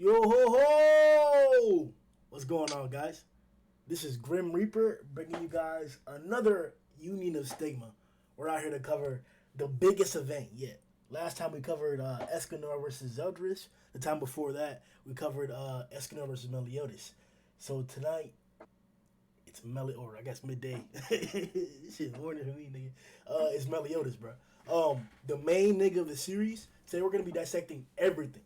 Yo ho ho! What's going on, guys? This is Grim Reaper bringing you guys another Union of Stigma. We're out here to cover the biggest event yet. Last time we covered Escanor versus Zeldris. The time before that, we covered Escanor versus Meliodas. So tonight, it's or I guess midday. Shit, morning for me, nigga. It's Meliodas, bro. The main nigga of the series. Today we're gonna be dissecting everything.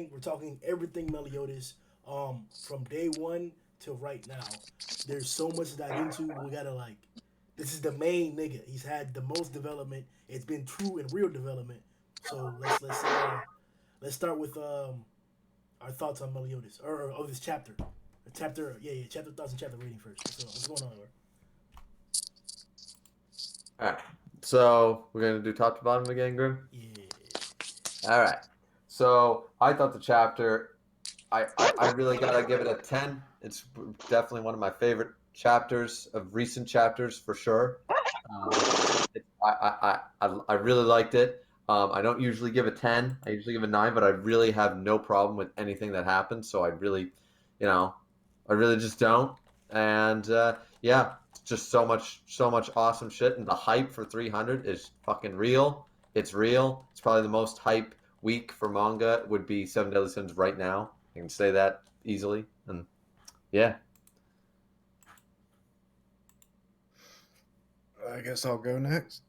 We're talking everything Meliodas. From day one till right now. There's so much to dive into. We gotta like. This is the main nigga. He's had the most development. It's been true and real development. So let's start with our thoughts on Meliodas or this chapter. Chapter, yeah, chapter thoughts and chapter reading first. What's going on, Laura? All right. So we're gonna do top to bottom again, Grim. Yeah. All right. So I thought the chapter, I really gotta give it a 10. It's definitely one of my favorite chapters of recent chapters for sure. I really liked it. I don't usually give a 10. I usually give a 9, but I really have no problem with anything that happens. So I really, you know, I really just don't. And yeah, just so much awesome shit. And the hype for 300 is fucking real. It's real. It's probably the most hype week for manga would be Seven Deadly Sins right now. I can say that easily. And yeah. I guess I'll go next.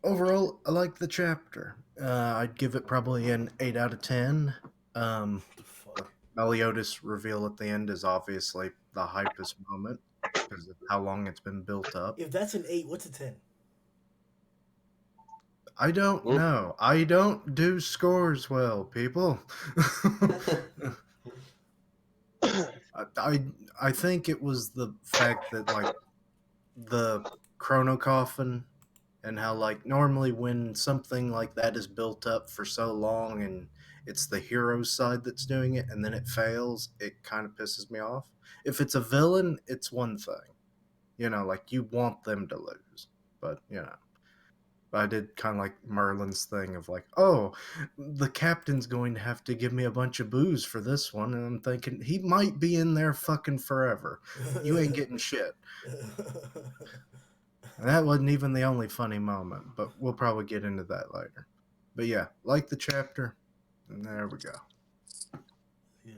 Overall, I like the chapter. I'd give it probably an 8 out of 10. What the fuck? Meliodas' reveal at the end is obviously the hypest moment because of how long it's been built up. If that's an 8, what's a 10? I don't know. I don't do scores well, people. I think it was the fact that like the chrono coffin and how like normally when something like that is built up for so long and it's the hero's side that's doing it and then it fails, it kind of pisses me off. If it's a villain, it's one thing. Like you want them to lose. But, I did kind of like Merlin's thing of like, oh, the captain's going to have to give me a bunch of booze for this one. And I'm thinking, he might be in there fucking forever. You ain't getting shit. And that wasn't even the only funny moment, but we'll probably get into that later. But yeah, like the chapter, and there we go. Yeah,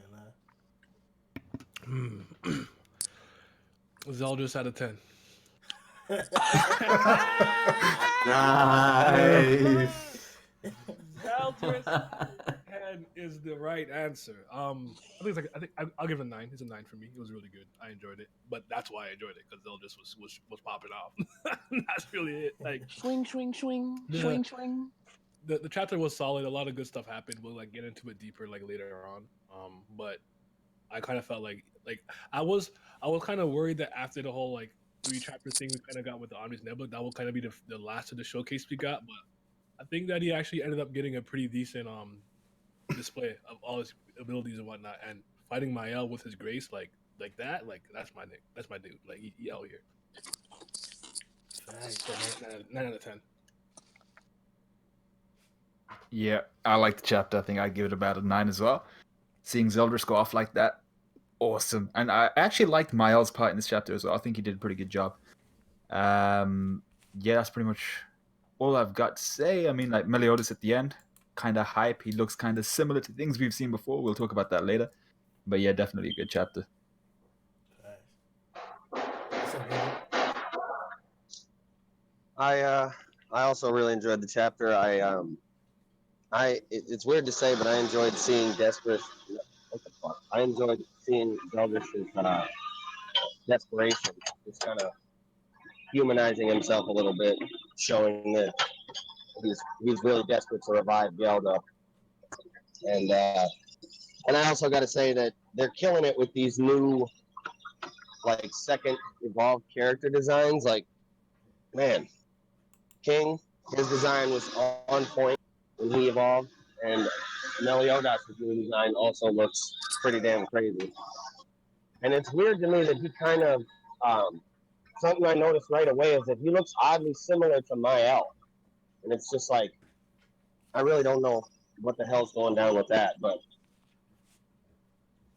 Zeldris out of 10. Nice. Zeldris 10 is the right answer. I'll give it a 9. It's a 9 for me. It was really good. I enjoyed it, but that's why I enjoyed it because Zeldris was popping off. That's really it. Like Swing, swing, swing, the, swing, swing. the chapter was solid. A lot of good stuff happened. We'll like get into it deeper like later on. But I kind of felt like I was kind of worried that after the whole like 3 chapter thing we kind of got with the Omnis Nebula, that will kind of be the last of the showcase we got. But I think that he actually ended up getting a pretty decent display of all his abilities and whatnot, and fighting Mael with his grace like that, like that's my dude. Like he out here. Facts. So 9 out of 10. Yeah, I like the chapter. I think I'd give it about a 9 as well. Seeing Zeldris go off like that, awesome. And I actually liked Miles' part in this chapter as well. I think he did a pretty good job. Yeah, that's pretty much all I've got to say. I mean, like Meliodas at the end, kind of hype. He looks kind of similar to things we've seen before. We'll talk about that later. But yeah, definitely a good chapter. What's up, baby? I also really enjoyed the chapter. It's weird to say, but I enjoyed seeing Desperate. What the fuck? I enjoyed seeing Zeldris' desperation, just kind of humanizing himself a little bit, showing that he's really desperate to revive Gelda. And and I also got to say that they're killing it with these new like second evolved character designs. Like, man, King, his design was on point when he evolved, and Meliodas' new design also looks pretty damn crazy. And it's weird to me that he kind of something I noticed right away is that he looks oddly similar to Mael, and it's just like I really don't know what the hell's going down with that, but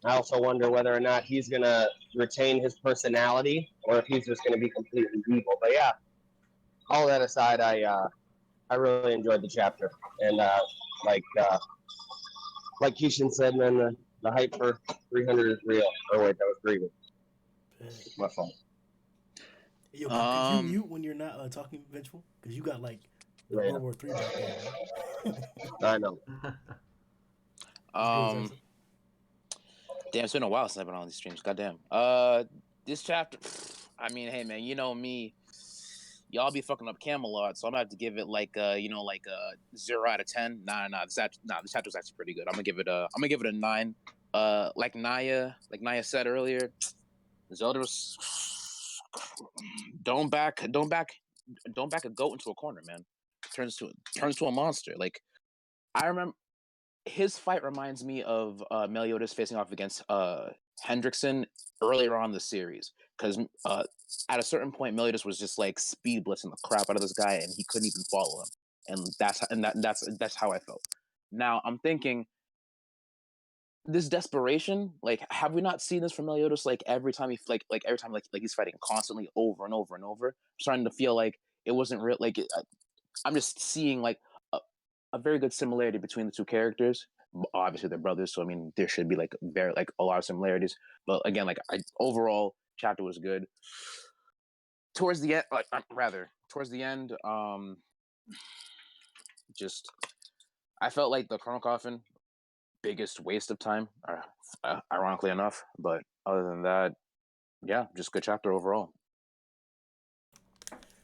I also wonder whether or not he's gonna retain his personality or if he's just gonna be completely evil. But yeah, all that aside, I really enjoyed the chapter, and like like Keishan said, man, the hype for 300 is real. Oh wait, that was Grievous. My fault. Yo, could you mute when you're not talking, Vengeful? Because you got like the Yeah, World War III back there, bro. I know. It's good, Zephyr. Damn, it's been a while since I've been on these streams. Goddamn. This chapter, I mean, hey man, you know me. Y'all be fucking up Camelot, so I'm gonna have to give it like 0 out of 10. This chapter was actually pretty good. I'm gonna give it a 9. Like Naya said earlier, Zelda was don't back a goat into a corner, man. Turns to a monster. Like I remember his fight reminds me of Meliodas facing off against Hendrickson earlier on in the series, because at a certain point Meliodas was just like speed blitzing the crap out of this guy and he couldn't even follow him, and that's how I felt. Now I'm thinking, this desperation, like, have we not seen this from Meliodas? Like every time he's fighting constantly over and over and over. I'm starting to feel like it wasn't real. Like I'm just seeing like a very good similarity between the two characters. Obviously, they're brothers, so I mean, there should be like a lot of similarities. But again, like overall, chapter was good. Towards the end, just I felt like the Chrono Coffin, biggest waste of time, ironically enough. But other than that, yeah, just good chapter overall.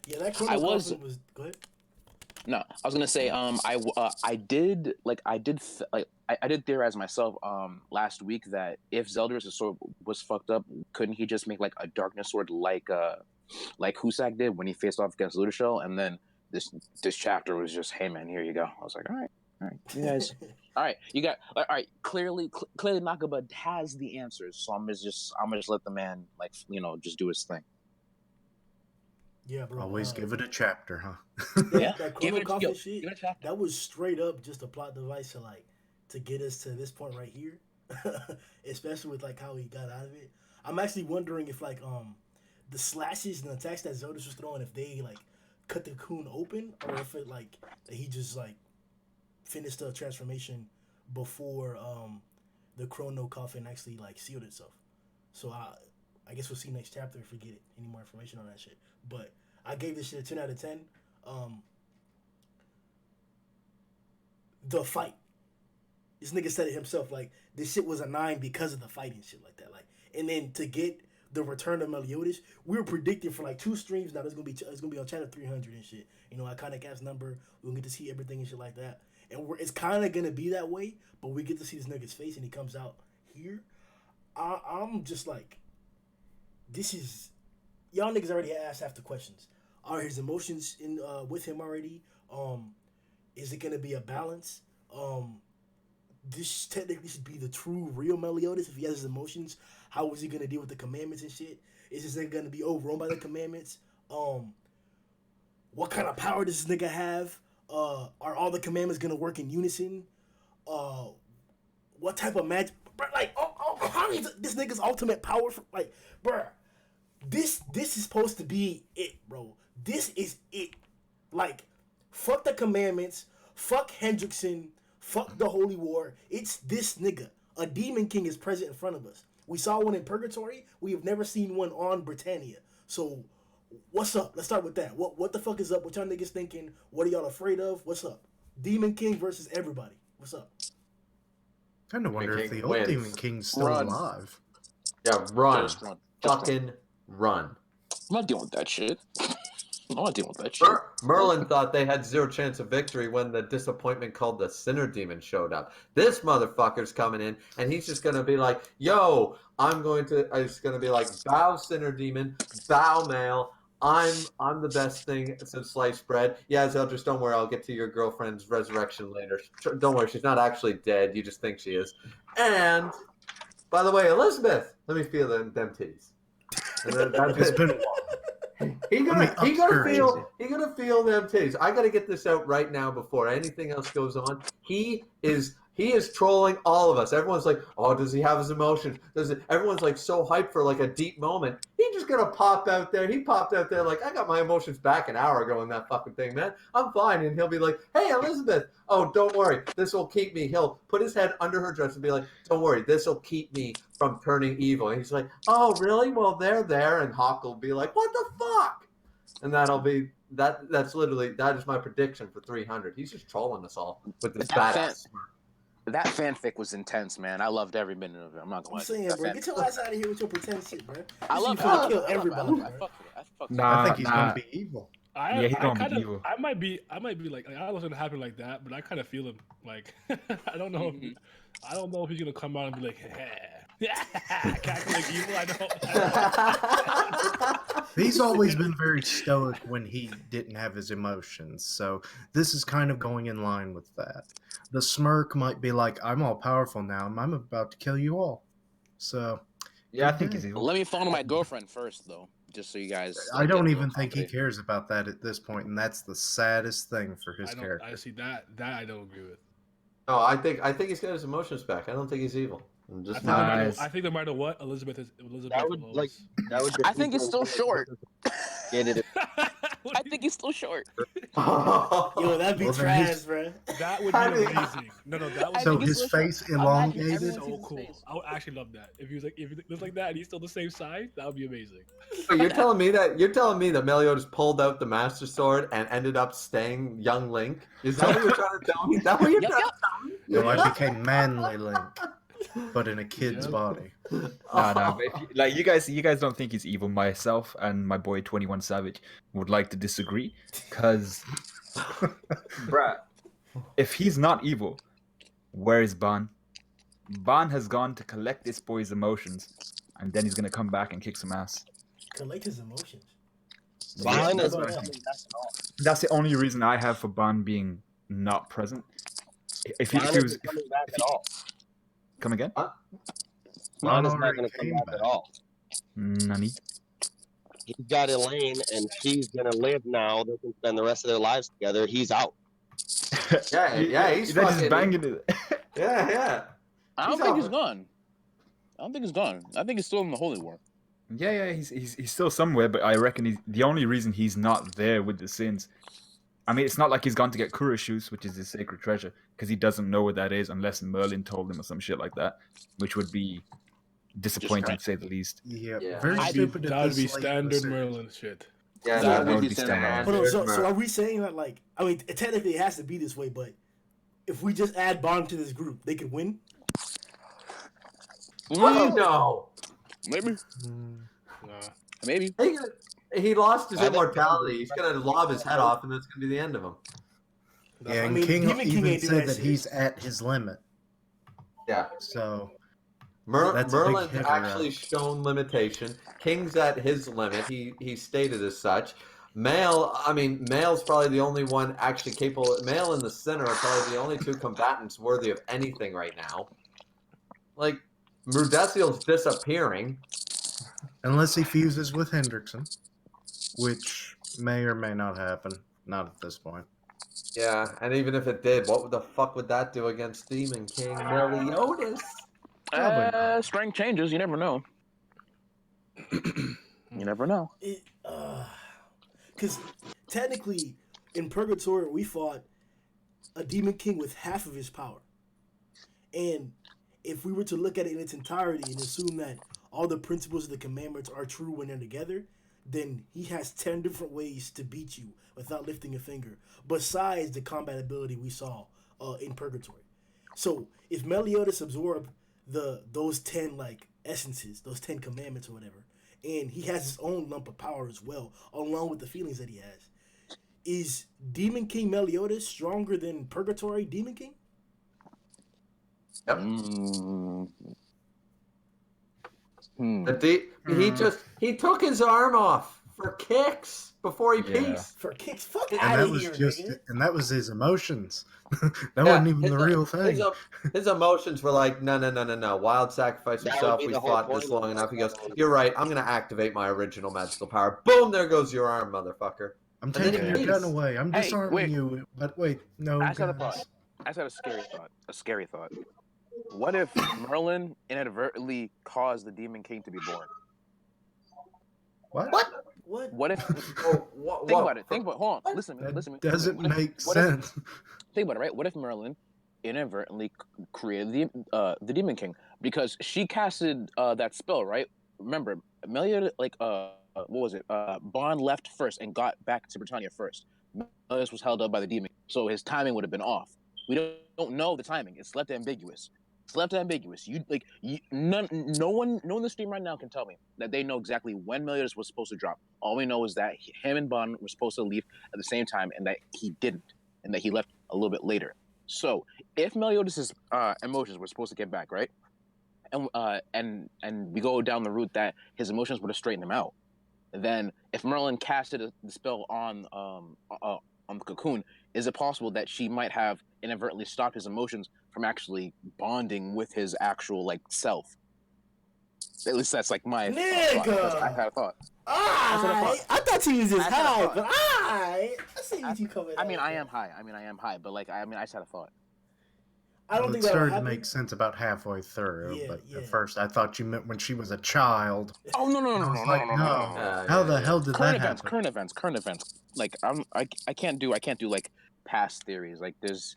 Yeah, that Chrono Coffin was good. No, I was gonna say, I did theorize myself, last week that if Zelda's sword was fucked up, couldn't he just make like a darkness sword like Husak did when he faced off against Ludishel? And then this chapter was just, hey man, here you go. I was like, all right, you guys, all right. Clearly, Nakaba has the answers, so I'm gonna just let the man just do his thing. Yeah, bro. Always give it a chapter, huh? That Chrono Coffin shit, that was straight up just a plot device to get us to this point right here. Especially with like how he got out of it. I'm actually wondering if the slashes and attacks that Zelda was throwing, if they like cut the cocoon open, or if it like that he just like finished the transformation before the Chrono Coffin actually like sealed itself. So I guess we'll see next chapter if we get any more information on that shit. But I gave this shit a 10 out of 10. The fight. This nigga said it himself. Like, this shit was a 9 because of the fight and shit like that. Like, and then to get the return of Meliodas, we were predicting for like 2 streams now. It's gonna be on channel 300 and shit. Iconic ass number. We're gonna get to see everything and shit like that. And it's kind of gonna be that way, but we get to see this nigga's face and he comes out here. I'm just like, this is, y'all niggas already asked half the questions. Are his emotions in with him already? Is it gonna be a balance? This technically should be the true real Meliodas if he has his emotions. How is he gonna deal with the commandments and shit? Is this nigga gonna be overrun by the commandments? What kind of power does this nigga have? Are all the commandments gonna work in unison? What type of magic? Like, how is this nigga's ultimate power? Bruh, this is supposed to be it, bro. This is it. Like, fuck the commandments. Fuck Hendrickson. Fuck the Holy War. It's this nigga. A Demon King is present in front of us. We saw one in Purgatory. We have never seen one on Britannia. So, what's up? Let's start with that. What the fuck is up? What y'all niggas thinking? What are y'all afraid of? What's up? Demon King versus everybody. What's up? Kind of wonder if the old Demon King's still alive. Yeah, run. Just run. Fucking run. I'm not dealing with that shit. I'm not dealing with that shit. Merlin thought they had 0 chance of victory when the disappointment called the Sinner Demon showed up. This motherfucker's coming in, and he's just gonna be like, "Yo, it's gonna be like, bow Sinner Demon, bow Male. I'm the best thing since sliced bread. Yeah, Zeldris, don't worry, I'll get to your girlfriend's resurrection later. Don't worry, she's not actually dead. You just think she is. And by the way, Elizabeth, let me feel them titties." It's been a while. He gonna feel them titties. I gotta get this out right now before anything else goes on. He is He is trolling all of us. Everyone's like, "Oh, does he have his emotions? Does it?" Everyone's like so hyped for like a deep moment. He just gonna pop out there. He popped out there like, "I got my emotions back an hour ago in that fucking thing, man. I'm fine." And he'll be like, "Hey, Elizabeth. Oh, don't worry. This will keep me." He'll put his head under her dress and be like, "Don't worry. This will keep me from turning evil." And he's like, "Oh, really? Well, they're there." And Hawk will be like, "What the fuck?" And that'll be that. That's literally that is my prediction for 300. He's just trolling us all with this badass. That fanfic was intense, man. I loved every minute of it. I'm not I'm gonna lie. saying, bro, get your ass out of here with your pretend shit, bro. I love it. You I finna love it. kill I love it. I everybody, love it. I bro. fuck with it. I fuck with it. I Nah, think he's nah. gonna be evil. I Yeah, he's gonna kind be of, evil. I might be like, I don't know what's gonna happen like that, but I kind of feel him. Like, I don't know, Mhm. I don't know if he's gonna come out and be like, cackling like evil. I don't. He's always been very stoic when he didn't have his emotions, so this is kind of going in line with that. The smirk might be like, I'm all powerful now, and I'm about to kill you all. So, Yeah, I good think day. he's evil. Let me phone my girlfriend first, though, just so you guys. I Like, don't get even think he confident. cares about that at this point, and that's the saddest thing for his I character. see that I don't agree with. No, I think he's got his emotions back. I don't think he's evil. I'm just Nice. I think no matter what, Elizabeth That would will like always. that would. I think he's still short. Get it? What I do you- think he's still short. Yo, that'd be Well, then trash, his- bro. that would be How do you- amazing. No, that would I So think be he's his still face short. Imagine elongated. everyone so sees his cool. face. I would actually love that. If he looks like that and he's still the same size, that would be amazing. Wait, you're telling me that Meliodas pulled out the Master Sword and ended up staying young Link? Is that what you're trying to tell me? Is that what you're Yep, trying yep. to tell me? No, I became manly Link, but in a kid's Yep. body. Nah, but if like you guys don't think he's evil. Myself and my boy 21 Savage would like to disagree, cause, bruh, if he's not evil, where is Ban? Ban has gone to collect this boy's emotions, and then he's gonna come back and kick some ass. Collect his emotions. Mine that's is what I coming think. back at all. That's the only reason I have for Ban being not present. If he Mine was isn't coming back if at he- all. come again, Mine is already not going to come came back back. at all. Nani? He's got Elaine, and she's going to live now. They can spend the rest of their lives together. He's out. Yeah, he's they're just fucking- banging it. Yeah. I don't He's think out. he's gone. I don't think he's gone. I think he's still in the Holy War. Yeah, he's still somewhere, but I reckon the only reason he's not there with the sins. I mean, it's not like he's gone to get Kurashus, which is his sacred treasure, because he doesn't know what that is unless Merlin told him or some shit like that, which would be disappointing right. to say the least. Yeah, Yeah. very I'd stupid. That at would this be late in the standard series. Merlin shit. Yeah, That would would be be standard. Hold on, so Merlin. are we saying that, like, I mean, technically it has to be this way, but if we just add Bond to this group, they could win? No. Maybe. Nah. Maybe. He lost his I think- immortality. He's gonna lob his head off, and that's gonna be the end of him. Yeah, I and mean, King Demon King even ain't do said that that shit. he's at his limit. Yeah. So Merlin's That's a big hitter, actually shown limitation. King's at his limit. He stated as such. Male's probably the only one actually capable. Male and the Sinner are probably the only two combatants worthy of anything right now. Like, Mudeciel's disappearing. unless he fuses with Hendrickson, which may or may not happen. Not at this point. Yeah, and even if it did, what the fuck would that do against Demon King Meliodas? Probably not. Strength changes. You never know. You never know. Because technically, in Purgatory, we fought a Demon King with half of his power. And if we were to look at it in its entirety and assume that all the principles of the commandments are true when they're together, then he has 10 different ways to beat you without lifting a finger, besides the combat ability we saw in Purgatory. So if Meliodas absorbed those 10 like essences, those 10 commandments or whatever, and he has his own lump of power as well, along with the feelings that he has, is Demon King Meliodas stronger than Purgatory Demon King? Yep. He took his arm off for kicks before he peeks. For kicks? Fuck And out that of was here, just nigga. and that was his emotions. That wasn't even the real thing. His emotions were like, no. Wild sacrificed That would himself. be We the whole fought point this of long it. enough. He goes, "You're right. I'm gonna activate my original magical power." Boom! There goes your arm, motherfucker. I'm then taking he your pees. gun away. I'm Hey, disarming wait. you. But wait, no Ask that a guns. I said a scary thought. A scary thought. What if Merlin inadvertently caused the Demon King to be born? What? What? What if? Oh, Think about it. Think about. Hold on. Listen to me. That Listen to me. doesn't What if- make what if- sense. think about it, right? What if Merlin inadvertently created the Demon King because she casted that spell, right? Remember, Meliodas, like what was it? Bond left first and got back to Britannia first. Meliodas was held up by the Demon, so his timing would have been off. We don't know the timing. It's left ambiguous. It's left ambiguous. No one in the stream right now can tell me that they know exactly when Meliodas was supposed to drop. All we know is that him and Bond were supposed to leave at the same time, and that he didn't, and that he left a little bit later. So if Meliodas' emotions were supposed to get back, right, and we go down the route that his emotions would have straightened him out, then if Merlin casted the spell on the cocoon, is it possible that she might have inadvertently stopped his emotions from actually bonding with his actual like self? At least that's like my thought. I had a thought. I thought he was just I said a high, thought. but I see what you coming. I mean, I am high, but like, I just had a thought. I don't Well, think it that'll started to happen. make sense about halfway through, Yeah, but yeah. at first I thought you meant when she was a child. Oh no I was like, no. How the hell did that happen? Current events. Like I can't do like past theories. Like there's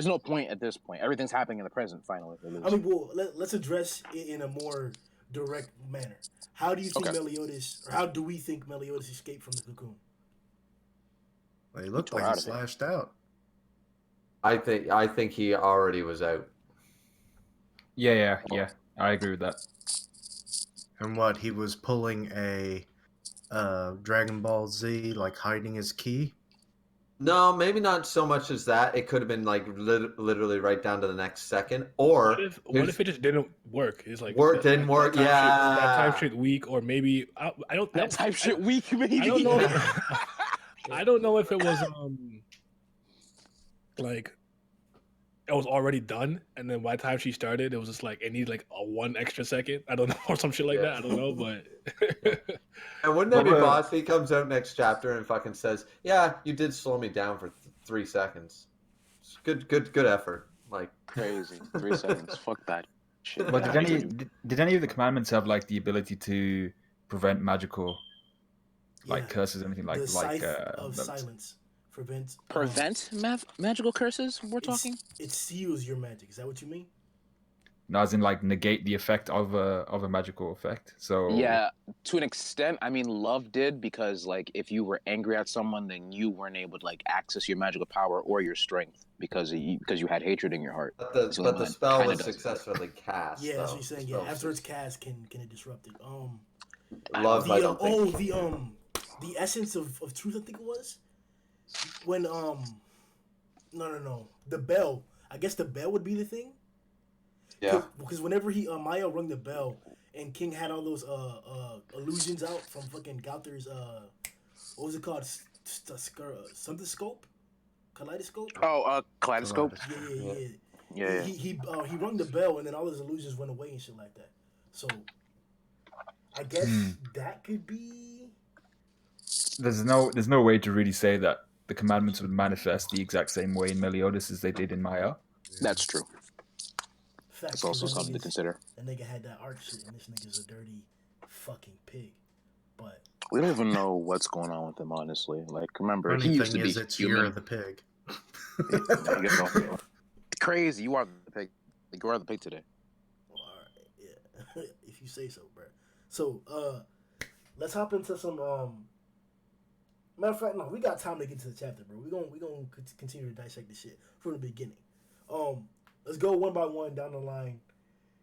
no point at this point. Everything's happening in the present. Finally, at least. I mean, well, let's address it in a more direct manner. How do you think Okay. Meliodas, or how do we think Meliodas escaped from the cocoon? They looked tore like he out of it. slashed out. I think he already was out. Yeah. I agree with that. And what, he was pulling a Dragon Ball Z, like hiding his key? No, maybe not so much as that. It could have been like literally right down to the next second. Or What if it just didn't work? It's like didn't work. That time shit weak, or maybe I don't. That type shit weak, maybe. I don't know. I don't know if it was like it was already done, and then by the time she started, it was just like it needed like a 1 extra second. I don't know, or some shit like that. I don't know, but And wouldn't that be Well, boss? He comes out next chapter and fucking says, "Yeah, you did slow me down for 3 seconds. Good effort." Like Crazy. 3 seconds. Fuck that shit. But Yeah. did any of the commandments have like the ability to prevent magical like Yeah. curses or anything like The scythe of that's- silence prevents magical curses? We're talking. It seals your magic. Is that what you mean? No, as in like negate the effect of a magical effect. So Yeah, to an extent. I mean, love did, because like if you were angry at someone, then you weren't able to like access your magical power or your strength because you had hatred in your heart. But It's the only one that spell kinda was does it. successfully cast. Yeah, that's though. what you're saying. The Yeah, spell after was it's cast, can it disrupt it? Love, I don't think. The essence of truth, I think it was when no, the bell. I guess the bell would be the thing. Yeah. Because whenever Maya rung the bell and King had all those illusions out from fucking Gauther's what was it called? Something scope? Kaleidoscope? Oh, kaleidoscope. Yeah. He rung the bell and then all his illusions went away and shit like that. So I guess that could be. there's no way to really say that the commandments would manifest the exact same way in Meliodas as they did in Maya. That's true. Facts, That's also 'cause that something to nigga's- consider. That nigga had that art shit, and this nigga's a dirty fucking pig. But We don't even know what's going on with him, honestly. Like, remember, Funny he used thing to is, be it's human. You're the pig. There you go. Crazy, you are the pig. You are the pig today. well, all right, yeah, if you say so, bro. So let's hop into some Matter of fact, no, we got time to get to the chapter, bro. We gonna continue to dissect the shit from the beginning. Let's go one by one down the line.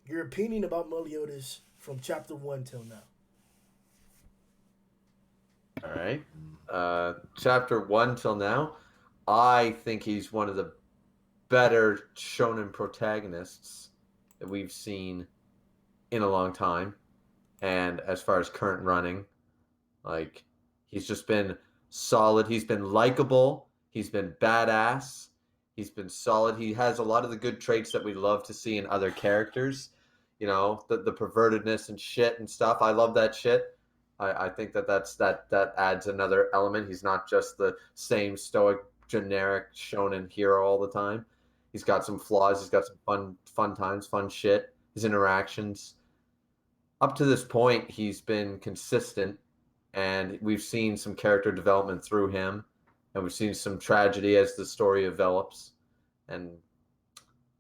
Your opinion about Meliodas from chapter 1 till now. All right. Chapter 1 till now, I think he's one of the better shonen protagonists that we've seen in a long time. And as far as current running, like, he's just been solid. He's been likable. He's been badass. He's been solid. He has a lot of the good traits that we love to see in other characters. You know, the pervertedness and shit and stuff. I love that shit. I think that adds another element. He's not just the same stoic, generic shonen hero all the time. He's got some flaws. He's got some fun times, fun shit. His interactions. Up to this point, he's been consistent, and we've seen some character development through him, and we've seen some tragedy as the story develops. And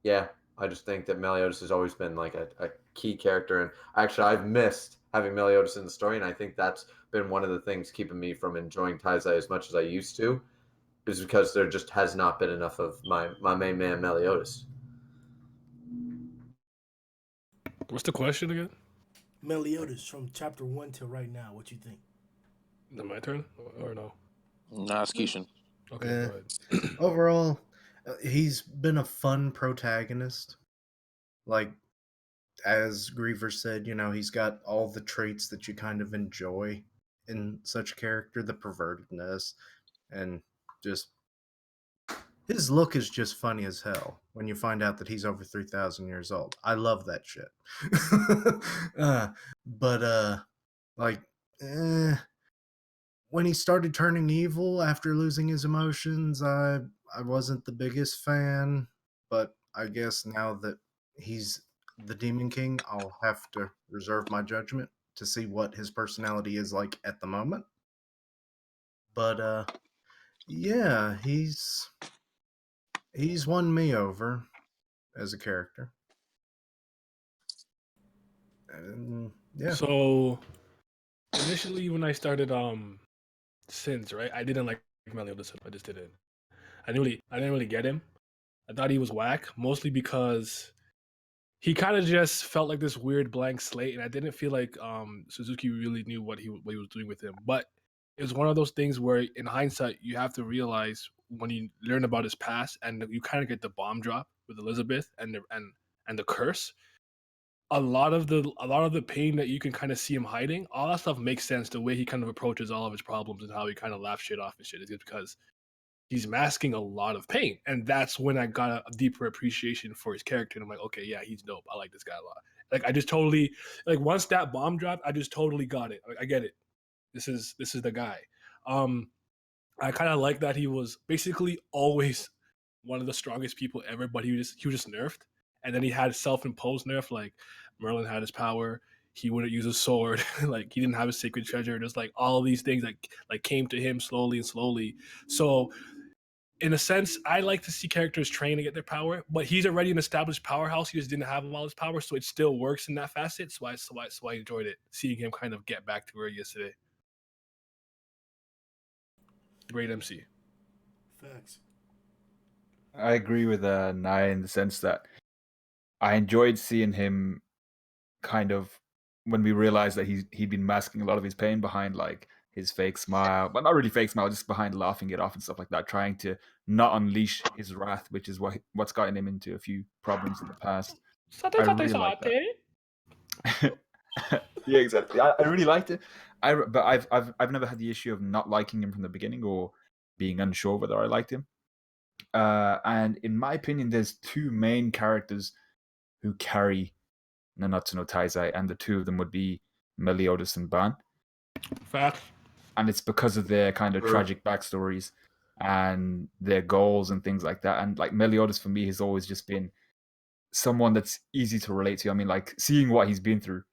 yeah, I just think that Meliodas has always been like a key character. And actually, I've missed having Meliodas in the story, and I think that's been one of the things keeping me from enjoying Taizai as much as I used to, is because there just has not been enough of my main man Meliodas. What's the question again? Meliodas from chapter 1 till right now. What you think? Is it my turn or no? Nah, it's Keishan. Okay, Eh. go ahead. Overall, he's been a fun protagonist. Like, as Griever said, he's got all the traits that you kind of enjoy in such a character, the pervertedness, and just his look is just funny as hell when you find out that he's over 3,000 years old. I love that shit. But like, when he started turning evil after losing his emotions, I wasn't the biggest fan. But I guess now that he's the Demon King, I'll have to reserve my judgment to see what his personality is like at the moment. But yeah, he's won me over as a character. And yeah. So initially, when I started Sins, right, I didn't like Meliodas. I just didn't. I didn't really get him. I thought he was whack, mostly because he kind of just felt like this weird blank slate, and I didn't feel like Suzuki really knew what he was doing with him. But it was one of those things where, in hindsight, you have to realize when you learn about his past, and you kind of get the bomb drop with Elizabeth and the curse. A lot of the pain that you can kind of see him hiding, all that stuff makes sense. The way he kind of approaches all of his problems and how he kind of laughs shit off and shit is because he's masking a lot of pain. And that's when I got a deeper appreciation for his character. And I'm like, okay, yeah, he's dope. I like this guy a lot. Like, I just totally, like, once that bomb dropped, I just totally got it. Like, I get it. This is the guy. I kind of like that he was basically always one of the strongest people ever, but he was just nerfed. And then he had self-imposed nerf, like Merlin had his power. He wouldn't use a sword, like he didn't have a sacred treasure. Just like all of these things like came to him slowly and slowly. So in a sense, I like to see characters train to get their power, but he's already an established powerhouse. He just didn't have all his power, so it still works in that facet. So I enjoyed it, seeing him kind of get back to where he is today. Great MC. Facts. I agree with Naya in the sense that I enjoyed seeing him kind of when we realized that he'd been masking a lot of his pain behind like his fake smile, but not really fake smile, just behind laughing it off and stuff like that, trying to not unleash his wrath, which is what's gotten him into a few problems in the past. I really like that. Yeah, exactly. I really liked it. But I've never had the issue of not liking him from the beginning or being unsure whether I liked him. And in my opinion, there's two main characters who carry Nanatsu no Taizai, and the two of them would be Meliodas and Ban. Facts. And it's because of their kind of tragic backstories and their goals and things like that. And like Meliodas for me has always just been someone that's easy to relate to. I mean, like seeing what he's been through,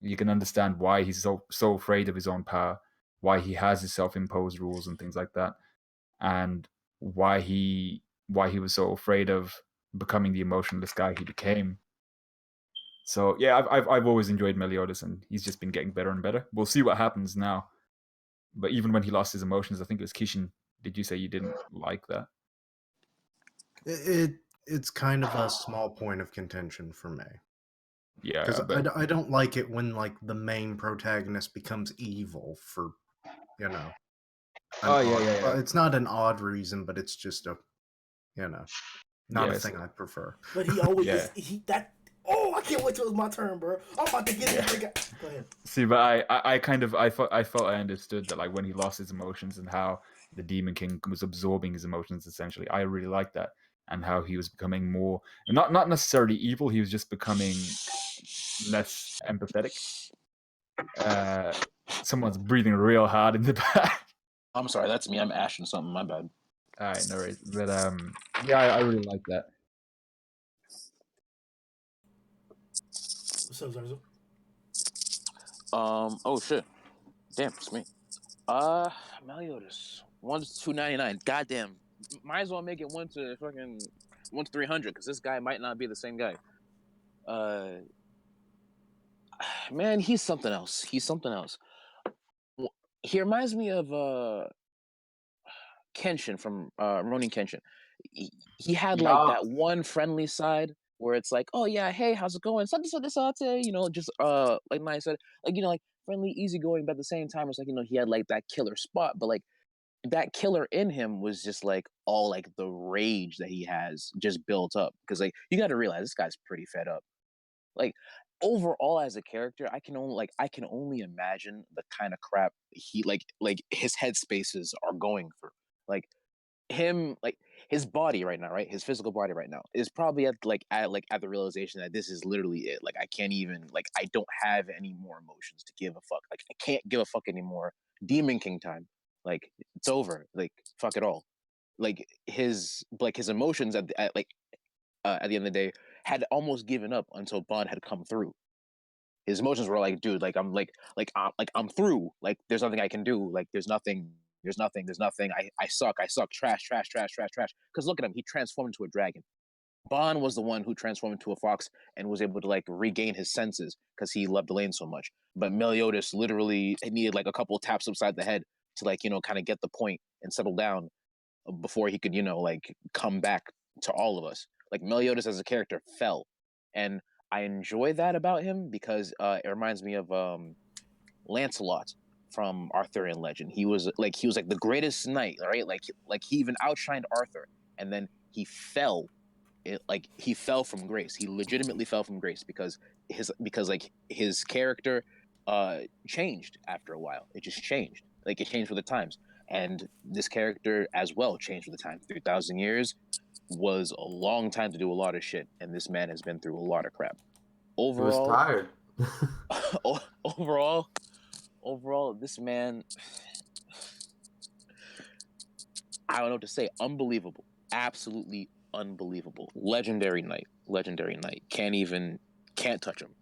you can understand why he's so afraid of his own power, why he has his self-imposed rules and things like that, and why he was so afraid of becoming the emotionless guy he became. So yeah, I've always enjoyed Meliodas, and he's just been getting better and better. We'll see what happens now. But even when he lost his emotions, I think it was Kishin. Did you say you didn't like that? It's kind of a small point of contention for me. Yeah, Because but I don't like it when like the main protagonist becomes evil for, you know. yeah. It's not an odd reason, but it's just a, not a Yes. thing I prefer. But he always Yeah. he that. Oh, I can't wait till it's my turn, bro. I'm about to get this nigga. Go ahead. See, but I felt I understood that like when he lost his emotions and how the Demon King was absorbing his emotions essentially. I really liked that, and how he was becoming more not necessarily evil. He was just becoming less empathetic. Someone's breathing real hard in the back. I'm sorry, that's me. I'm ashing something. My bad. All right, no worries. But yeah, I really like that. What's up, Zarzo? Oh shit. Damn, it's me. Meliodas. 1 to 299. Goddamn. Might as well make it 1 to 300 because this guy might not be the same guy. Uh, man, he's something else. He's something else. He reminds me of Kenshin from Ronin Kenshin. He had like Yeah. that one friendly side where it's like, oh yeah, hey, how's it going? Something, something, something, just like I said, like like friendly, easygoing, but at the same time, it's like he had like that killer spot, but like that killer in him was just like all like the rage that he has just built up because like you got to realize this guy's pretty fed up. Like overall as a character, I can only imagine the kind of crap he like his headspaces are going through. Like him like his body right now, right? His physical body right now is probably at the realization that this is literally it. Like I can't even I don't have any more emotions to give a fuck. Like I can't give a fuck anymore. Demon King time. Like it's over. Like fuck it all. His emotions at the end of the day had almost given up until Bond had come through. His emotions were like, dude, I'm through. Like there's nothing I can do. Like there's nothing. I suck. I suck. Trash, trash, trash, trash, trash. Because look at him. He transformed into a dragon. Bond was the one who transformed into a fox and was able to like regain his senses because he loved Elaine so much. But Meliodas literally needed like a couple taps upside the head to kind of get the point and settle down before he could like come back to all of us. Like Meliodas as a character fell, and I enjoy that about him because it reminds me of Lancelot from Arthurian legend. He was like the greatest knight, right? Like he even outshined Arthur, and then he fell. He fell from grace. He legitimately fell from grace because his character changed after a while. It just changed. Like it changed with the times. And this character as well changed with the time. 3,000 years was a long time to do a lot of shit, and this man has been through a lot of crap. He was Overall, tired. overall, overall, this man, I don't know what to say. Unbelievable, absolutely unbelievable. Legendary knight, legendary knight. Can't touch him.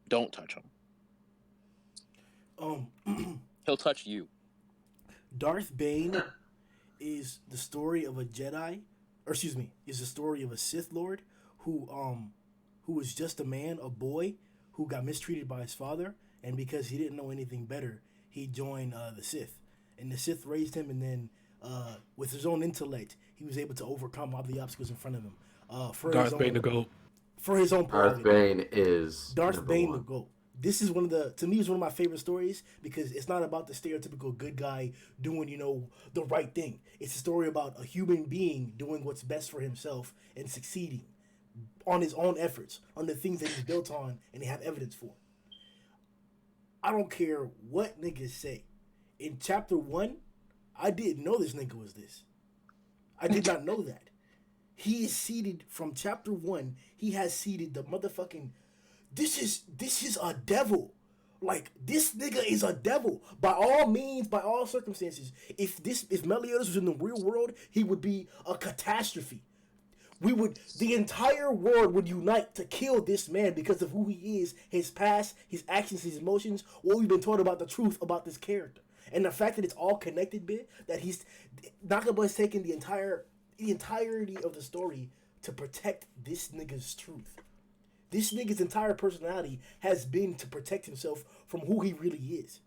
Don't touch him. He'll touch you. Darth Bane is the story of a Jedi, or excuse me, is the story of a Sith Lord who was just a man, a boy, who got mistreated by his father, and because he didn't know anything better, he joined the Sith, and the Sith raised him, and then with his own intellect, he was able to overcome all the obstacles in front of him. Darth Bane to go. For his own Darth prerogative. Bane is Darth number Bane one. the GOAT. This is to me, it's one of my favorite stories because it's not about the stereotypical good guy doing, the right thing. It's a story about a human being doing what's best for himself and succeeding on his own efforts, on the things that he's built on and they have evidence for. I don't care what niggas say. In chapter 1, I didn't know this nigga was this. I did not know that. He is seated from chapter 1. He has seated the motherfucking. This is a devil. Like this nigga is a devil by all means, by all circumstances. If Meliodas was in the real world, he would be a catastrophe. The entire world would unite to kill this man because of who he is, his past, his actions, his emotions, what we've been taught about the truth about this character. And the fact that it's all connected, bit that he's Nakaba has taken the entirety of the story to protect this nigga's truth. This nigga's entire personality has been to protect himself from who he really is.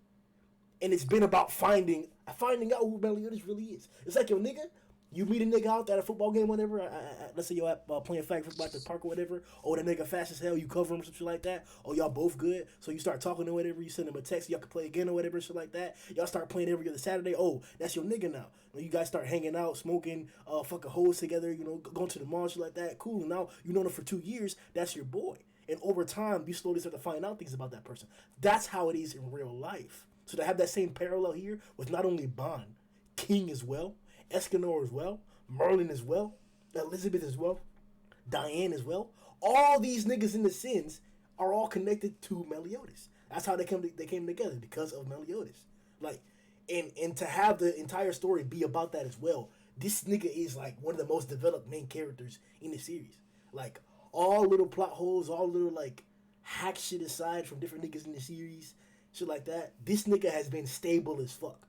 And it's been about finding out who Meliodas really is. It's like, yo, nigga, you meet a nigga out at a football game, whatever. Let's say you're playing flag football at the park or whatever. Or that nigga fast as hell, you cover him or some shit like that. Or y'all both good, so you start talking or whatever. You send him a text, y'all can play again or whatever, shit like that. Y'all start playing every other Saturday. Oh, that's your nigga now. You guys start hanging out, smoking, fucking hoes together. Going to the mall, shit like that. Cool. Now you known him for 2 years. That's your boy. And over time, you slowly start to find out things about that person. That's how it is in real life. So to have that same parallel here with not only Bond, King as well, Escanor as well, Merlin as well, Elizabeth as well, Diane as well. All these niggas in the sins are all connected to Meliodas. That's how they came together because of Meliodas. Like, and to have the entire story be about that as well. This nigga is like one of the most developed main characters in the series. Like all little plot holes, all little like hack shit aside from different niggas in the series, shit like that, this nigga has been stable as fuck.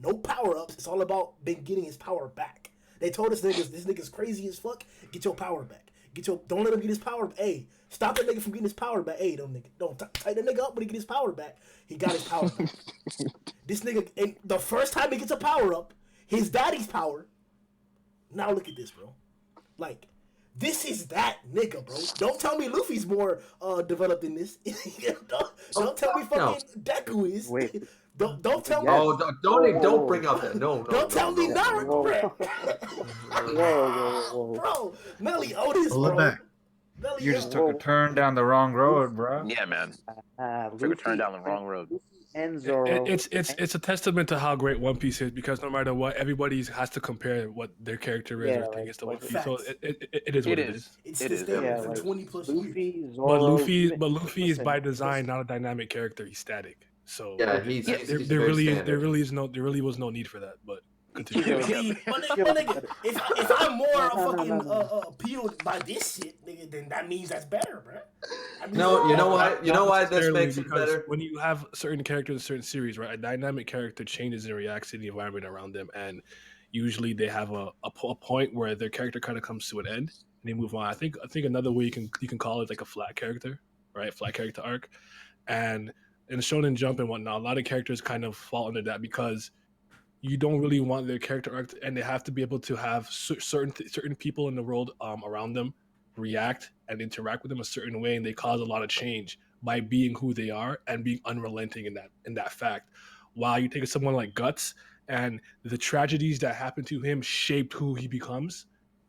No power ups. It's all about been getting his power back. They told us niggas this nigga's crazy as fuck. Get your power back. Don't let him get his power. Hey, stop that nigga from getting his power back. Hey, don't tighten that nigga up when he get his power back. He got his power back. This nigga, and the first time he gets a power up, his daddy's power. Now look at this, bro. Like, this is that nigga, bro. Don't tell me Luffy's more developed than this. don't tell me fucking Deku is. Wait. Don't tell me. Oh, don't bring up that. No, Don't tell me Naruto, Whoa. bro. Bro, Meliodas, Pull it bro. back. Meliodas. You just took a turn down the wrong road, bro. Yeah, man. Took a Luffy turn down the wrong road. and Zoro. It's a testament to how great One Piece is, because no matter what, everybody has to compare what their character is Yeah, or like- against the One like- Piece. So it is what it is. It's It the is, statement yeah, for like 20 plus years. Luffy, Zoro. But Luffy is listen, by design not a dynamic character. He's static. So Yeah, he's there very really standard. was no need for that. But continue. Yeah, See, my nigga, if I'm more fucking appealed by this shit, nigga, then that means that's better, bro. I mean, No, you know Not- why? You know not why this necessarily, makes it because better? when you have certain characters in certain series, right? A dynamic character changes and reacts to the environment around them, and usually they have a point where their character kind of comes to an end and they move on. I think another way you can call it like a flat character, right? Flat character arc, and in Shonen Jump and whatnot, a lot of characters kind of fall under that because you don't really want their character arc, and they have to be able to have certain people in the world around them react and interact with them a certain way, and they cause a lot of change by being who they are and being unrelenting in that fact. While you take someone like Guts, and the tragedies that happened to him shaped who he becomes,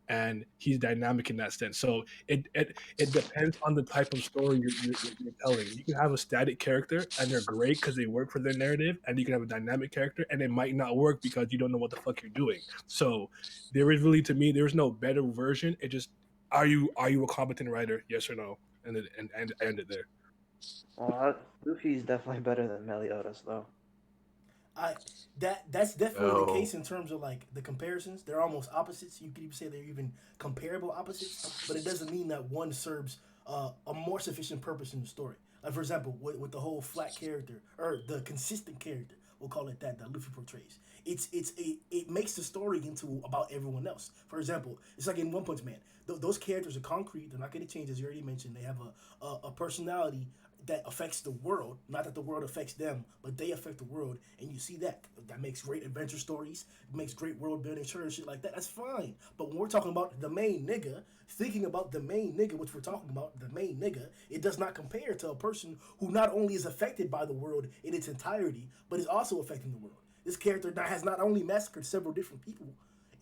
and he's dynamic in that sense. So it depends on the type of story you're telling. You can have a static character and they're great because they work for their narrative, and you can have a dynamic character and it might not work because you don't know what the fuck you're doing. So there is really, to me, there's no better version. It just, are you a competent writer? Yes or no? And end it there. Luffy's definitely better than Meliodas, though. That's definitely the No. case in terms of like the comparisons. They're almost opposites. You could even say they're even comparable opposites, but it doesn't mean that one serves a more sufficient purpose in the story. Like for example, with the whole flat character or the consistent character, we'll call it that Luffy portrays. It makes the story into about everyone else. For example, it's like in One Punch Man. Those characters are concrete. They're not going to change, as you already mentioned. They have a personality that affects the world. Not that the world affects them, but they affect the world, and you see that. That makes great adventure stories. It makes great world building, shit like that. That's fine. But when we're talking about the main nigga, thinking about the main nigga, which we're talking about, the main nigga, it does not compare to a person who not only is affected by the world in its entirety, but is also affecting the world. This character has not only massacred several different people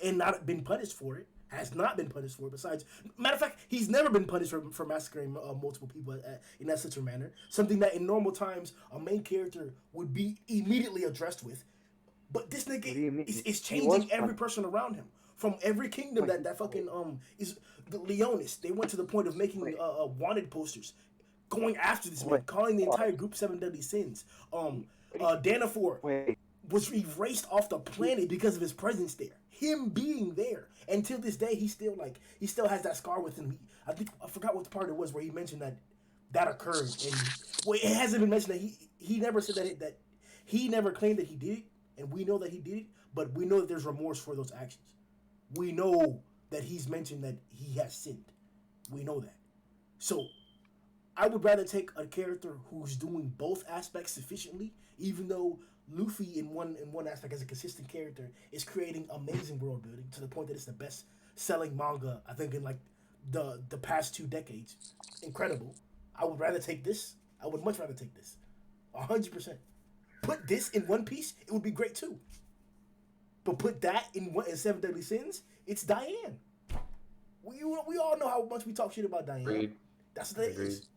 and not been punished for it, has not been punished for it. Besides, matter of fact, he's never been punished for massacring multiple people in that such a manner. Something that in normal times a main character would be immediately addressed with. But this What do you mean? nigga is He was changing every punished. person around him. From every kingdom that fucking is the Leonis. They went to the point of making wanted posters, going after this man, Wait. calling the entire group Seven Deadly Sins. Danafor Wait, was erased off the planet because of his presence there. Him being there. And till this day, he still has that scar with him. I forgot what part it was where he mentioned that occurred. And well, it hasn't been mentioned that he never said that he never claimed that he did it, and we know that he did it, but we know that there's remorse for those actions. We know that he's mentioned that he has sinned. We know that. So I would rather take a character who's doing both aspects sufficiently, even though Luffy in one aspect as a consistent character is creating amazing world building to the point that it's the best selling manga I think in like the past 2 decades. Incredible. I would rather take this. I would much rather take this. 100%. Put this in One Piece, it would be great too. But put that in Seven Deadly Sins, it's Diane. We all know how much we talk shit about Diane. Agreed. That's what it Agreed. is.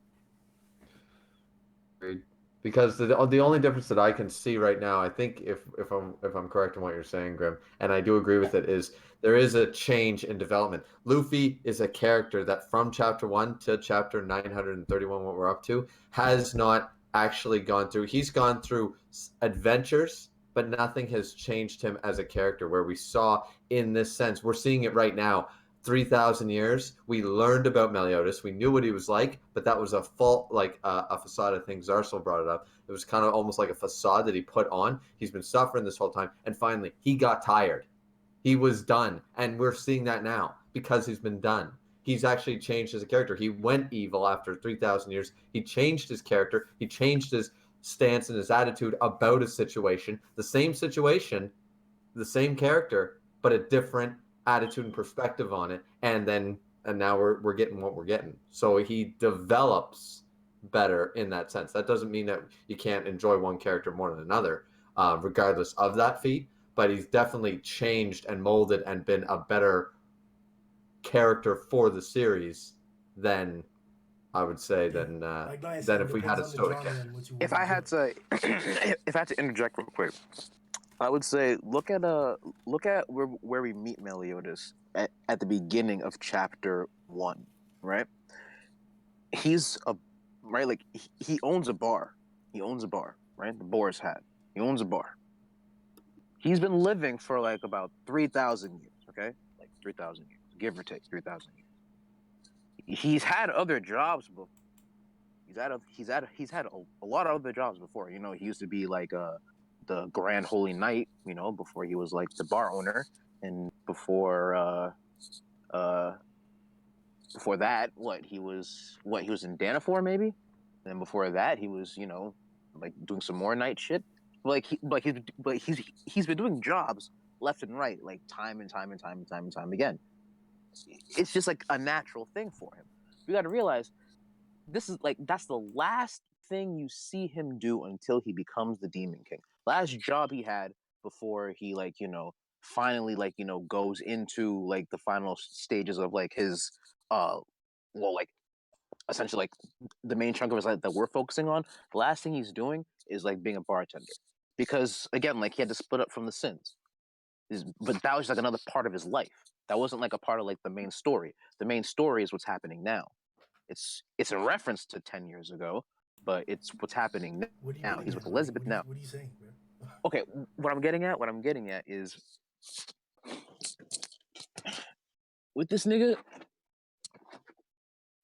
Agreed. Because the only difference that I can see right now, I think if I'm correct in what you're saying, Grim, and I do agree with it, is there is a change in development. Luffy is a character that from chapter 1 to chapter 931, what we're up to, has not actually gone through. He's gone through adventures, but nothing has changed him as a character. Where we saw in this sense, we're seeing it right now. 3,000 years, we learned about Meliodas. We knew what he was like, but that was a a facade. I think Zarsel brought it up. It was kind of almost like a facade that he put on. He's been suffering this whole time, and finally, he got tired. He was done, and we're seeing that now because he's been done. He's actually changed as a character. He went evil after 3,000 years. He changed his character. He changed his stance and his attitude about a situation. The same character, but a different attitude and perspective on it. And now we're getting what we're getting. So he develops better in that sense. That doesn't mean that you can't enjoy one character more than another, regardless of that feat. But he's definitely changed and molded and been a better character for the series than I would say than if we had a stoic character. If I had to, if I had to interject real quick, I would say look at where we meet Meliodas at the beginning of chapter 1, right? He's a right like he owns a bar. He owns a bar, right? The Boar's Hat. He owns a bar. He's been living for like about 3,000 years, okay? Like 3,000 years, give or take 3,000 years. He's had other jobs before. He's had a lot of other jobs before. You know, he used to be like the Grand Holy Knight, you know, before he was like the bar owner, and before that, he was in Danafor maybe, and before that he was, you know, like doing some more night shit. He's been doing jobs left and right, like time and time again. It's just like a natural thing for him. You got to realize this is like that's the last thing you see him do until he becomes the Demon King. Last job he had before he finally goes into like the final stages of like his essentially like the main chunk of his life that we're focusing on. The last thing he's doing is like being a bartender, because again, like he had to split up from the sins. But that was just like another part of his life. That wasn't like a part of like the main story. The main story is what's happening now. It's a reference to 10 years ago, but it's what's happening now. He's with Elizabeth now. What are you saying, bro? Okay, what I'm getting at is with this nigga,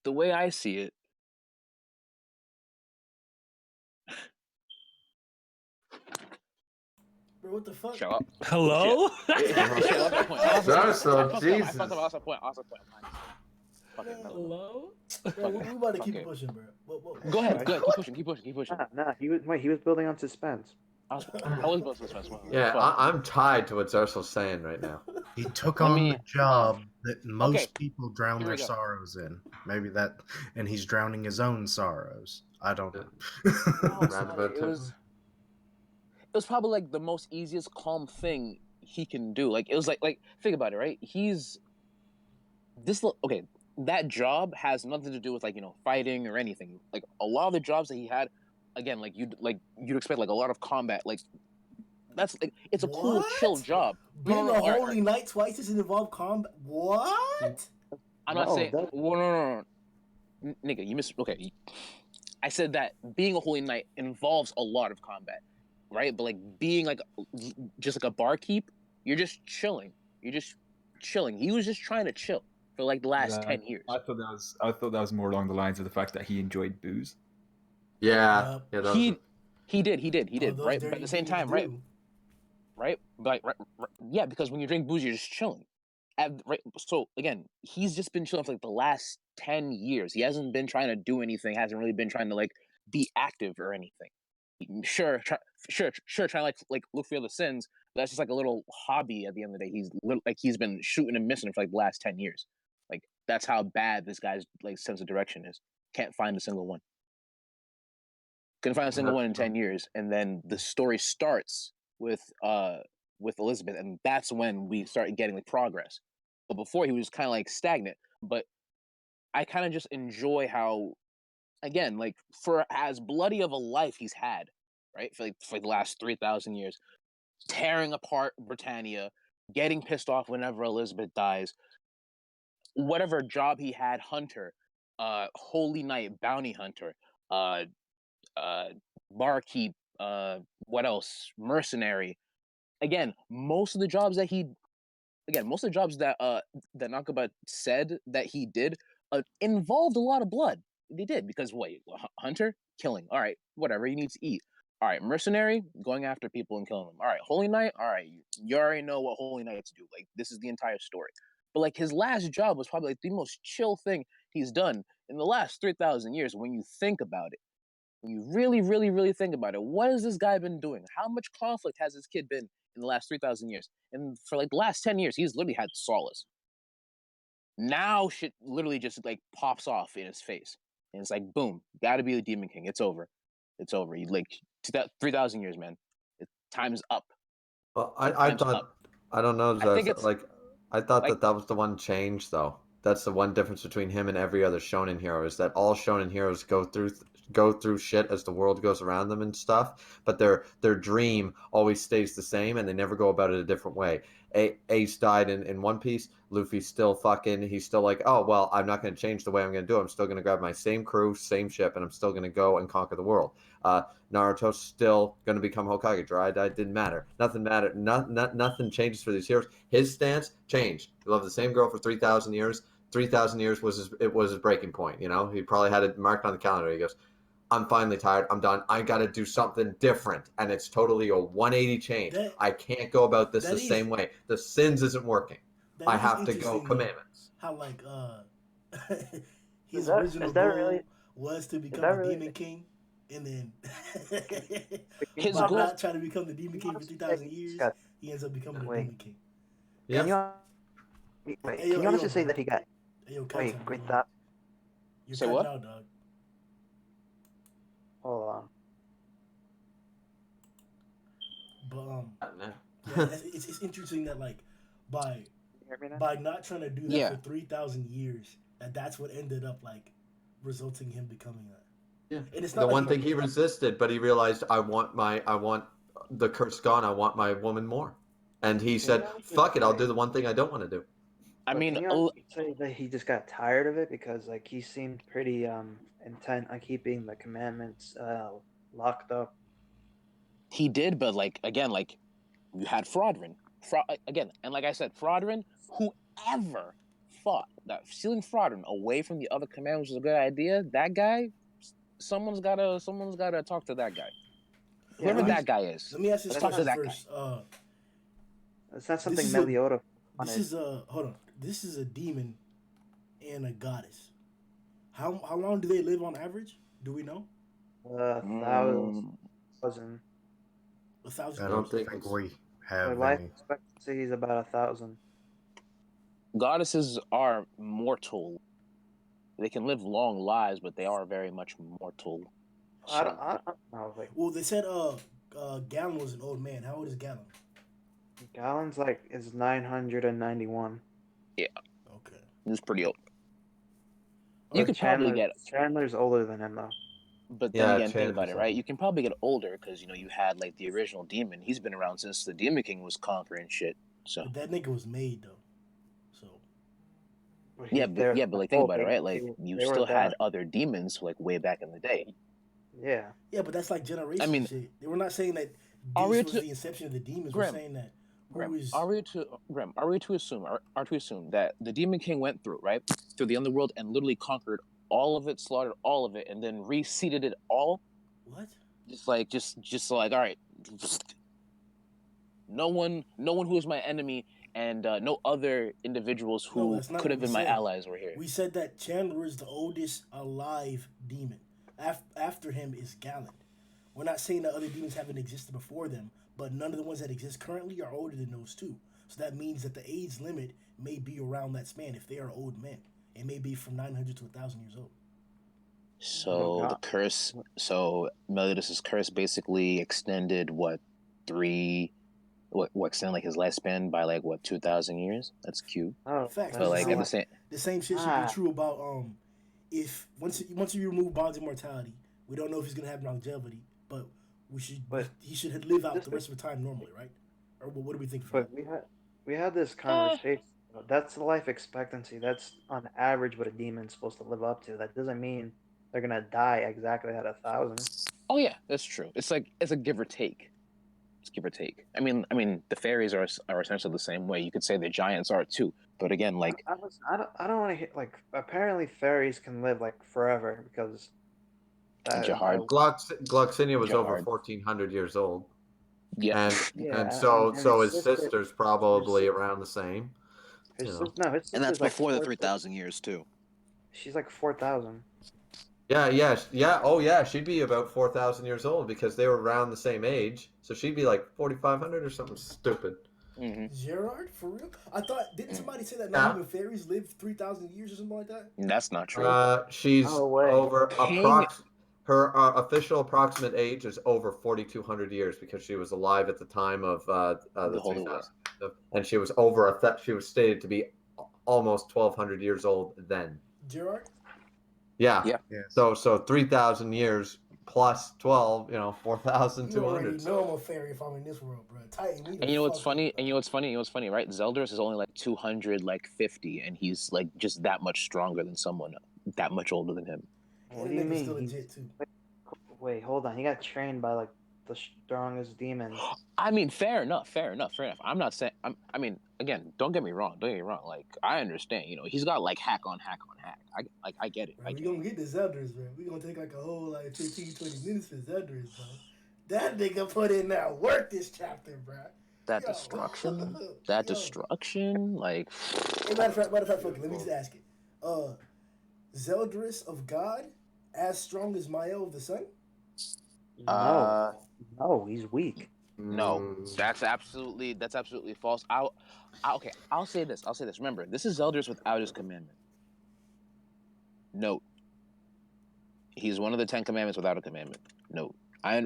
the way I see it, Bro, what the fuck? shut up. Hello? Zarso, Jesus. I lost my point. Hello? Bro, we about to keep it pushing, bro. Go ahead. Keep pushing. Nah, he was building on suspense. I was about to suspense. Yeah, I'm tied to what Zarso's saying right now. He took Let on me- the job that most okay, people drown here we their go. sorrows in. Maybe that, and he's drowning his own sorrows. I don't know. Roundabout It was probably like the most easiest calm thing he can do. Like it was like think about it, right? Okay. That job has nothing to do with like fighting or anything. Like a lot of the jobs that he had, again, you'd expect like a lot of combat. Like that's like it's a cool What? chill job. Being a all right, holy knight twice doesn't involve combat. What? I'm not No, saying. that- No. Nigga, you missed. Okay, I said that being a holy knight involves a lot of combat, right? But like being like just like a barkeep, you're just chilling. You're just chilling. He was just trying to chill for like the last 10 years. I thought that was more along the lines of the fact that he enjoyed booze. Yeah, that was He did, All those right? But dirty at the same deeds time, right? do. Right? But right, yeah, because when you drink booze, you're just chilling. Right. So again, he's just been chilling for like the last 10 years. He hasn't been trying to do anything. Hasn't really been trying to like be active or anything. Sure, trying to like look for other sins. But that's just like a little hobby. At the end of the day, he's been shooting and missing for like the last 10 years. Like that's how bad this guy's like sense of direction is. Can't find a single one. Couldn't find a single one in 10 years, and then the story starts with Elizabeth, and that's when we start getting like progress. But before he was kind of like stagnant. But I kind of just enjoy how, again, like for as bloody of a life he's had, right, for the last 3,000 years, tearing apart Britannia, getting pissed off whenever Elizabeth dies, whatever job he had, hunter, holy knight, bounty hunter, barkeep, what else, mercenary. Again, most of the jobs that he again, most of the jobs that Nakaba said that he did involved a lot of blood. They did because wait, hunter killing. All right, whatever you need to eat. All right, mercenary going after people and killing them. All right, holy knight. All right, you already know what holy knights do. Like this is the entire story. But like his last job was probably like the most chill thing he's done in the last 3,000 years. When you think about it, when you really, really, really think about it, what has this guy been doing? How much conflict has this kid been in the last 3,000 years? And for like the last 10 years, he's literally had solace. Now shit literally just like pops off in his face. And it's like, boom, gotta be the Demon King. It's over. It's over. You like 3,000 years, man. Time's up. Well, I Time's thought up. I don't know. I think it's Like I thought like that that was the one change though. That's the one difference between him and every other shonen hero is that all shonen heroes go through shit as the world goes around them and stuff, but their dream always stays the same and they never go about it a different way. Ace died in One Piece. Luffy's still fucking. He's still like, oh well, I'm not going to change the way I'm going to do it. I'm still going to grab my same crew, same ship, and I'm still going to go and conquer the world. Naruto's still going to become Hokage. Jiraiya didn't matter. Nothing mattered. Nothing changes for these heroes. His stance changed. He loved the same girl for 3,000 years. 3,000 years was his breaking point. You know, he probably had it marked on the calendar. He goes, I'm finally tired. I'm done. I got to do something different. And it's totally a 180 change. I can't go about this the same way. The sins isn't working. I have to go commandments. How like Is his that original is that goal really was to is become that the really Demon King, and then his by goal. not trying to become the Demon King for 3,000 years, he ends up becoming the wait? Demon King. Can Yeah. you wait? Ayo, Can you honestly ayo, say bro. that he got Ayo, wait? catch up, Wait, bro. that You're Say cutting what? out, dog. hold on. But yeah, it's interesting that like by Can you hear me now? by not trying to do that for Yeah. 3,000 years, that's what ended up like resulting him becoming that. Yeah. And it's The not like one thing he resisted, but he realized I want the curse gone. I want my woman more. And he Can you said, honestly "Fuck it, I'll do say? the one thing I don't want to do." I But mean, can you honestly say that he just got tired of it because like he seemed pretty intent on keeping the commandments locked up. he did, but like again, like you had Fraudrin. Again, and like I said, Fraudrin, whoever thought that stealing Fraudrin away from the other commanders was a good idea, that guy, someone's gotta talk to that guy. Yeah, Whoever let me that guy is, let me ask this let's that's talk to not question that guy. first. that's not This something is a Meliodas this wanted. is a hold on. This is a demon and a goddess. How long do they live on average? Do we know? Thousand. Mm, 1,000 I I years? don't don't think think it's. we Their have life any. expectancy is about 1,000. goddesses are mortal. They can live long lives, but they are very much mortal. So I don't know. Like Well, they said Gallon was an old man. How old is Gallon? Gallon's like is 991. yeah, Okay. it's pretty old. You But could probably get, Chandler's older than him though. but then Yeah, again, think about Chandler's it, old. right? You can probably get older because you had like the original demon. He's been around since the Demon King was conquering shit. So But that nigga was made though. So But yeah, he they're but like think about it, they, right? they, Like you they were still had that. other demons like way back in the day. Yeah. yeah, but that's like I generation mean, shit. They were not saying that are we this was to the inception of the demons. We're Grim? saying that who Grim, is Are we to assume? Are to assume that the Demon King went through right through the underworld and literally conquered all of it, slaughtered all of it, and then reseeded it all? what? Just like all right, no one who is my enemy, and no other individuals No, who that's not could what have we been my said. allies were here. We said that Chandler is the oldest alive demon. After him is Gallon. We're not saying that other demons haven't existed before them, but none of the ones that exist currently are older than those two. So that means that the age limit may be around that span if they are old men. It may be from 900 to 1,000 years old. Oh So the God. curse, so Meliodas' curse basically extended what three, what extended like his lifespan by like what 2,000 years. That's cute, Oh, Facts, but but that's the like not at the same what. same, the same shit should be Ah, true about if once you remove Bond's immortality, we don't know if he's gonna have longevity, but but he should live out this the is rest of the time normally, right? Or what do we think for that? but we had this uh, conversation. That's the life expectancy. That's on average what a demon's supposed to live up to. That doesn't mean they're gonna die exactly at 1,000. oh yeah, that's true. It's like it's a give or take. give or take. I mean, the fairies are essentially the same way. You could say the giants are too, but again, like I don't want to hit like. Apparently, fairies can live like forever because Jahard. Gloxinia was over Jahard. 1,400 years old, Yeah, and yeah, so his his sister's probably around the same. His You know. sister, no, his And that's sister's like before the 3,000 years too. She's like 4,000. Yeah. Oh, yeah. She'd be about 4,000 years old because they were around the same age. So she'd be like 4,500 or something stupid. Gerard, for real? I thought didn't somebody say that Yeah. not even fairies live 3,000 years or something like that? That's not true. She's No way. over King- her official approximate age is over 4,200 years because she was alive at the time of the Holy War. 3,000, and she was she was stated to be almost 1,200 years old then. Gerard? Yeah. Yeah. Yes. So 3,000 years plus 12, You 4,200. already know I'm a fairy if I'm in this world, bro. Tighten me the And you know what's fuck funny? up, bro. And you know what's funny, right? Zeldris is only like 250, and he's like just that much stronger than someone that much older than him. What And do the you nigga's still mean? legit too. Wait, hold on. He got trained by like the strongest demons. I mean, fair enough. I'm not saying. I mean, again, don't get me wrong. Like, I understand. He's got like hack on hack. I get it. Bro, we gonna get the Zeldris, bro. We gonna take like a whole like 15, 20 minutes for Zeldris, bro. That nigga put in that work this chapter, bro. That Yo. destruction. Yo. Destruction. Like. Hey, matter of fact, fuck it. Let me just ask it. Zeldris of God, as strong as Mael of the Sun? No, he's weak. No, that's absolutely false. I'll say this. Remember, this is Zeldris without his commandment. Note. He's one of the 10 commandments without a commandment. Note. I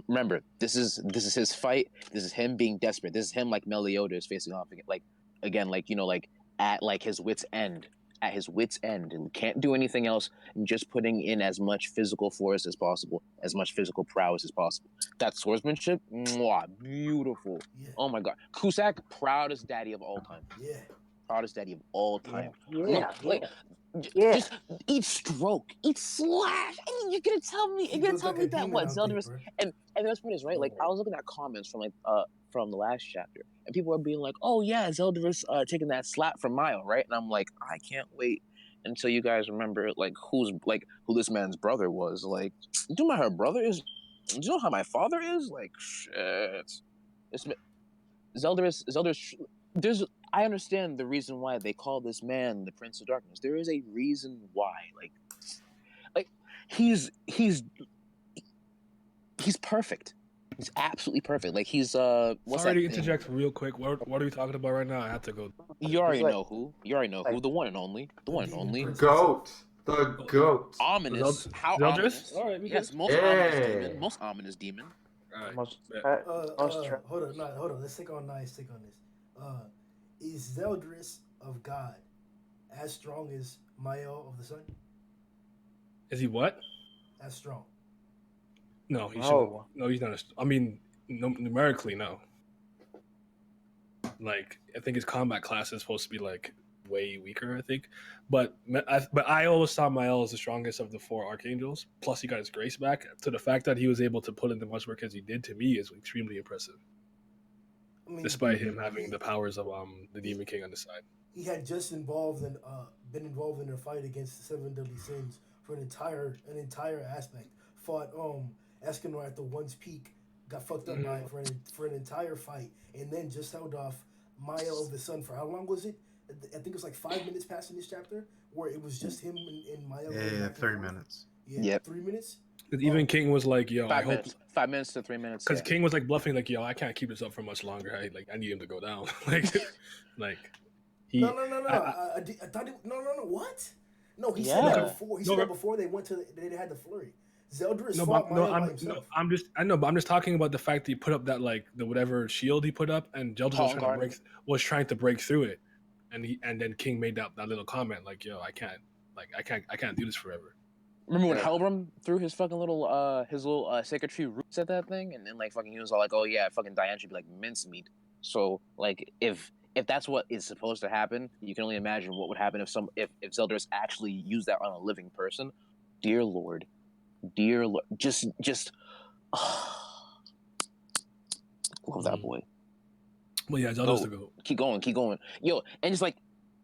remember this is his fight. This is him being desperate. This is him like Meliodas facing off again, at like his wit's end. At his wit's end, and can't do anything else, and just putting in as much physical force as possible, as much physical prowess as possible. That swordsmanship, mwah, beautiful. Yeah. Oh my god, Cusack, proudest daddy of all time. Yeah. Proudest daddy of all time. Yeah. Just each stroke, each slash. I mean, you're gonna tell me like that what Zeldris and the best part is, right? Like, I was looking at comments from the last chapter, and people are being like, "Oh yeah, Zeldris taking that slap from Mile, right?" And I'm like, I can't wait until you guys remember who this man's brother was. Like, do you know her brother is? Do you know how my father is? Like, shit. It's Zeldris. I understand the reason why they call this man the Prince of Darkness. There is a reason why. Like he's perfect. He's absolutely perfect. Like he's what's Sorry that to thing? interject real quick. What are we talking about right now? I have to go. You already know who. The one and only. The one and demon only. prince. The goat. Ominous. How Zeldris? ominous? All right, we Yes, good. most ominous demon. Most ominous demon. All right. Most, bet. Hold on. Let's take on this. Is Zeldris of God as strong as Mael of the Sun? Is he what? As strong. No, he No. shouldn't. No, he's not. I mean, numerically, no. Like, I think his combat class is supposed to be like way weaker. I think, but I always saw Mael as the strongest of the 4 archangels. Plus, he got his grace back. So the fact that he was able to put in the much work as he did, to me, is extremely impressive. I mean, Despite him having the powers of the Demon King on the side. he had just been involved in a fight against the 7 deadly sins for an entire aspect. Fought Escanor at the One's Peak, got fucked up by it for an entire fight, and then just held off Mael of the Sun for how long was it? I think it was like 5 minutes past in this chapter where it was just him and Mael. Yeah, 3 minutes. Yeah, Yep. 3 minutes. Because even King was like, "Yo, 5 minutes. 5 minutes to 3 minutes. Because Yeah. King was like bluffing, like, "Yo, I can't keep this up for much longer. I need him to go down." like he. No. I thought it. No. What? No, he said Yeah. that before. He said that before they went to. They had the flurry. Zeldris No, fought Mael by I'm himself. I'm just talking about the fact that he put up that the whatever shield he put up, and Zeldris was trying to break through it, and then King made that little comment like, "Yo, I can't do this forever." Remember when Helbram threw his fucking little sacred tree roots at that thing, and then fucking he was all like, "Oh yeah, fucking Diane should be like mincemeat." So if that's what is supposed to happen, you can only imagine what would happen if Zeldris actually used that on a living person. Dear Lord, just Love that boy. Well, yeah, Zelda's the goat. Keep going. Yo, and it's like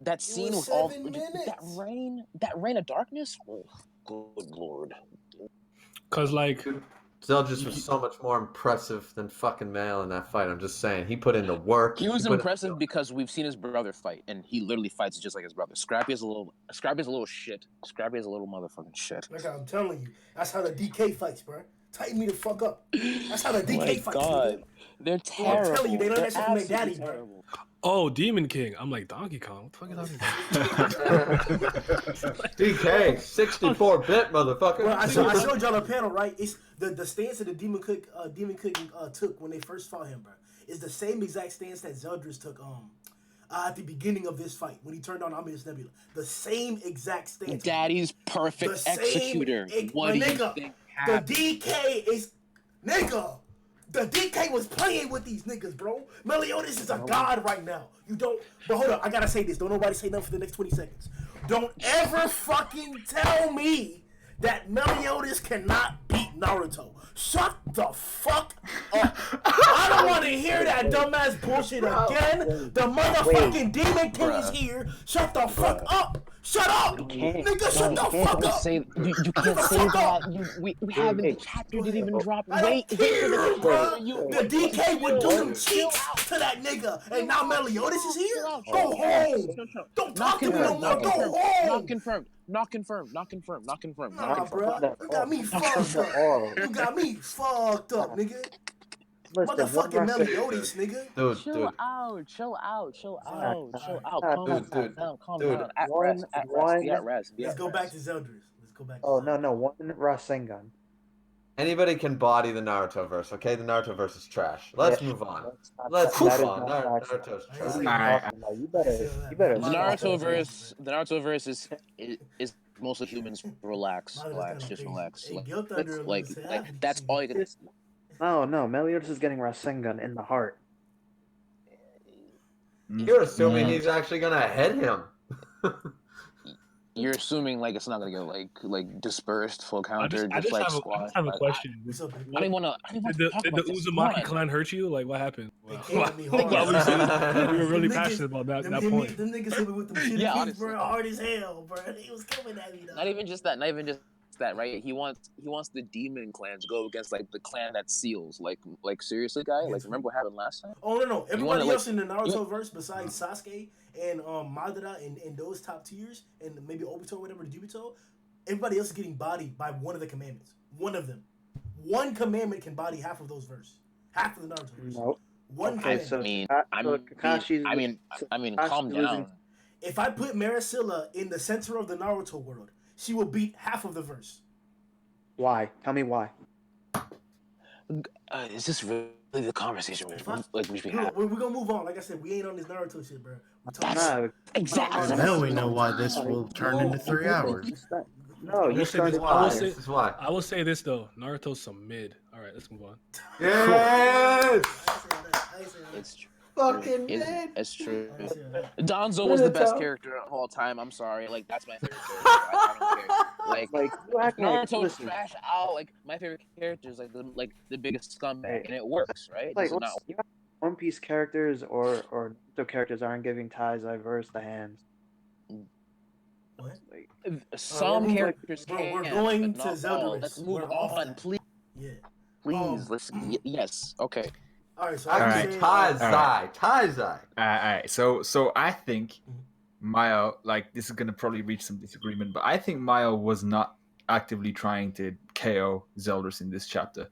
that scene was with all 7 minutes. that rain of darkness. Oh, good lord. Cause like Dude, Zeldris was so much more impressive than fucking Mail in that fight. I'm just saying, he put in the work. He was put in- impressive because we've seen his brother fight, and he literally fights just like his brother. Scrappy is a little shit. Scrappy is a little motherfucking shit. Like I'm telling you, that's how the DK fights, bro. Tighten me the fuck up. That's how the DK My fights. God. Nigga. They're terrible. I'm telling you, they learned that shit from their Absolutely daddy, bro. terrible. oh, Demon King. I'm like Donkey Kong. What the fuck is that? DK, 64-bit motherfucker. Bro, I showed y'all a panel, right? It's the stance that the Demon King took when they first fought him, bro. Is the same exact stance that Zeldris took at the beginning of this fight when he turned on Omnius Nebula. The same exact stance. Daddy's perfect executor. What do you think happened? The DK is nigga. The DK was playing with these niggas, bro. Meliodas is a god right now. You don't. But hold up, I gotta say this. Don't nobody say nothing for the next 20 seconds. Don't ever fucking tell me that Meliodas cannot beat Naruto. Shut the fuck up. I don't want to hear that dumbass bullshit again. The motherfucking Demon King is here. Shut the fuck up. Shut up. Nigga, shut the fuck up. You can't say that. We haven't. The chapter didn't even drop. I Wait, don't care, bro. You- The DK would do them cheeks to that nigga. And now Meliodas is here? Go home. Don't talk to me no more. Go home. Not confirmed. Nah, bro. You got me fucked up. You got me fucked up, nigga. Motherfucking Meliodas, nigga. Dude. Chill out. Calm Dude. down. At rest. Let's go back to Zeldris. Let's go back to Oh Zeldris. no, one Rasengan. Anybody can body the Naruto verse, okay? The Naruto verse is trash. Let's move on. Let's that move is on. not Naruto's I trash. see. You better. The Naruto verse is mostly humans. Relax. Just relax. Hey, Guilt Thunder Like said that. that's all you can. No, Meliodas is getting Rasengan in the heart. You're assuming he's actually gonna head him. You're assuming like it's not gonna get like dispersed full counter. I just squad. have a question. What's up, I didn't want to Did talk the about this. Uzumaki clan hurt you? Like, what happened? They Why- came at me why hard. we were really Them niggas- passionate about that Them point. niggas hit me with them shit Yeah, keys, honestly. bro, hard as hell, bro. They was coming at me, though. Not even just that, right? He wants the demon clans go against like the clan that seals. Like seriously, guy. Like remember what happened last time? Oh no! Everybody wanna, else in the Naruto verse besides Sasuke and Madara and those top tiers and maybe Obito or whatever, Jubito, everybody else is getting bodied by one of the commandments. One of them. One commandment can body half of those verses. Half of the Naruto verse. Nope. One Okay, commandment. so I mean, Kakashi's calm losing. down. If I put Maricilla in the center of the Naruto world, she will beat half of the verse. Why? Tell me why. Is this really the conversation we should be having? We're gonna move on. Like I said, we ain't on this Naruto shit, bro. We're talking No, Exactly. Now we know why this will turn into 3 hours. No, you started I will five. say- This is why. I will say this though, Naruto's some mid. All right, let's move on. Yes! I ain't saying that. It's true. Fucking It's, mid! it's true. I ain't saying that. Donzo was the best Naruto. character of all time. I'm sorry. Like that's my favorite character. I don't care. Like you acting like Naruto listen, trash out. Like my favorite character is like the biggest scumbag, and it works, right? like Does it not? you know, One Piece characters or Naruto characters aren't giving Tai's verse the hands. What? Some we're- characters bro, can. we're going but to not Zeldris. all. Let's move We're off on, that. please. Yeah. Please, let's. Yes. Okay. All right. So I I can can say say Taizai. Alright, so I think Maya, like this is gonna probably reach some disagreement, but I think Maya was not actively trying to KO Zeldris in this chapter.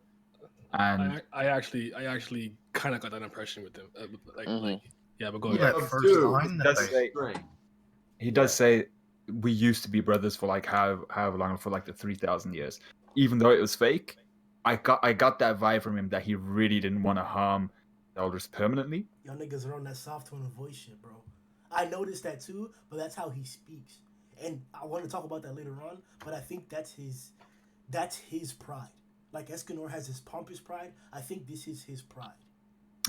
And I actually kind of got that impression with him. Like, yeah, but go ahead. That first Dude, line that that's they say- he does say we used to be brothers for like however long, for like the 3,000 years. Even though it was fake, I got that vibe from him that he really didn't want to harm Zeldris permanently. y'all niggas are on that soft tone of voice shit, bro. I noticed that too, but that's how he speaks, and I want to talk about that later on. But I think that's his pride. Like Escanor has his pompous pride. I think this is his pride.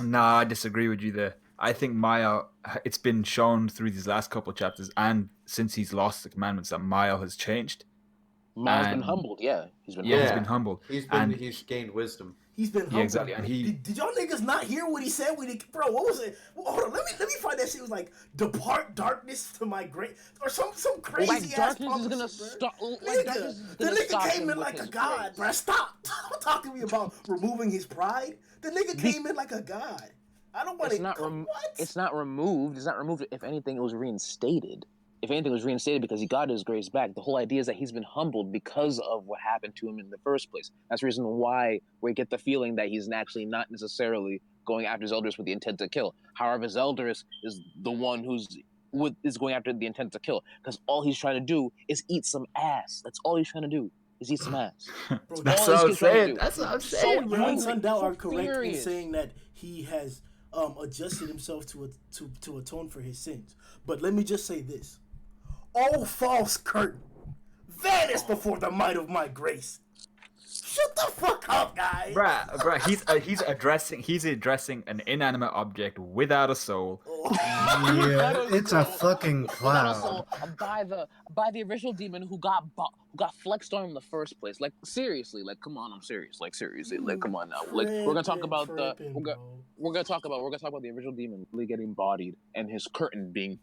Nah, I disagree with you there. I think Maya, it's been shown through these last couple of chapters and since he's lost the commandments that Maya has changed. Maya's been And- humbled. Yeah, he's been. Yeah, he's Yeah. been humbled. He's And- gained wisdom. He's been humbled. Yeah, exactly. And did y'all niggas not hear what he said when he, bro? What was it? Hold on, let me find that shit. It was like, depart darkness to my great, or some crazy ass darkness is gonna prophecy, stop. bro. Like darkness is The gonna nigga stop came him in with like a his god, bro. grace. Stop. Don't talk to me about removing his pride. The nigga came in like a god. I don't want It's to. not What? it's not removed. It's not removed. If anything, it was reinstated. If anything, it was reinstated because he got his grace back. The whole idea is that he's been humbled because of what happened to him in the first place. That's the reason why we get the feeling that he's actually not necessarily going after Zeldris with the intent to kill. However, Zeldris is the one is going after the intent to kill because all he's trying to do is eat some ass. That's all he's trying to do is eat some ass. Bro, that's all what I'm this kid's trying to saying. do. That's what I'm So saying, you bro. and Sundown so are correct in furious. saying that he has adjusted himself to atone for his sins. But let me just say this: all false curtain vanish before the might of my grace. Shut the fuck up, guys. Bruh, he's addressing an inanimate object without a soul. Yeah, it's a fucking cloud. Also, by the original demon who got flexed on in the first place. Like seriously, like come on, I'm serious. Like seriously, like come on now. Like we're gonna talk about we're gonna talk about the original demon really getting bodied and his curtain being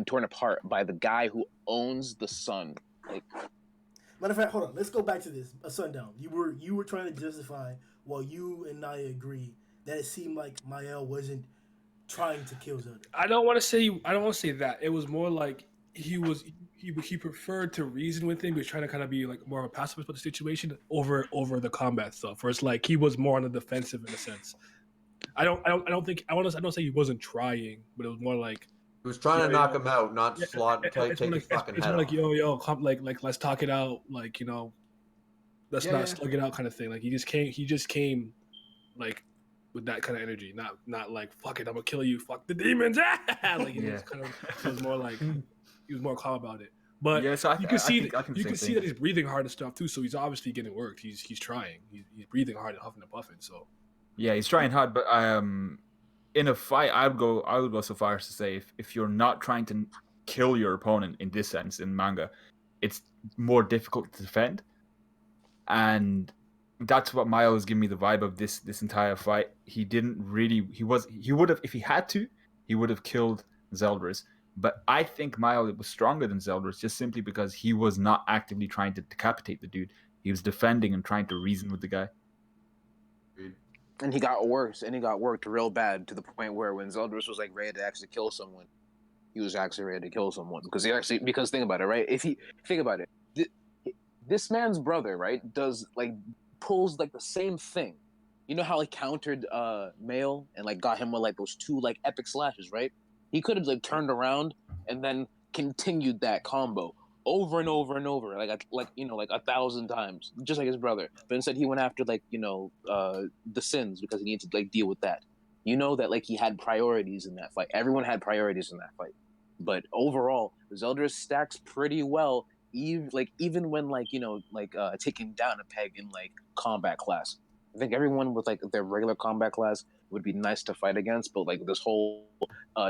torn apart by the guy who owns the sun. Like, matter of fact, hold on. Let's go back to this. Sundown. You were trying to justify while you and Naya agree that it seemed like Mael wasn't trying to kill Zelda. I don't want to say that. It was more like he preferred to reason with him. He was trying to kind of be like more of a pacifist with the situation over the combat stuff. Where it's like he was more on the defensive in a sense. I don't say he wasn't trying, but it was more like He was trying to knock him out, not take his fucking it's head more off. like come, like let's talk it out, like let's not slug it out kind of thing. Like he just came like with that kind of energy, not like fuck it, I'm gonna kill you, fuck the demons. Like it was more like he was more calm about it. But Yeah, so you can see that he's breathing hard and stuff too. So he's obviously getting worked. He's trying. He's breathing hard and huffing and puffing. So yeah, he's trying hard, but in a fight, I would go so far as to say if you're not trying to kill your opponent in this sense in manga, it's more difficult to defend, and that's what Mile is giving me the vibe of this entire fight. He would have, if he had to, he would have killed Zeldris. But I think Mile was stronger than Zeldris just simply because he was not actively trying to decapitate the dude. He was defending and trying to reason with the guy. and he got worse, and he got worked real bad to the point where when Zeldris was like ready to actually kill someone, he was actually ready to kill someone because think about it, right? Think about it, this man's brother, right, pulls like the same thing. You know how he countered Mail and like got him with like those two like epic slashes, right? He could have like turned around and then continued that combo over and over and over, like 1,000 times, just like his brother. But instead, he went after the sins because he needed to like deal with that. You know that like he had priorities in that fight. Everyone had priorities in that fight, but overall, Zeldris stacks pretty well. Even when taking down a peg in like combat class. I think everyone with like their regular combat class would be nice to fight against, but like this whole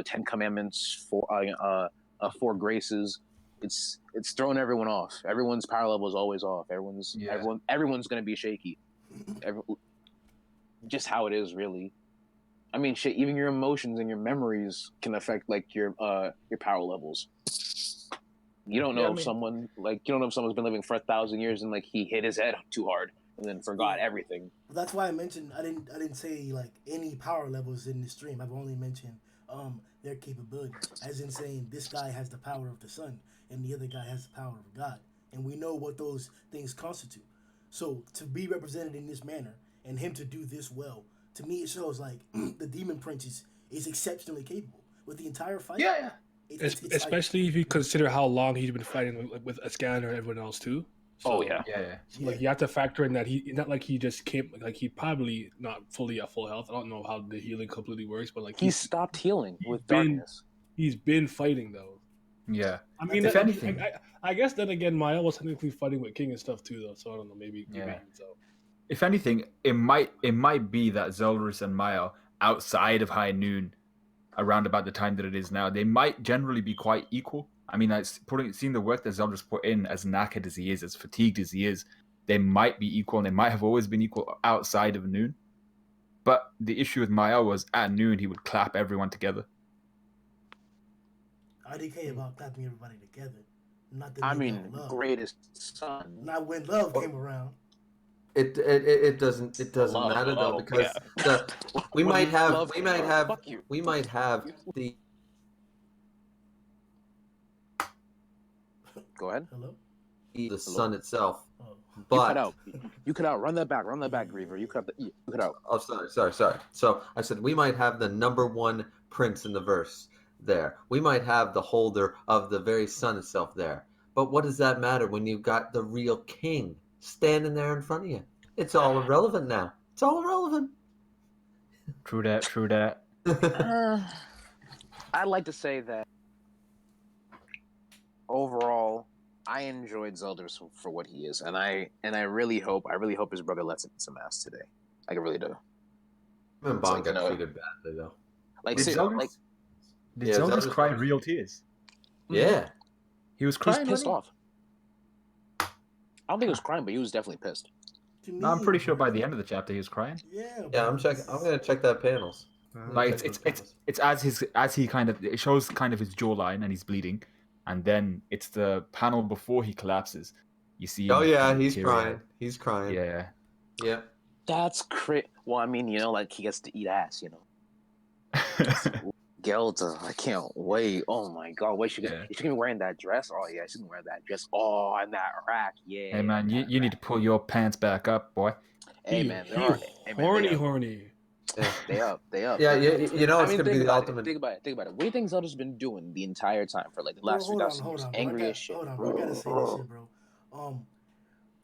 10 commandments, four graces, it's throwing everyone off. Everyone's power level is always off. Everyone's gonna be shaky. Just how it is, really. I mean, shit. Even your emotions and your memories can affect like your power levels. You don't know if someone's been living for 1,000 years and like he hit his head too hard and then forgot everything. That's why I mentioned I didn't say like any power levels in the stream. I've only mentioned their capability, as in saying this guy has the power of the sun and the other guy has the power of God, and we know what those things constitute. So to be represented in this manner and him to do this well, to me it shows like the Demon Prince is exceptionally capable with the entire fight. Yeah. It's especially if you consider how long he's been fighting with Ascan or everyone else too. So, yeah. So, like you have to factor in that he not like he just came like he probably not fully at full health. I don't know how the healing completely works, but like he stopped healing with darkness. He's been fighting though. Yeah. I mean, if anything, I guess then again, Maya was technically fighting with King and stuff too, though. So I don't know, maybe. So. If anything, it might be that Zeldris and Maya outside of High Noon, around about the time that it is now, they might generally be quite equal. I mean, seeing the work that Zeldris put in, as knackered as he is, as fatigued as he is, they might be equal and they might have always been equal outside of noon. But the issue with Mael was at noon he would clap everyone together. IDK about clapping everybody together. Not the I nigga mean, of love. greatest son. Not when love came around. It doesn't Love, matter though, oh, because yeah. we When might have love came around, fuck you. the Go ahead. Hello? sun itself, Oh. but You cut out. You cut out. Run that back, Griever. You cut out. Oh, sorry. So I said we might have the number one prince in the verse there. We might have the holder of the very sun itself there. But what does that matter when you've got the real king standing there in front of you? It's all irrelevant now. It's all irrelevant. True that. I'd like to say that overall, I enjoyed Zeldris for what he is, and I really hope his brother lets him some ass today. I really do. Him and Bond got treated badly though. Did Zeldris cry real tears? Yeah. He was crying. He's pissed off. I don't think he was crying, but he was definitely pissed. No, I'm pretty sure by the end of the chapter he was crying. Yeah. I'm gonna check that panels. Like it's as he kind of, it shows kind of his jawline and he's bleeding, and then it's the panel before he collapses. You see. Oh yeah, he's crying. He's crying. Yeah. That's crazy. Well, I mean, like he gets to eat ass, Gelda, I can't wait. Oh my god, wait, she's gonna be wearing that dress. Oh yeah, she's gonna wear that dress. Oh, and that rack, yeah. Hey man, you need to pull your pants back up, boy. Hey man, horny. Yeah, they up. Yeah, it's gonna be the ultimate. Think about it. What do you think Zelda's been doing the entire time for like the last 2,000 years? Angry as shit. Hold on, bro. I gotta say this shit, bro.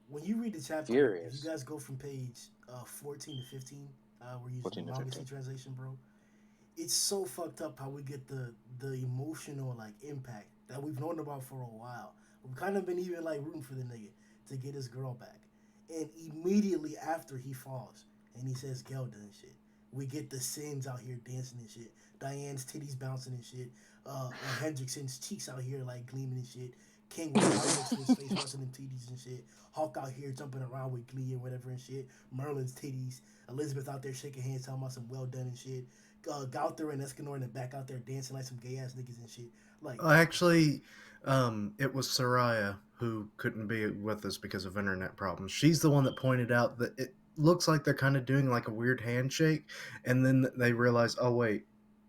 When you read the chapter, if you guys go from page 14 to 15, we're using the longest translation, bro. It's so fucked up how we get the emotional like impact that we've known about for a while. We've kind of been even like rooting for the nigga to get his girl back, and immediately after he falls and he says Gelda and shit, we get the Sins out here dancing and shit. Diane's titties bouncing and shit. Hendrickson's cheeks out here like gleaming and shit. King with next to his face busting them titties and shit. Hawk out here jumping around with glee and whatever and shit. Merlin's titties. Elizabeth out there shaking hands, talking about some well done and shit. Gauther and Escanor in the back out there dancing like some gay ass niggas and shit. Like, actually, it was Soraya who couldn't be with us because of internet problems. She's the one that pointed out that it looks like they're kind of doing like a weird handshake, and then they realize, oh wait,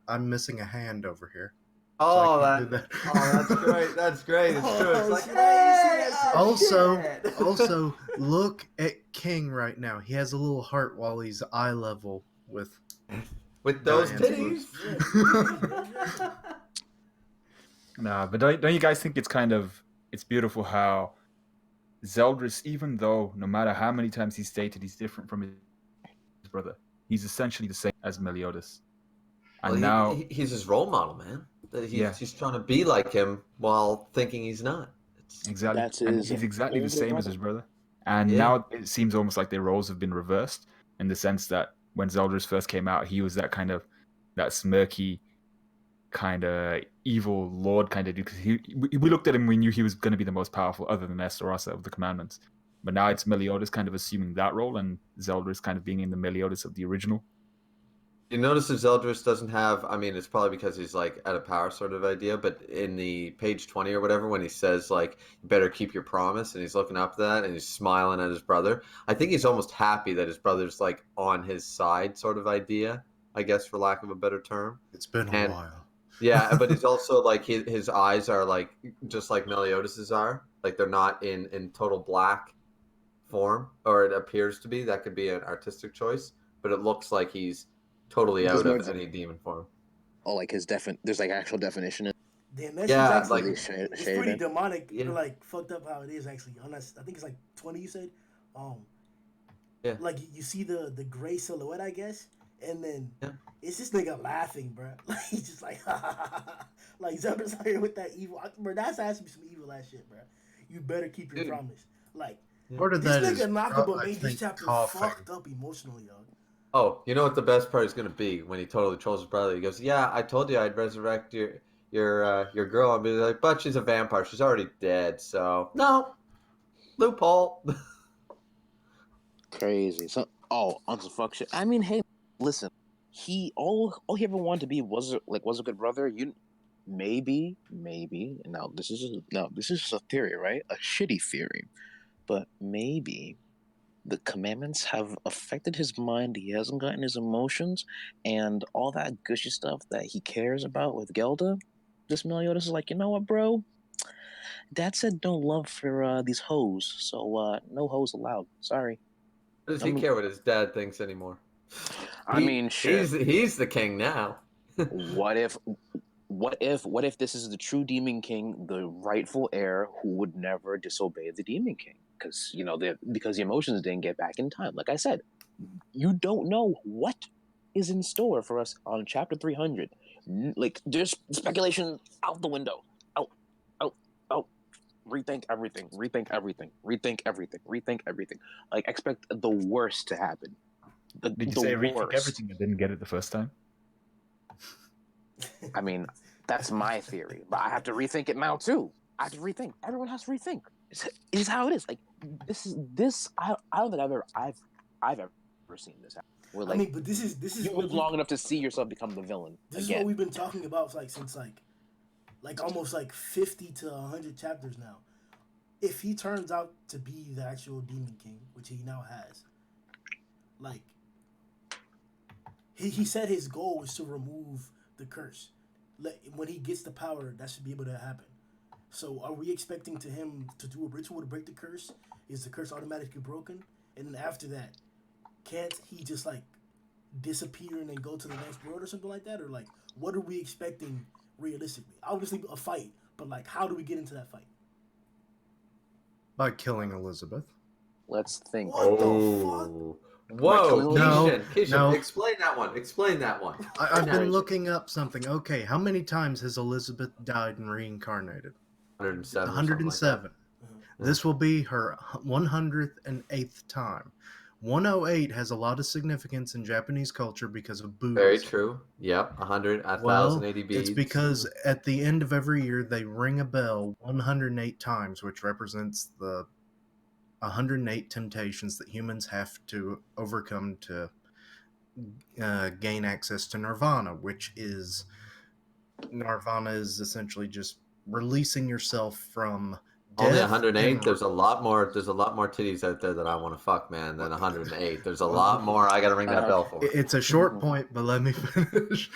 I'm missing a hand over here. Oh, that's great. That's great. It's true. It's like, hey, also, look at King right now. He has a little heart while he's eye level with those titties. Nah, but don't you guys think it's beautiful how Zeldris, even though no matter how many times he's stated he's different from his brother, he's essentially the same as Meliodas. And now he's his role model, man. He's trying to be like him while thinking he's not. Exactly. And he's exactly the same as his brother. And now it seems almost like their roles have been reversed, in the sense that when Zeldris first came out, he was that smirky, kind of evil lord kind of dude. Because we looked at him, we knew he was going to be the most powerful, other than Estorasa of the Commandments. But now it's Meliodas kind of assuming that role, and Zeldris kind of being in the Meliodas of the original. You notice that Zeldris doesn't have, I mean, it's probably because he's like at a power sort of idea, but in the page 20 or whatever, when he says like, you better keep your promise, and he's looking up at that and he's smiling at his brother, I think he's almost happy that his brother's like on his side sort of idea, I guess, for lack of a better term. It's been a while. Yeah, but he's also like, his eyes are like, just like Meliodas's are, like they're not in total black form, or it appears to be. That could be an artistic choice, but it looks like he's totally out of any demon form. Oh, like there's like actual definition. Damn, that shit's actually, it's pretty demonic. Yeah. Like fucked up how it is actually. Unless I think it's like 20. You said, yeah. Like you see the gray silhouette, I guess, and then it's this nigga laughing, bro. Like he's just like, like Zelda's out here with that evil. Bro, that's actually some evil ass shit, bro. You better keep your promise. Like part of that this is nigga Nakaba made this chapter fucked up emotionally, dog. Oh, you know what the best part is going to be when he totally trolls his brother. He goes, "Yeah, I told you I'd resurrect your girl." I'll be like, "But she's a vampire. She's already dead." So no loophole. Crazy. So, on some fuck shit. I mean, hey, listen. All he ever wanted to be was a good brother. Maybe. Now this is just a theory, right? A shitty theory, but maybe the commandments have affected his mind. He hasn't gotten his emotions and all that gushy stuff that he cares about with Gelda. This Meliodas is like, you know what, bro? Dad said no love for these hoes, so no hoes allowed. Sorry. Does he care what his dad thinks anymore? I mean, shit. He's the king now. What if this is the true Demon King, the rightful heir who would never disobey the Demon King? Because because the emotions didn't get back in time. Like I said, you don't know what is in store for us on chapter 300. Like, there's speculation out the window. Out, out, out. Rethink everything. Like, expect the worst to happen. Did you The say rethink worst. everything and didn't get it the first time? I mean, that's my theory, but I have to rethink it now too. I have to rethink. Everyone has to rethink. It's how it is. Like, this. I don't think I've ever seen this happen. Where, like, I mean, but this is you live long enough to see yourself become the villain. This again. is what we've been talking about since almost 50 to 100 chapters now. If he turns out to be the actual Demon King, which he now has, like, he said his goal is to remove the curse. When he gets the power, that should be able to happen. So are we expecting him to do a ritual to break the curse? Is the curse automatically broken? And then after that, can't he just, like, disappear and then go to the next world or something like that? Or, like, what are we expecting realistically? Obviously a fight, but, like, how do we get into that fight? By killing Elizabeth. Let's think. What the fuck? Whoa, No, Keishan, no. explain that one. I've been looking up something. Okay, how many times has Elizabeth died and reincarnated? 107. 107. Like This will be her 108th time. 108 has a lot of significance in Japanese culture because of Buddhism. Very true. Yep, 1,080 beads. It's because at the end of every year they ring a bell 108 times, which represents the 108 temptations that humans have to overcome to gain access to nirvana, which is essentially just releasing yourself from death. Only 108. There's a lot more titties out there that I want to fuck, man, than 108. There's a lot more I got to ring that bell for. It's a short point, but let me finish.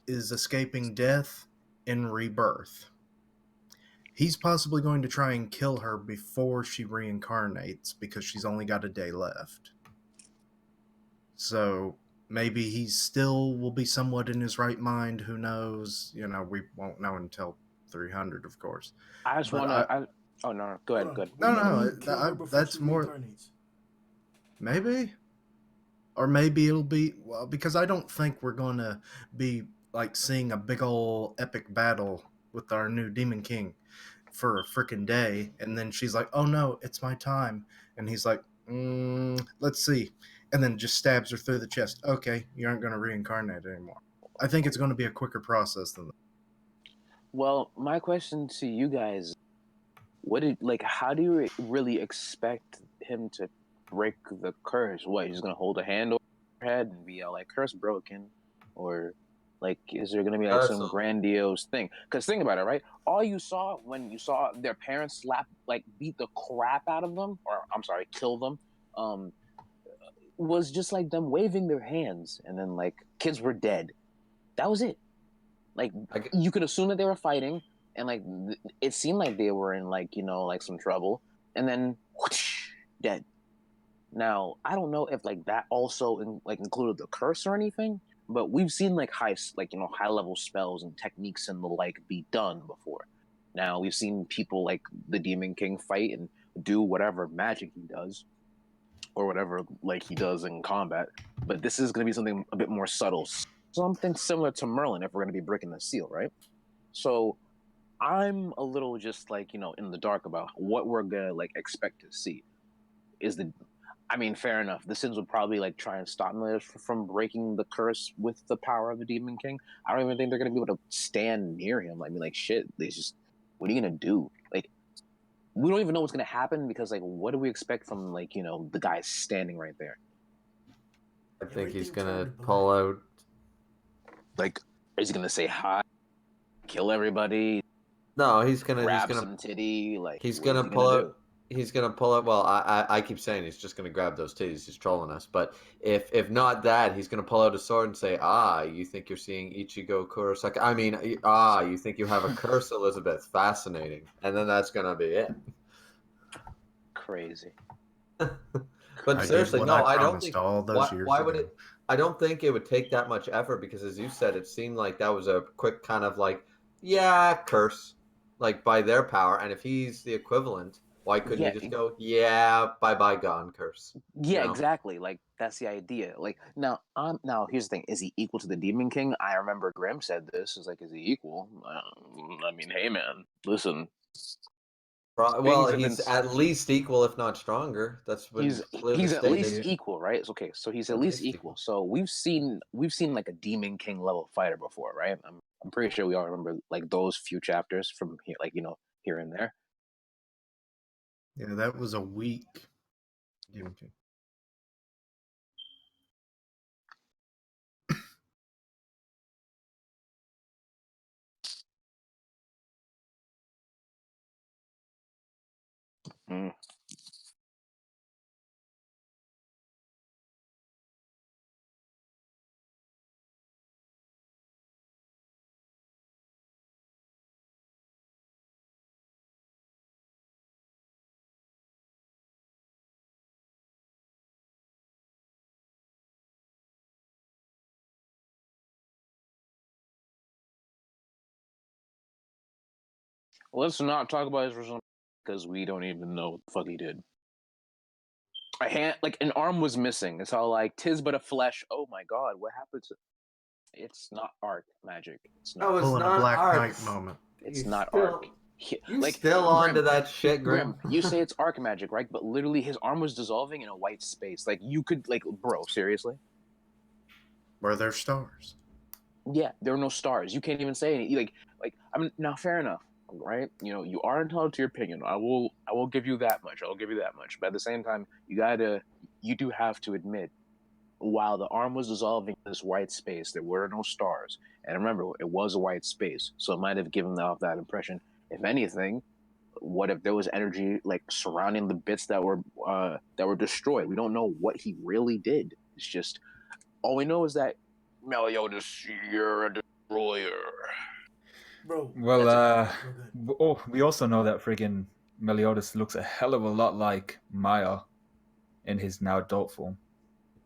Is escaping death and rebirth. He's possibly going to try and kill her before she reincarnates because she's only got a day left. So maybe he still will be somewhat in his right mind. Who knows? We won't know until 300, of course. I just want to. Oh no! Go ahead. Good. No. That's more. Maybe, or maybe it'll be because I don't think we're going to be like seeing a big old epic battle with our new Demon King for a freaking day, and then she's like, "Oh no, it's my time," and he's like, "Let's see," and then just stabs her through the chest. Okay, you aren't going to reincarnate anymore. I think it's going to be a quicker process than that. Well, my question to you guys: how do you really expect him to break the curse? What, he's going to hold a hand over her head and be like, "Curse broken," or like, is there going to be like some grandiose thing? Because think about it, right? All you saw when you saw their parents beat the crap out of them, or I'm sorry, kill them, was just like them waving their hands, and then like kids were dead. That was it. Like, you could assume that they were fighting, and like it seemed like they were in like some trouble, and then whoosh, dead. Now I don't know if like that also included the curse or anything, but we've seen like high level spells and techniques and the like be done before. Now we've seen people like the Demon King fight and do whatever magic he does, or whatever like he does in combat. But this is going to be something a bit more subtle, something similar to Merlin if we're going to be breaking the seal, right? So I'm a little just like in the dark about what we're gonna like expect to see. Fair enough. The Sins would probably like try and stop Meliodas from breaking the curse with the power of the Demon King. I don't even think they're gonna be able to stand near him. I mean, like, shit. They just, what are you gonna do? Like, we don't even know what's gonna happen because like, what do we expect from like the guy standing right there? I think he's Everything gonna turned black. pull out. Like, is he gonna say hi, kill everybody, No, he's gonna grab some titty? Like, he's what is gonna he pull gonna out. do? He's gonna pull out. Well, I keep saying he's just gonna grab those titties. He's trolling us. But if not that, he's gonna pull out a sword and say, "Ah, you think you're seeing Ichigo Kurosaki? I mean, you think you have a curse, Elizabeth? Fascinating." And then that's gonna be it. Crazy. But I did seriously, what no, I I don't promised think. all those years Why would ago. it? I don't think it would take that much effort because, as you said, it seemed like that was a quick kind of like, yeah, curse, like by their power. And if he's the equivalent, why couldn't Yeah, he just go, yeah, bye bye, gone, curse? yeah, exactly. Like that's the idea. Like now here's the thing: is he equal to the Demon King? I remember Grim said this. Is like, is he equal? I mean, hey man, listen. Well, he's at least equal, if not stronger. That's been clearly he's at stated. least equal, right? It's okay. So he's at least equal. So we've seen like a Demon King level fighter before, right? I'm pretty sure we all remember like those few chapters from here, like here and there. Yeah, that was a weak Demon King. Mm. Let's not talk about his result because we don't even know what the fuck he did. A hand, like an arm was missing. It's all like, tis but a flesh. Oh my god, what happened to? It's not arc magic. It's not. Oh, it's Pulling a not Black arc. Knight moment. It's not arc. You Like still on to Grim, that shit, Grim? You say it's arc magic, right? But literally, his arm was dissolving in a white space. Like you could, like, bro, seriously? Were there stars? Yeah, there are no stars. You can't even say anything. Like I mean, now fair enough, right? You are entitled to your opinion. I will give you that much. I'll give you that much. But at the same time, you do have to admit, while the arm was dissolving in this white space, there were no stars. And remember, it was a white space, so it might have given off that impression. If anything, what if there was energy like surrounding the bits that were destroyed? We don't know what he really did. It's just all we know is that Meliodas, you're a destroyer. Bro. Well, we also know that friggin' Meliodas looks a hell of a lot like Maya in his now adult form.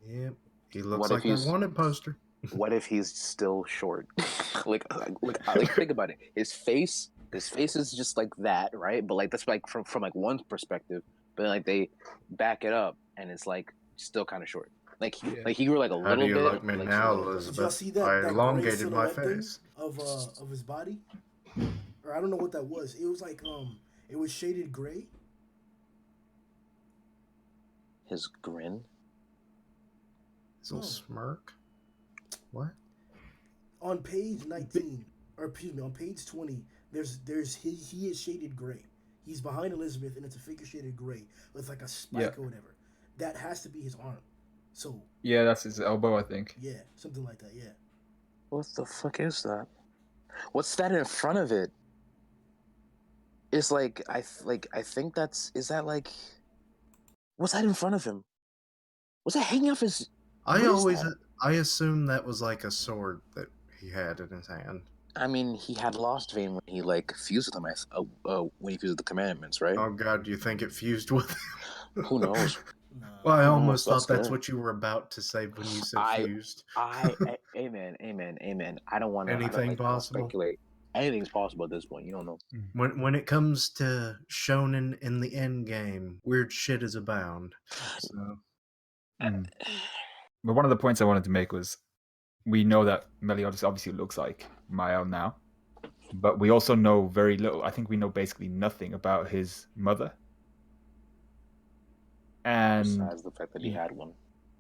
Yep, he looks like that wanted poster. What if he's still short? like think about it. His face is just like that, right? But like that's like from like one perspective, but like they back it up and it's like still kind of short. Like he grew like a How little do you bit. like me like, now, Did y'all Elizabeth? see that? I That elongated gray my silhouette face. of his body, or I don't know what that was. It was like it was shaded gray. His grin. His little smirk. What? On page 19, or excuse me, on page 20, there's he is shaded gray. He's behind Elizabeth, and it's a figure shaded gray with like a spike or whatever. That has to be his arm. So yeah, that's his elbow, I think. Yeah, something like that. Yeah. What the fuck is that? What's that in front of it? It's like I think that's is that like what's that in front of him? Was that hanging off his? I assumed that was like a sword that he had in his hand. I mean, he had lost vein when he like fused with them. When he fused with the commandments, right? Oh God, do you think it fused with him? Who knows? Well, I almost thought that's what you were about to say when you said fused. Amen. I don't want to. Anything possible? Speculate. Anything's possible at this point. You don't know. When it comes to shonen in the end game, weird shit is abound. So. But one of the points I wanted to make was we know that Meliodas obviously looks like Mael now, but we also know very little. I think we know basically nothing about his mother. And besides the fact that he had one.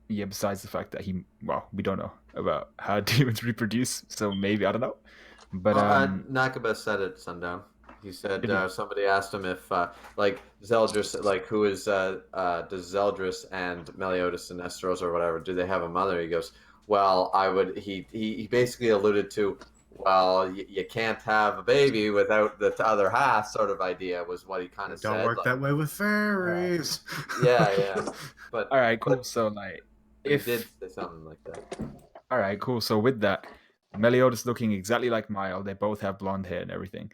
Yeah, besides the fact that we don't know about how demons reproduce, so maybe, I don't know. But Nakaba said it, Sundown. He said Did he? somebody asked him if like Zeldris, like who is does Zeldris and Meliodas and Estros or whatever, do they have a mother? He goes, well, I would. He basically alluded to, well, you can't have a baby without the other half, sort of idea was what he kind of It don't said. work Like, that way with fairies. yeah. But All right, cool. but So like, he if did say something like that. all right, cool. So with that, Meliodas looking exactly like Mile, they both have blonde hair and everything,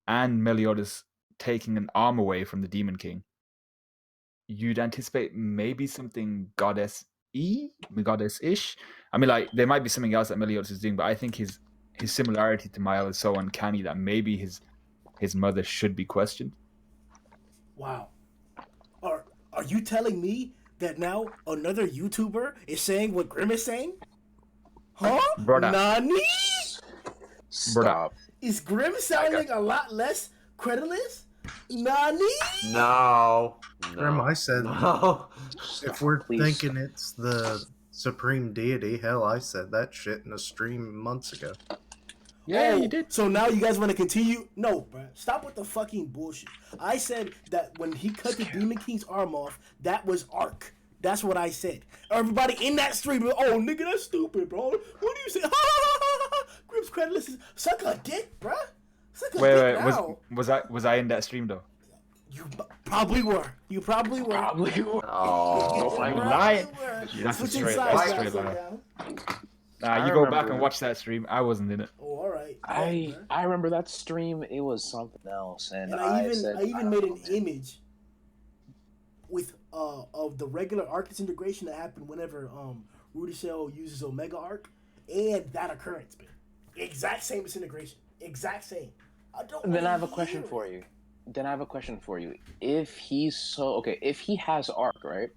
and Meliodas taking an arm away from the Demon King. You'd anticipate maybe something goddess-ish. I mean, like there might be something else that Meliodas is doing, but I think his similarity to Mile is so uncanny that maybe his mother should be questioned. Wow. Are you telling me that now another YouTuber is saying what Grim is saying? Huh? Brother. Nani? Stop. Is Grim sounding a lot less credulous? Nani? No. Grim, I said no. if we're Please. thinking it's the supreme deity, hell, I said that shit in a stream months ago. Yeah, Oh, you did. So now you guys want to continue? No, bro. Stop with the fucking bullshit. I said that when he cut the Demon King's arm off, that was Ark. That's what I said. Everybody in that stream, oh, nigga, that's stupid, bro. What do you say? Grim's credulous is suck a dick, bro. Suck a dick Wait, now. was I in that stream though? You probably were. You probably were. Probably were. Oh. Don't find You me. lying. Were. That's a Switching straight- sides that's now, straight so lie. down. Nah, I you go back remember- and watch that stream. I wasn't in it. Oh, all right. I remember that stream. It was something else, and And I I even made an image. image with of the regular Arc disintegration that happened whenever Rudy Cell uses Omega Arc, and that occurrence, man. Exact same disintegration. Exact same. Then I have a question for you. If he's if he has Arc, right?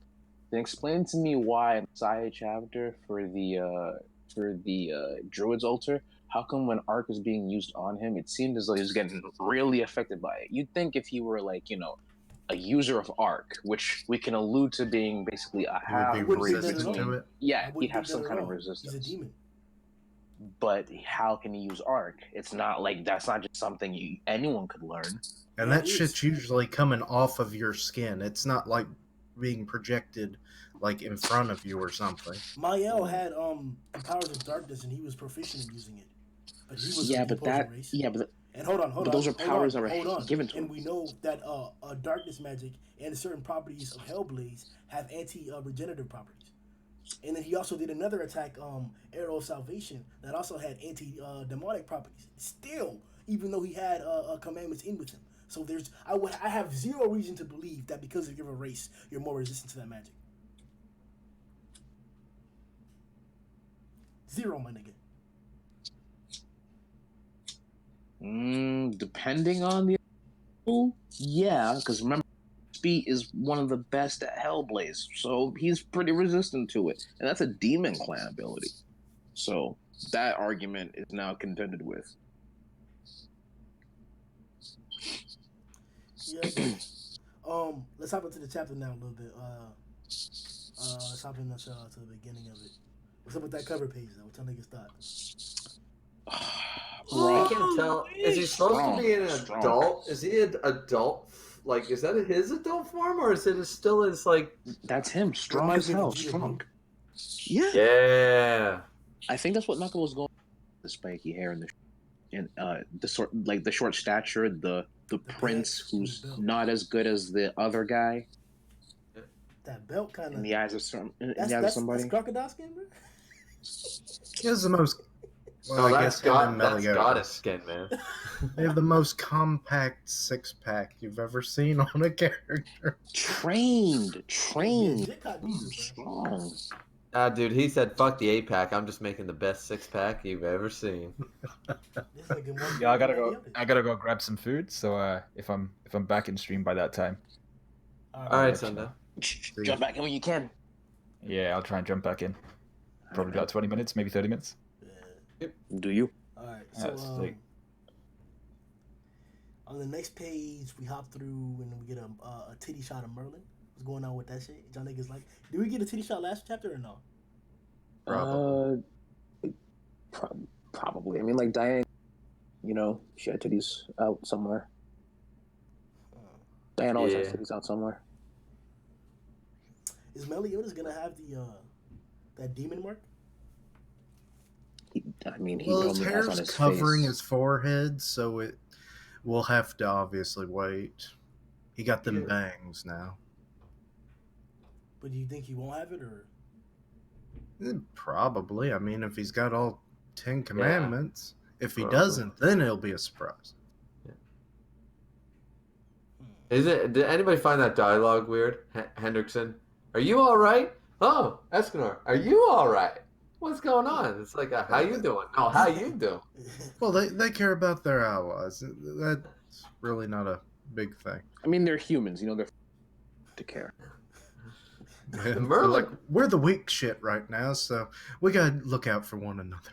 Then explain to me why in the side chapter for the Druid's altar, how come when Arc is being used on him, it seemed as though he was getting really affected by it. You'd think if he were like, a user of Arc, which we can allude to being basically a He would half be wouldn't breed think that at resistant all. to it. Yeah, I he'd wouldn't have think some that kind at of all. resistance. He's a demon. But how can he use Arc? It's not like that's not just something anyone could learn. And Yeah, that it is. shit's usually coming off of your skin. It's not like being projected like in front of you or something. Mael had the powers of darkness, and he was proficient in using it. But he was Yeah, of the but opposing that race. yeah, but And hold on. But those are powers that were hold on. given to And him. we know that darkness magic and certain properties of Hellblaze have anti-regenerative properties. And then he also did another attack, Arrow of Salvation, that also had anti-demonic properties. Still, even though he had commandments in with him. So I have zero reason to believe that because of your race, you're more resistant to that magic. Zero, my nigga. Depending on the yeah, because remember, Speed is one of the best at Hellblaze, so he's pretty resistant to it, and that's a Demon Clan ability. So that argument is now contended with. Yeah, I guess. Let's hop into the chapter now a little bit. Let's hop into to the beginning of it. What's up with that cover page though? What's your niggas thought? I can't tell. Is he supposed to be an Strong. adult? Is he an adult? Like, is that his adult form, or is it still his like? That's him, strong Reminds as me of hell, Vegeta, strong. dude. Yeah, Yeah. I think that's what Knuckle was going. The spiky hair and the short stature, the prince pants and who's the belt. not as good as the other guy That belt kind in of. the eyes of somebody. That's crocodile skin, bro. He has the most. Well, No, I that's guess him and that's Meliodas. goddess skin, man. They have the most compact six-pack you've ever seen on a character. Trained, Yeah, Jit caught these, bro. strong. Dude, he said, "Fuck the 8-pack. I'm just making the best 6-pack you've ever seen." This nigga more Yeah, I gotta than go. the others. I gotta go grab some food. So if I'm back in stream by that time, All I'll right, let you Sunday. know. Jump back in when you can. Yeah, I'll try and jump back in. Probably about 20 minutes, maybe 30 minutes. Yeah. Do you? All right. That's So sick. on the next page, we hop through and we get a titty shot of Merlin. What's going on with that shit? Y'all niggas like? Did we get a titty shot last chapter or no? Probably. Probably. I mean, like Diane, she had titties out somewhere. Diane always has Yeah. titties out somewhere. Is Meliodas gonna have the that demon mark? I mean, he Well, his normally has on hair's his covering face. his forehead, so it will have to obviously wait. He got them Yeah. bangs now. But do you think he won't have it, or Probably. I mean, if he's got all 10 commandments. If he Probably. doesn't, then it'll be a surprise. Is it? Did anybody find that dialogue weird? Hendrickson, are you all right? Oh, Escanor, are you all right? What's going on? It's like, how you doing? No, how you doing? Well, they care about their allies. That's really not a big thing. I mean, they're humans, they're to care. They're Merlin. like, we're the weak shit right now, so we gotta look out for one another.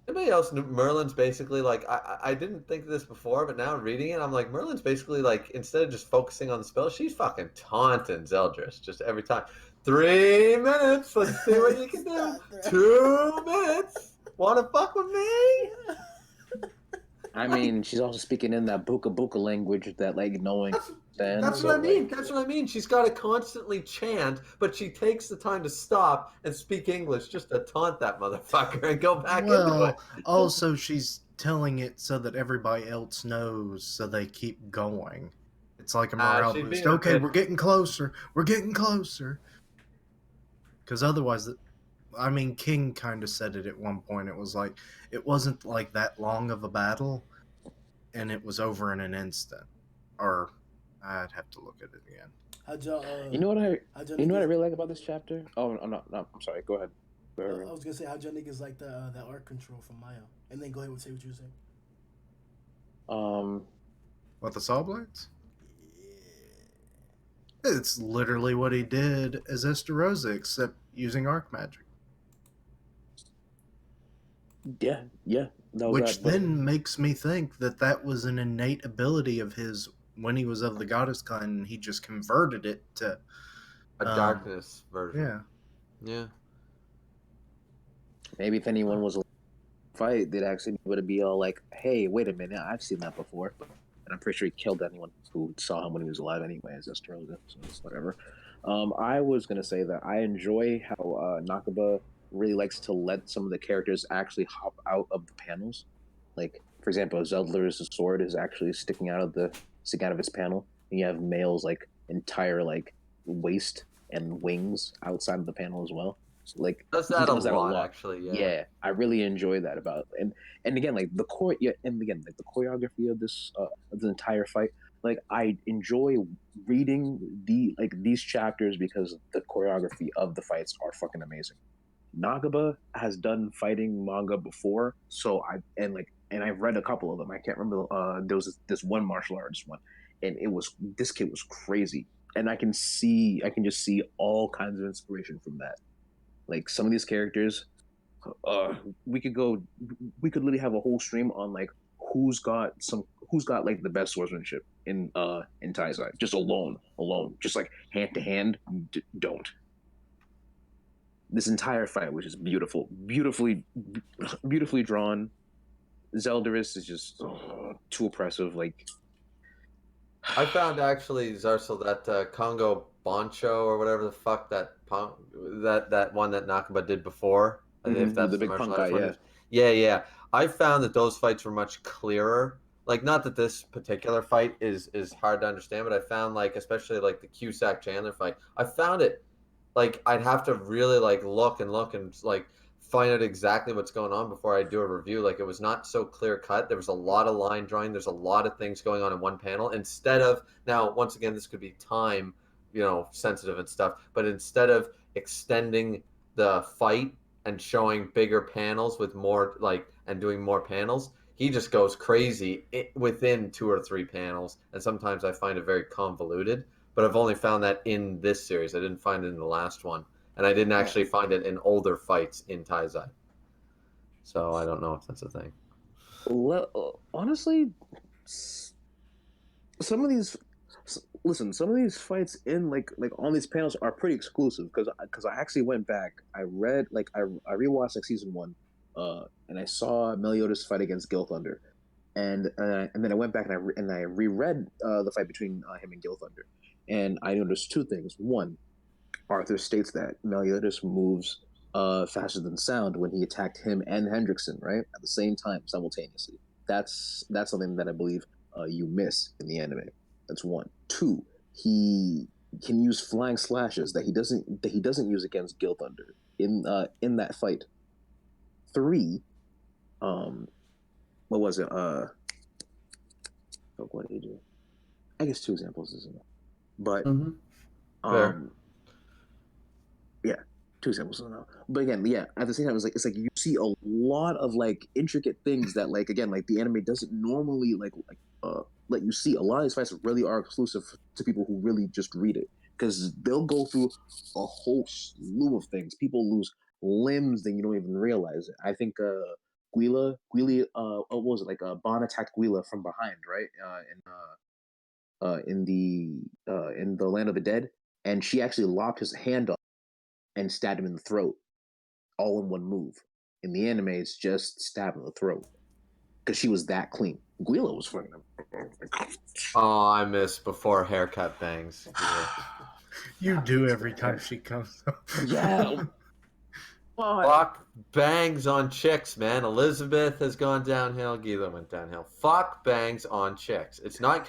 Anybody else? Merlin's basically like I didn't think of this before, but now reading it, I'm like Merlin's basically like instead of just focusing on the spell, she's fucking taunting Zeldris just every time. 3 minutes. Let's see what you can do. 2 minutes. Want to fuck with me? I mean, she's also speaking in that buka buka language that like no one understands. That's so, what I mean. like, That's what I mean. She's got to constantly chant, but she takes the time to stop and speak English just to taunt that motherfucker and go back into it. Well, also she's telling it so that everybody else knows, so they keep going. It's like a morale she's boost. being a Okay, bit- we're getting closer. We're getting closer. Because otherwise, I mean, King kind of said it at one point. It was like it wasn't like that long of a battle, and it was over in an instant. Or I'd have to look at it again. how'd y'all? you know what I How'd y'all you know what I niggas- really like about this chapter? Oh no, I'm sorry. Go ahead. Go ahead. I Remy. was gonna say how'd y'all niggas like that art control from Maya, and then go ahead and say what you were saying. What, the Saw Blades? It's literally what he did as Esterosa, except using arc magic. Yeah, that was Which that. But then makes me think that that was an innate ability of his when he was of the goddess kind, and he just converted it to A darkness version. yeah. Yeah. maybe if anyone was a fight, they'd actually be able to be all like, "Hey, wait a minute, I've seen that before." And I'm pretty sure he killed anyone who saw him when he was alive, anyway, as Esterosa. So it's whatever. I was gonna say that I enjoy how Nakaba really likes to let some of the characters actually hop out of the panels. Like, for example, Zeldler's sword is actually sticking out of his panel, and you have Male's like entire like waist and wings outside of the panel as well. So, like, Does he that does a that a lot, lot. actually. Yeah, I really enjoy that about and again like the core yeah, and again like the choreography of this of the entire fight. Like, I enjoy reading these chapters because the choreography of the fights are fucking amazing. Nagaba has done fighting manga before, so I've read a couple of them. I can't remember. There was this one martial artist one, and this kid was crazy, and I can just see all kinds of inspiration from that. Like, some of these characters, uh, we could literally have a whole stream on like who's got like the best swordsmanship in Taizai, just alone, just like hand to hand. Don't. This entire fight was just beautifully drawn. Zeldaris is just too oppressive. Like, I found actually Zarsel that Congo Boncho or whatever the fuck that one that Nakaba did before. If that's the the big martial punk arts guy, one. Yeah. I found that those fights were much clearer. Like, not that this particular fight is hard to understand, but I found, like, especially like the Cusack Chandler fight, I found it like I'd have to really like look and like find out exactly what's going on before I do a review. Like, it was not so clear cut. There was a lot of line drawing. There's a lot of things going on in one panel. Instead of, now once again, this could be time, sensitive and stuff, but instead of extending the fight and showing bigger panels with more and doing more panels, he just goes crazy within 2 or 3 panels, and sometimes I find it very convoluted. But I've only found that in this series. I didn't find it in the last one, and I didn't actually find it in older fights in Taizai. So I don't know if that's a thing. honestly, some of these some of these fights in like on these panels are pretty exclusive because I actually went back. I read I rewatched like season 1, and I saw Meliodas fight against Gil Thunder, and then I went back and I reread the fight between him and Gil Thunder, and I noticed two things. One, Arthur states that Meliodas moves faster than sound when he attacked him and Hendrickson, right, at the same time simultaneously. That's something that I believe you miss in the anime. That's one. Two, he can use flying slashes that he doesn't use against Gil Thunder in that fight. Three, um, what was it? What did he do? I guess two examples is enough. But Fair. yeah, two examples is enough. But again, yeah, at the same time, it's like you see a lot of like intricate things that like again like the anime doesn't normally let you see. A lot of these fights really are exclusive to people who really just read it because they'll go through a whole slew of things. People lose limbs that you don't even realize it. I think Guila, what was it like? Bon attacked Guila from behind, right? In the land of the dead, and she actually lopped his hand off and stabbed him in the throat, all in one move. In the anime, it's just stab in the throat because she was that clean. Guila was fucking. Oh, I miss before haircut bangs. You do every time she comes up. Yeah. Fuck bangs on chicks, man. Elizabeth has gone downhill. Gila went downhill. Fuck bangs on chicks. It's not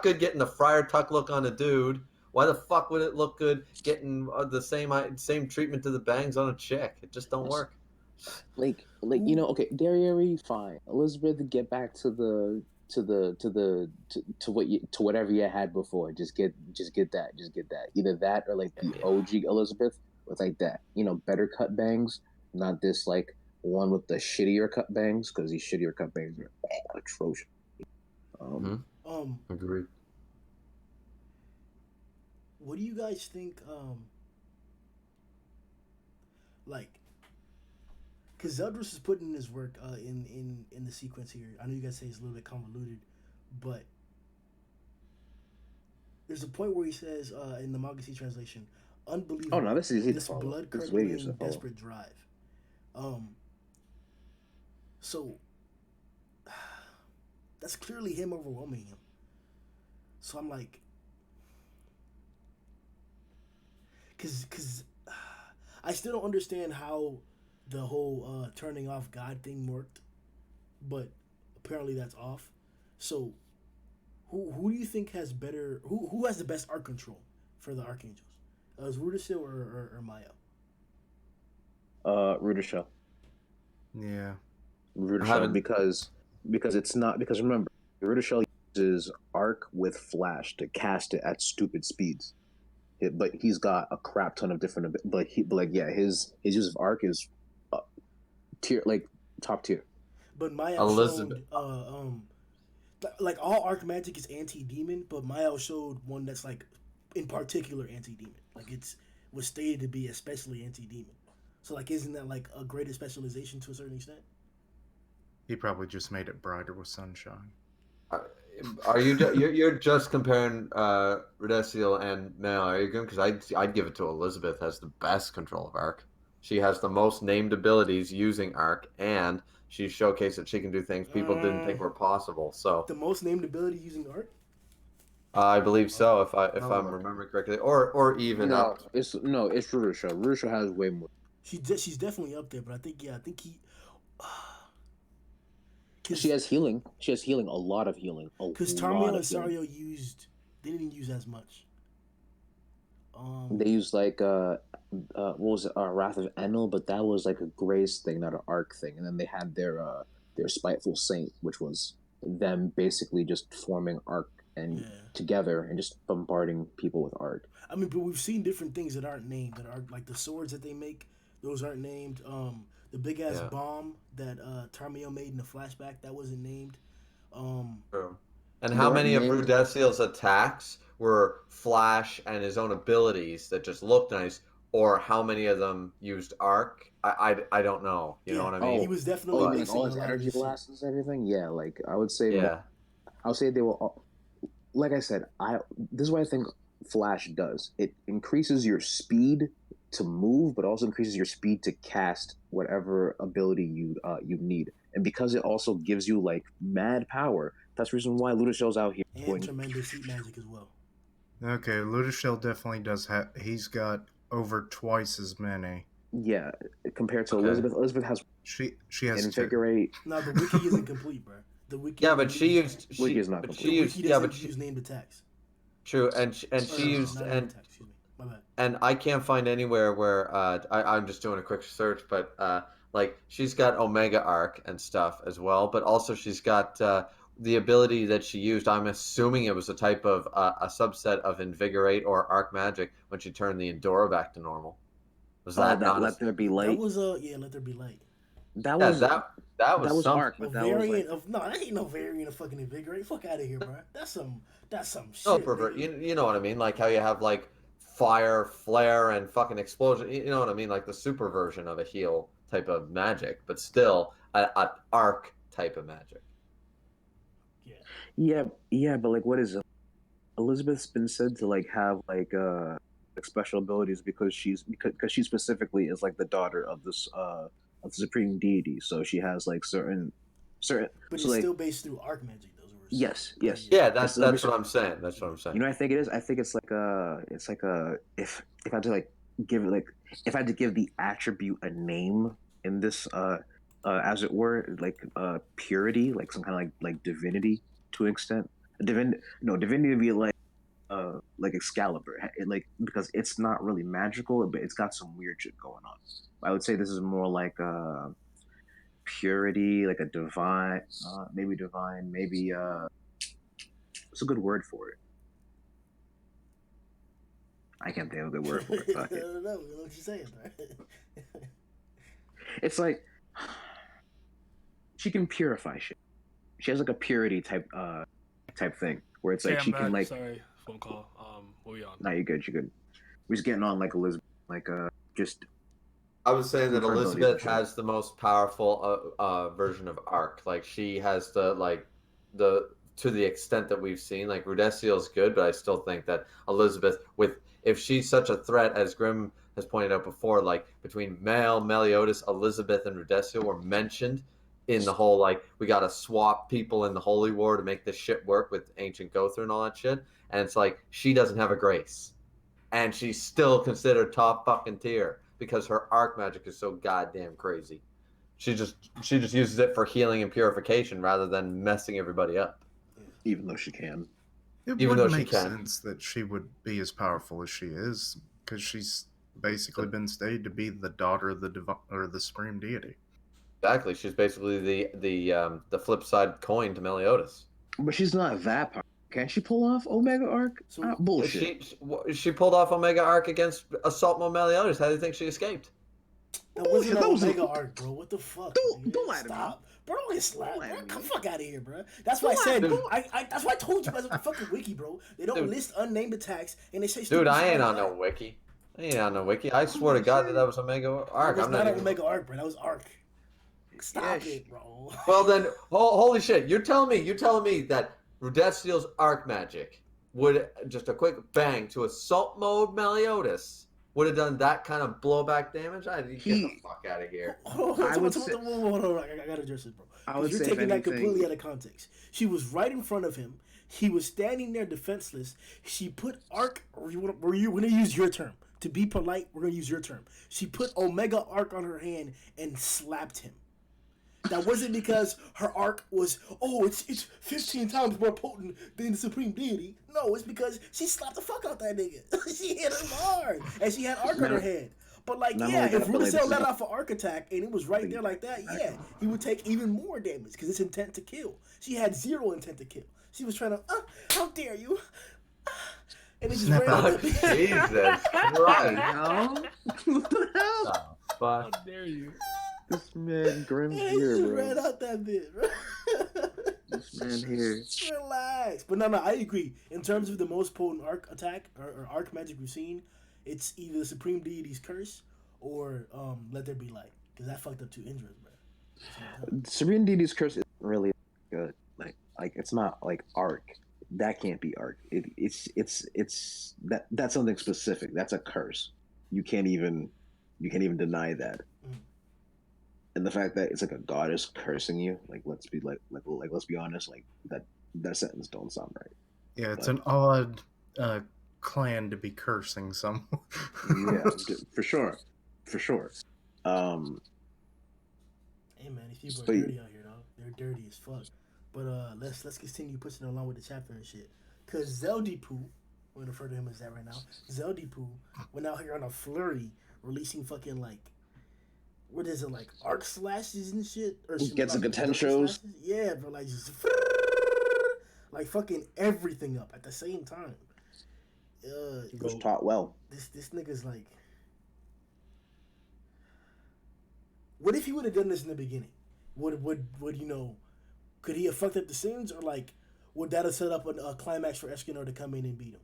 good getting the Friar Tuck look on a dude. Why the fuck would it look good getting the same treatment to the bangs on a chick? It just don't work. Like you know, okay, Derriere, fine. Elizabeth, get back to what you to whatever you had before. Just get that. Either that or like the OG Elizabeth with like that, you know, better cut bangs, not this like one with the shittier cut bangs because these shittier cut bangs are atrocious. Agreed. What do you guys think? Like, because Zeldris is putting in his work in the sequence here. I know you guys say it's a little bit convoluted, but there's a point where he says in the Manga C translation, "Unbelievable." Oh no, this is easy to this follow. blood This is curdling, way easier to follow. desperate drive. So that's clearly him overwhelming him. So I'm like, cause I still don't understand how the whole turning off God thing worked, but apparently that's off. So who do you think has better? Who has the best art control for the Archangels? Is Rudisil or Mayo? Rudichel. Yeah. Rudichel because it's not because remember Rudichel uses arc with flash to cast it at stupid speeds. But he's got a crap ton of different. But his use of arc is tier like top tier. But Maya Elizabeth. showed like all arc magic is anti demon, but Maya showed one that's like in particular anti demon. Like it's was stated to be especially anti demon. So like isn't that like a greater specialization to a certain extent? He probably just made it brighter with sunshine. Are you're just comparing Rudesiel and Mel? Are you good? Because I'd give it to Elizabeth has the best control of arc. She has the most named abilities using arc, and she showcased that she can do things people didn't think were possible. So The most named ability using art? I believe so, if Oh, I'm look. remembering correctly, or even up. It's Rudichel. Rudichel has way more. She's definitely up there, but I think he. She has healing. She has healing. A lot of healing. Because Tarmio and Sario they didn't use as much. They used like what was it? Wrath of Enel, but that was like a grace thing, not an arc thing. And then they had their spiteful saint, which was them basically just forming arc and together and just bombarding people with arc. I mean, but we've seen different things that aren't named. That are like the swords that they make. Those aren't named. The big ass bomb that Tarmio made in the flashback that wasn't named. True. And how many of Rudesiel's attacks were flash and his own abilities that just looked nice, or how many of them used arc? I don't know. You know what I mean? He was definitely missing all a his lot energy of blasts and everything. Yeah, like I would say. Yeah. I would say they were all. Like I said, this is what I think Flash does. It increases your speed to move, but also increases your speed to cast whatever ability you need. And because it also gives you like mad power, that's the reason why Ludicell's out here. And tremendous heat magic as well. Okay, Ludicell definitely does have. He's got over twice as many. Yeah, compared to Okay. Elizabeth. Elizabeth has She has two. Invigorate. No, the wiki isn't complete, bro. The wiki. Yeah, but she used Wiki she is not but complete. she The used wiki yeah, doesn't but she use named attacks. true and she Or, used not named and attacks. Excuse me. My bad. and I can't find anywhere where I'm just doing a quick search, but like she's got Omega Arc and stuff as well, but also she's got the ability that she used. I'm assuming it was a type of a subset of Invigorate or Arc Magic when she turned the Endora back to normal. Was that That not Let There Be Light. That was Let There Be light. That yeah was that was something. Arc, A but that was variant like of that ain't no variant of fucking invigorate. Fuck out of here, bro. That's some shit. No, pervert. You know what I mean? Like how you have like fire, flare, and fucking explosion. You know what I mean? Like the super version of a heal type of magic, but still a arc type of magic. yeah, but like what is it? Elizabeth's been said to like have like special abilities because she's specifically is like the daughter of this of the supreme deity, so she has like certain But so it's like still based through arc magic. Those were yes. Yeah, that's what I'm saying. That's what I'm saying. You know what I think it is? I think it's like a if I had to like give it like if I had to give the attribute a name in this as it were like purity, like some kind of like divinity to an extent. Divinity would be like Excalibur, like because it's not really magical, but it's got some weird shit going on. I would say this is more like purity, like a divine, maybe divine, maybe what's a good word for it? I can't think of a good word for it. Fuck I it. don't know what you're saying, bro. It's like she can purify shit. She has like a purity type thing where it's like Okay, she I'm can back. like. Sorry, phone call. What are we on? Nah, you're good. You're good. We're just getting on like Elizabeth, like just. I was saying that her abilities and Elizabeth shit. has the most powerful version of arc. Like she has the to the extent that we've seen. Like Rudeciel's good, but I still think that Elizabeth, with if she's such a threat as Grim has pointed out before, like between Meliodas, Elizabeth, and Rudeciel were mentioned in the whole like we got to swap people in the Holy War to make this shit work with ancient Gotha and all that shit. And it's like she doesn't have a grace, and she's still considered top fucking tier because her arc magic is so goddamn crazy. She just uses it for healing and purification rather than messing everybody up. Even though she can. It Even would though she make can. sense that she would be as powerful as she is, because she's basically been stated to be the daughter of the supreme deity. Exactly, she's basically the flip side coin to Meliodas. But she's not that powerful. Can she pull off Omega Arc? So Bullshit. She pulled off Omega Arc against Assault Mode Meliodas. How do you think she escaped? that wasn't Bullshit, an that was a- Omega arc, bro. What the fuck? Don't lie to me. Stop, bro. Don't get slapped, lie bro. to Come me. fuck out of here, bro. That's why I Don't said lie- I that's why I told you guys on the fucking wiki, bro. They don't Dude. list unnamed attacks and they say Dude, stupid I shit ain't like on that. no wiki. I ain't on no wiki. I swear to God that was Omega Arc. That was I'm not not an even. Omega arc, bro. That was arc. Stop Yeah, it, bro. Well then, holy shit! You're telling me that Rudeciel's arc magic would just a quick bang to Assault Mode Meliodas would have done that kind of blowback damage? Get the fuck out of here. Hold on, hold on. I gotta address this, bro. I would Because you're say if taking that anything- completely out of context. She was right in front of him. He was standing there defenseless. She put arc. We're gonna use your term to be polite. We're gonna use your term. She put Omega arc on her hand and slapped him. That wasn't because her arc was, it's 15 times more potent than the Supreme Deity. No, it's because she slapped the fuck out that nigga. She hit him hard, and she had arc on her head. But like, Not yeah, only if that, but, like, Rudacell this is let a- off an arc attack and it was right there like that, yeah, he would take even more damage because it's intent to kill. She had zero intent to kill. She was trying to, how dare you? And it just Snap ran out out. the bitch. Jesus Christ! Hell? What the hell? Oh, How fuck. dare you? This man Grim's And it here, just bro. ran out that bitch, bro. This man here. Relax. But no, I agree. In terms of the most potent arc attack or arc magic we've seen, it's either the Supreme Deity's Curse or Let There Be Light. Because that fucked up two Indras, bro. Serene Deity's Curse isn't really good. Like it's not like arc. That can't be arc. It's that's something specific. That's a curse. You can't even deny that. Mm. And the fact that it's like a goddess cursing you, like let's be honest, like that sentence don't sound right. Yeah, it's But an odd uh, clan to be cursing someone. yeah, for sure, for sure. Um, Hey man, these people are but dirty out here, dog. They're dirty as fuck. But let's continue pushing along with the chapter and shit. Cause Zeldipu, we're gonna refer to him as that right now. Zeldipu went out here on a flurry, releasing fucking like what is it like arc slashes and shit or gets like like projectile shows. slashes? Yeah, bro, like just like fucking everything up at the same time. Was Go. taught well. This nigga's like, what if he would have done this in the beginning? Would you know? Could he have fucked up the scenes, or like would that have set up a climax for Escanor to come in and beat him?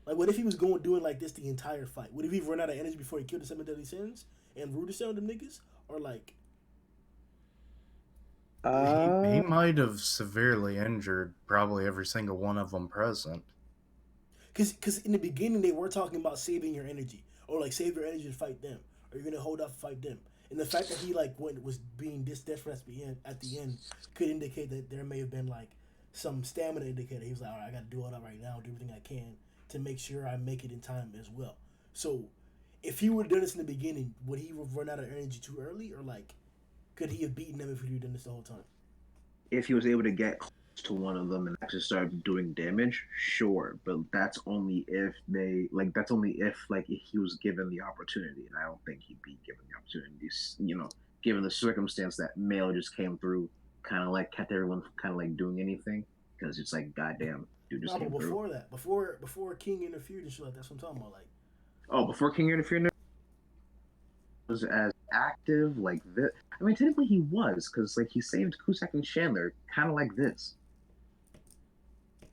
Like, what if he was doing like this the entire fight? Would he run out of energy before he killed the seven deadly sins and Ruder sound them niggas, or like? He might have severely injured probably every single one of them present. Because in the beginning they were talking about saving your energy, or like save your energy to fight them, or you're gonna hold off and fight them. And the fact that he like was being this desperate at the end could indicate that there may have been like some stamina indicator. He was like, all right, I got to do all that right now, do everything I can to make sure I make it in time as well. So if he would have done this in the beginning, would he have run out of energy too early, or like could he have beaten them if he had done this the whole time? If he was able to get close to one of them and actually start doing damage, sure. But that's only if that's only if if he was given the opportunity, and I don't think he'd be given the opportunities. Given the circumstance that Mail just came through, kind of like kept everyone kind of like doing anything because it's like goddamn, dude just No, but came through. before that, before King interfered and shit like that's what I'm talking about. Like, Oh, before King interfered, was as active like this. I mean, technically he was because like he saved Cusack and Chandler kind of like this.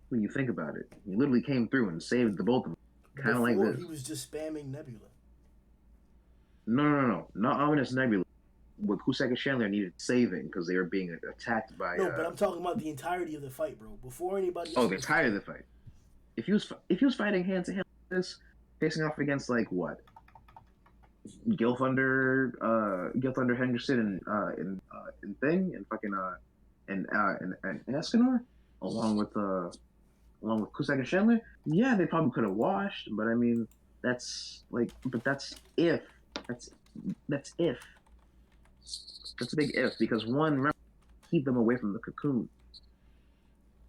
When you think about it, he literally came through and saved the both of them, kind of like before this. he was just spamming Nebula. No, not Ominous Nebula. What Cusack and Chandler needed saving because they were being attacked by. No, but I'm talking about the entirety of the fight, bro. Before anybody else Oh, the was entirety of the fight. If he was fighting hand to hand like this, facing off against like what Gil Thunder Henderson and Thing and fucking and Escanor, along with Cusack and Chandler, yeah, they probably could have washed, but I mean, that's if that's that's if that's a big if because one, remember, keep them away from the cocoon,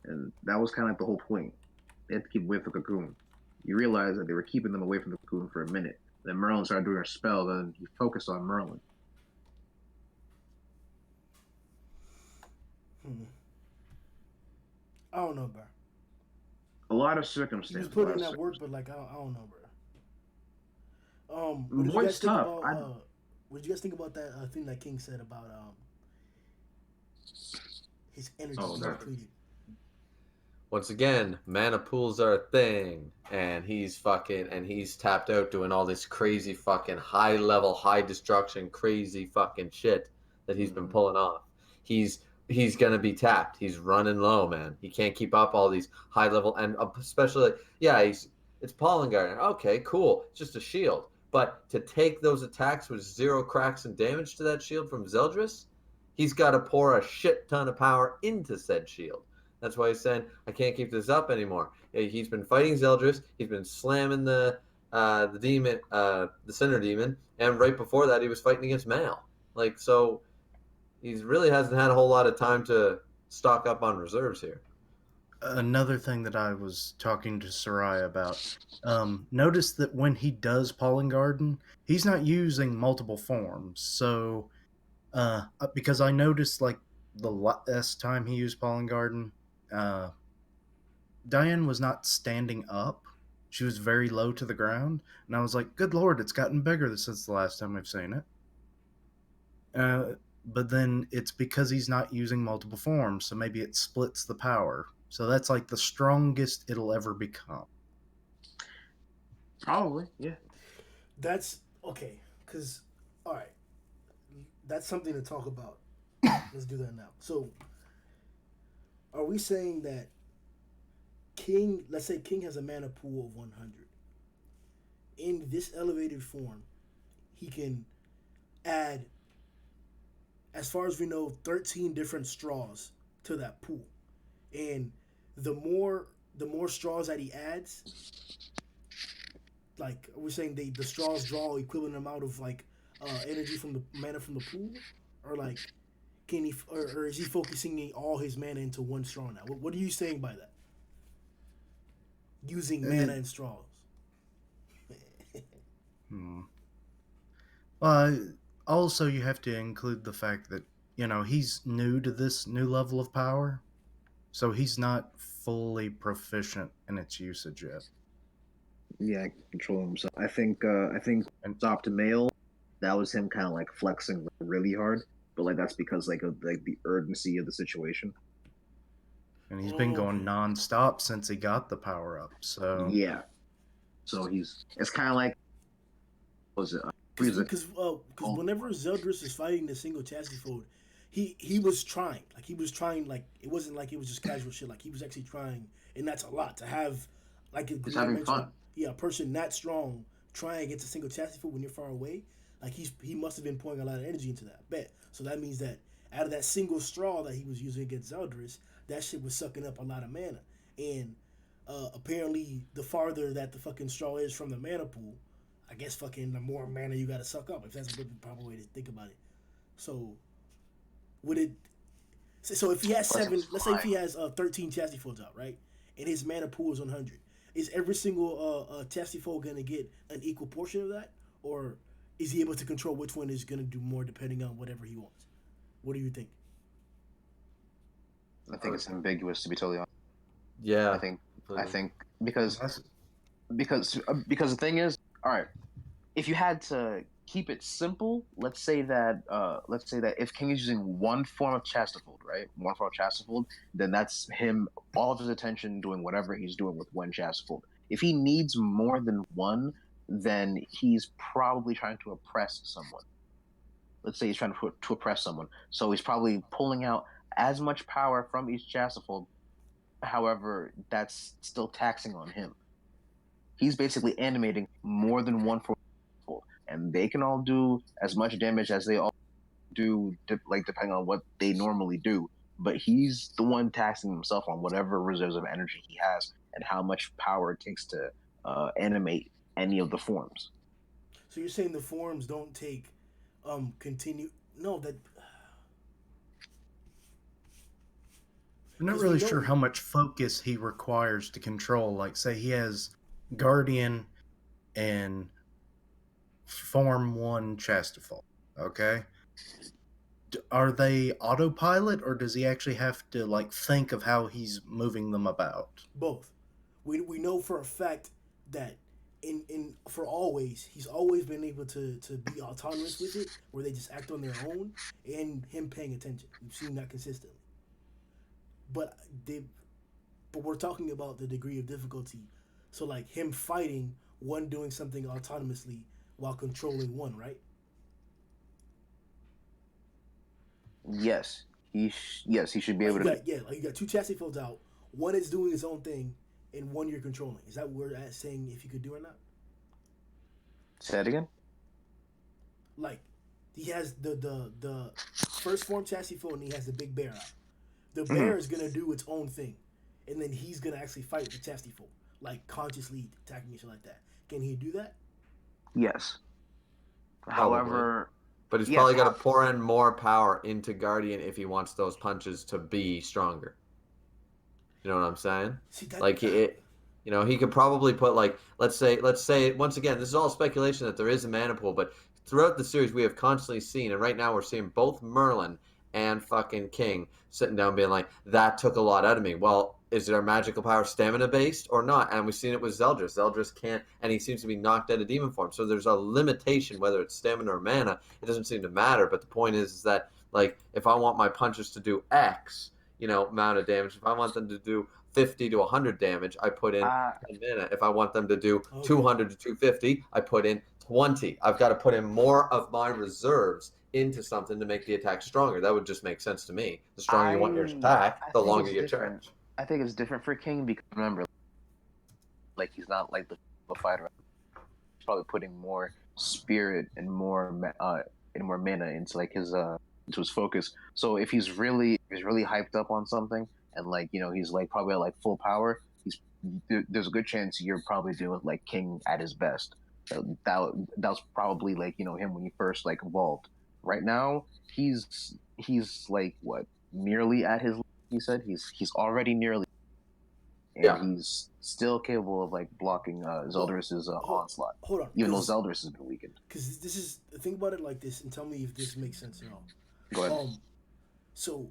and that was kind of like the whole point. They had to keep away from the cocoon. You realize that they were keeping them away from the cocoon for a minute. Then Merlin started doing a spell. Then he focused on Merlin. Hmm. I don't know, bro. A lot of He was circumstances. putting in that work, but like I don't know, bro. What did you guys Void's think tough. about? What did you guys think about that thing that King said about his energy? Oh, He that. tweeted. Once again, mana pools are a thing, and he's tapped out doing all this crazy fucking high level, high destruction, crazy fucking shit that he's been pulling off. He's gonna be tapped. He's running low, man. He can't keep up all these high level and especially it's Pollen Guardian. Okay, cool. It's just a shield, but to take those attacks with zero cracks and damage to that shield from Zeldris, he's got to pour a shit ton of power into said shield. That's why he's saying, I can't keep this up anymore. He's been fighting Zeldris. He's been slamming the demon, the Cinder Demon, and right before that, he was fighting against Mal. So he really hasn't had a whole lot of time to stock up on reserves here. Another thing that I was talking to Sarai about, notice that when he does Pollen Garden, he's not using multiple forms. So, because I noticed like the last time he used Pollen Garden, uh, Diane was not standing up. She was very low to the ground, and I was like, "Good lord, it's gotten bigger since the last time we've seen it." But then it's because he's not using multiple forms, so maybe it splits the power. So that's like the strongest it'll ever become. Probably, yeah. That's okay. Cause all right, that's something to talk about. Let's do that now. So, are we saying that King? Let's say King has a mana pool of 100. in this elevated form, he can add, as far as we know, 13 different straws to that pool. And the more the more straws that he adds, like we're saying, the straws draw equivalent amount of like energy from the mana from the pool, or like can he or is he focusing all his mana into one straw now? What are you saying by that? Using mana and straws. Hmm. Also, you have to include the fact that, he's new to this new level of power, so he's not fully proficient in its usage yet. Yeah, control himself. I think And Optimal, that was him kind of like flexing really hard, but like that's because like of like the urgency of the situation. and he's been going Okay. non-stop since he got the power up. So Yeah, so it's kind of like was it Frieza? Because whenever Zeldris is fighting the single chassis fold, he was trying. Like he was trying. Like it wasn't like it was just casual shit. Like he was actually trying, and that's a lot to have. Like He's I having mentioned, fun. yeah, a person that strong trying against a single chassis fold when you're far away. Like he must have been pouring a lot of energy into that. Bet. So that means that out of that single straw that he was using against Zeldris, that shit was sucking up a lot of mana. And apparently, the farther that the fucking straw is from the mana pool, I guess fucking the more mana you gotta suck up, if that's the proper way to think about it. So would it? So if he has Plus, it was seven, let's say if flying. he has 13 chassis folds out, right, and his mana pool is 100, is every single chassis fold gonna get an equal portion of that, or is he able to control which one is gonna do more depending on whatever he wants? What do you think? I think it's ambiguous, to be totally honest. Yeah. I think completely. because that's because the thing is, all right, if you had to keep it simple, let's say that if King is using one form of Chastifold, right, one form of Chastifold, then that's him, all of his attention doing whatever he's doing with one Chastifold. If he needs more than one, then he's probably trying to oppress someone. Let's say he's trying to oppress someone, so he's probably pulling out as much power from each Chastifold. However, that's still taxing on him. He's basically animating more than one form, and they can all do as much damage as they all do, like depending on what they normally do. But he's the one taxing himself on whatever reserves of energy he has and how much power it takes to animate any of the forms. So you're saying the forms don't take continue? No, that I'm not because we really know. sure how much focus he requires to control. Like, say he has Guardian and Form 1 Chastafol, okay? Are they autopilot, or does he actually have to, like, think of how he's moving them about? Both. We know for a fact that in for always he's always been able to be autonomous with it, where they just act on their own, and him paying attention. We've seen that consistently. But they but we're talking about the degree of difficulty. So like him fighting one doing something autonomously while controlling one, right? Yes, he should be Like able you to do. got like you got two chassis folds out. One is doing its own thing, and one you're controlling. Is that what we're at saying if you could do or not? Say it again. Like he has the first form chassis fold and he has the big bear out. The Mhm. bear is gonna do its own thing, and then he's gonna actually fight the chassis fold, like consciously attacking and shit like that. Can he do that? Yes. Probably. However, But he's yes. probably got to pour in more power into Guardian if he wants those punches to be stronger. You know what I'm saying? See that? Like he could probably put like let's say once again, this is all speculation that there is a mana pool, but throughout the series we have constantly seen, and right now we're seeing both Merlin and fucking King sitting down being like, that took a lot out of me. Well, is their magical power stamina based or not? And we've seen it with Zeldris. Zeldris can't, and he seems to be knocked out of demon form. So there's a limitation whether it's stamina or mana. It doesn't seem to matter. But the point is that like if I want my punches to do X, amount of damage. If I want them to do 50 to 100 damage, I put in Uh, 10 mana. If I want them to do Okay. 200 to 250, I put in 20. I've got to put in more of my reserves into something to make the attack stronger. That would just make sense to me. The stronger you want your attack, I the think longer it's you different. charge. I think it's different for King because remember, like he's not like the fighter probably putting more spirit and more mana into like his into his focus. So if he's really hyped up on something and like he's like probably at like full power, there's a good chance you're probably doing like King at his best. That was probably like him when he first like evolved. Right now he's like what, nearly at his, he said he's already nearly, and Yeah. he's still capable of like blocking Zeldris's onslaught, Hold on, even though Zeldris has been weakened. because this is think about it like this, and tell me if this makes sense at all. Go ahead. So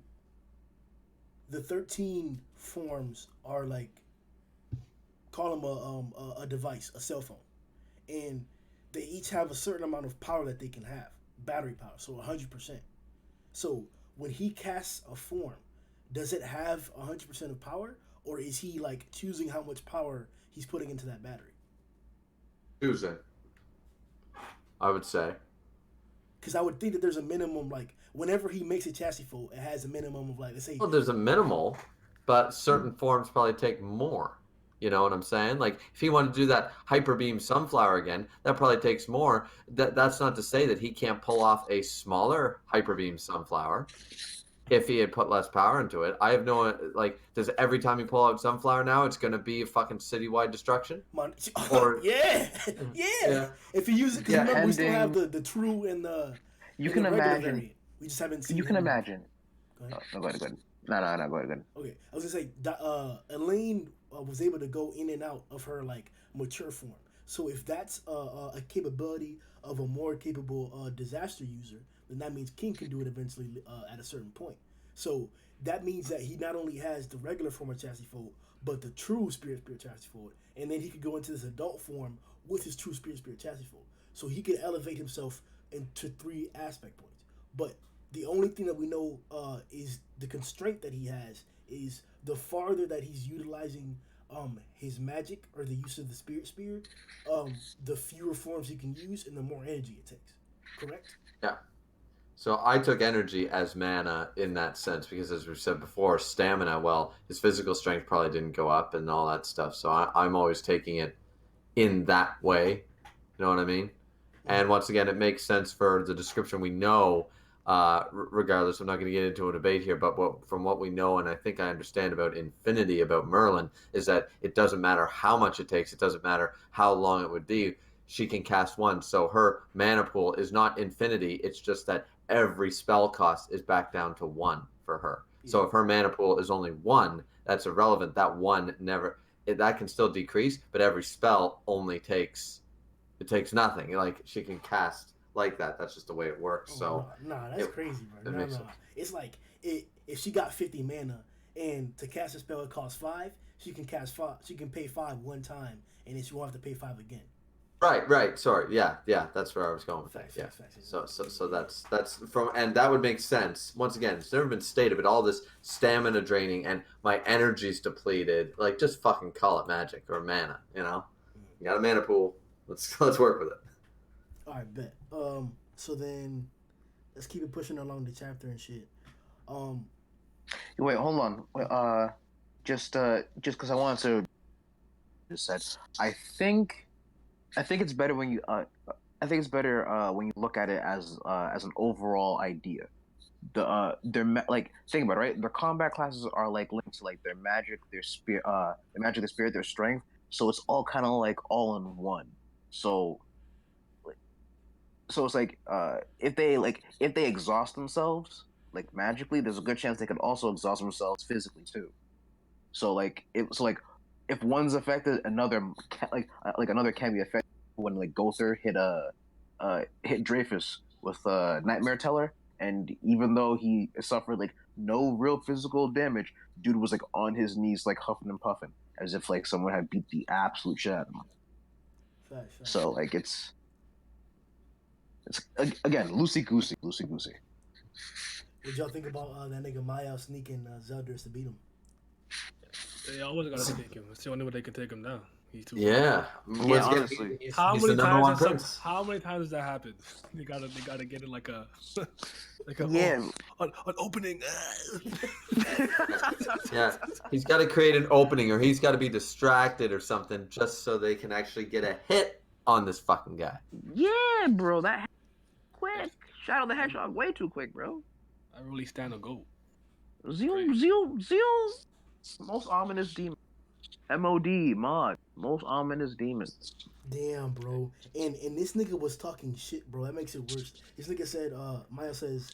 the 13 forms are like, call them a device, a cell phone, and they each have a certain amount of power that they can have, battery power, so 100%. So when he casts a form, does it have 100% of power, or is he like choosing how much power he's putting into that battery? Choosing, I would say. Because I would think that there's a minimum, like whenever he makes a chassis fold, it has a minimum of like, let's say. Well, there's a minimal, but certain forms probably take more. You know what I'm saying? Like if he wanted to do that hyper beam sunflower again, that probably takes more. That's not to say that he can't pull off a smaller hyper beam sunflower if he had put less power into it. I have no like. Does every time you pull out sunflower now, it's going to be a fucking citywide destruction? Or yeah. If you use it, because remember we still have the true and the you and can the regular imagine variant. We just haven't seen. you can imagine. Go ahead. No, go ahead. No, go ahead. Okay, I was gonna say, Elaine was able to go in and out of her like mature form. So if that's a capability of a more capable disaster user, then that means King can do it eventually at a certain point. So that means that he not only has the regular form of chassis fold, but the true spirit chassis fold, and then he could go into this adult form with his true spirit chassis fold. So he could elevate himself into 3 aspect points. But the only thing that we know is the constraint that he has is the farther that he's utilizing his magic or the use of the spirit spear, the fewer forms he can use and the more energy it takes. Correct? Yeah. So I took energy as mana in that sense because, as we've said before, stamina, well, his physical strength probably didn't go up and all that stuff. So I'm always taking it in that way. You know what I mean? And once again, it makes sense for the description we know. Regardless, I'm not going to get into a debate here, but from what we know, and I think I understand about Infinity, about Merlin, is that it doesn't matter how much it takes. It doesn't matter how long it would be. She can cast one. So her mana pool is not infinity. It's just that every spell cost is back down to 1 for her. Yeah. So if her mana pool is only 1, that's irrelevant. That 1 never... that can still decrease, but every spell only takes... it takes nothing. Like, she can cast like that. That's just the way it works. So that's crazy, bro. No. It's like if she got 50 mana and to cast a spell it costs 5, she can cast 5. She can pay 5 one time, and then she won't have to pay 5 again. Right. Sorry. Yeah. That's where I was going with that. Yeah. So that's from, and that would make sense. Once again, it's never been stated, but all this stamina draining and my energy's depleted. Like, just fucking call it magic or mana. You know, you got a mana pool. Let's work with it. All right, bet. So then, let's keep it pushing along the chapter and shit. Wait, hold on. Just because I wanted to just said, I think it's better when you when you look at it as an overall idea. They're like, think about it, right? Their combat classes are like linked to like their magic, their spirit, their spirit, their strength. So it's all kind of like all in one. So it's like if they exhaust themselves like magically, there's a good chance they could also exhaust themselves physically too. So if one's affected, another another can be affected. When like Gother hit Dreyfus with Nightmare Teller, and even though he suffered like no real physical damage, dude was like on his knees like huffing and puffing as if like someone had beat the absolute shit out of him. Facts. So like it's again loosey goosey. What y'all think about that nigga Maya sneaking Zeldris to beat him? They always gotta take him. It's the only way they can take him down. He's too honestly. How many times does that happen? They gotta get it like a an opening. Yeah, he's got to create an opening, or he's got to be distracted or something, just so they can actually get a hit on this fucking guy. Yeah, bro, that quick. Shadow the Hedgehog way too quick, bro. I really stand a goat. Zeal, most ominous demon. Mod, most ominous demon. Damn, bro. And this nigga was talking shit, bro. That makes it worse. This nigga said, Maya says,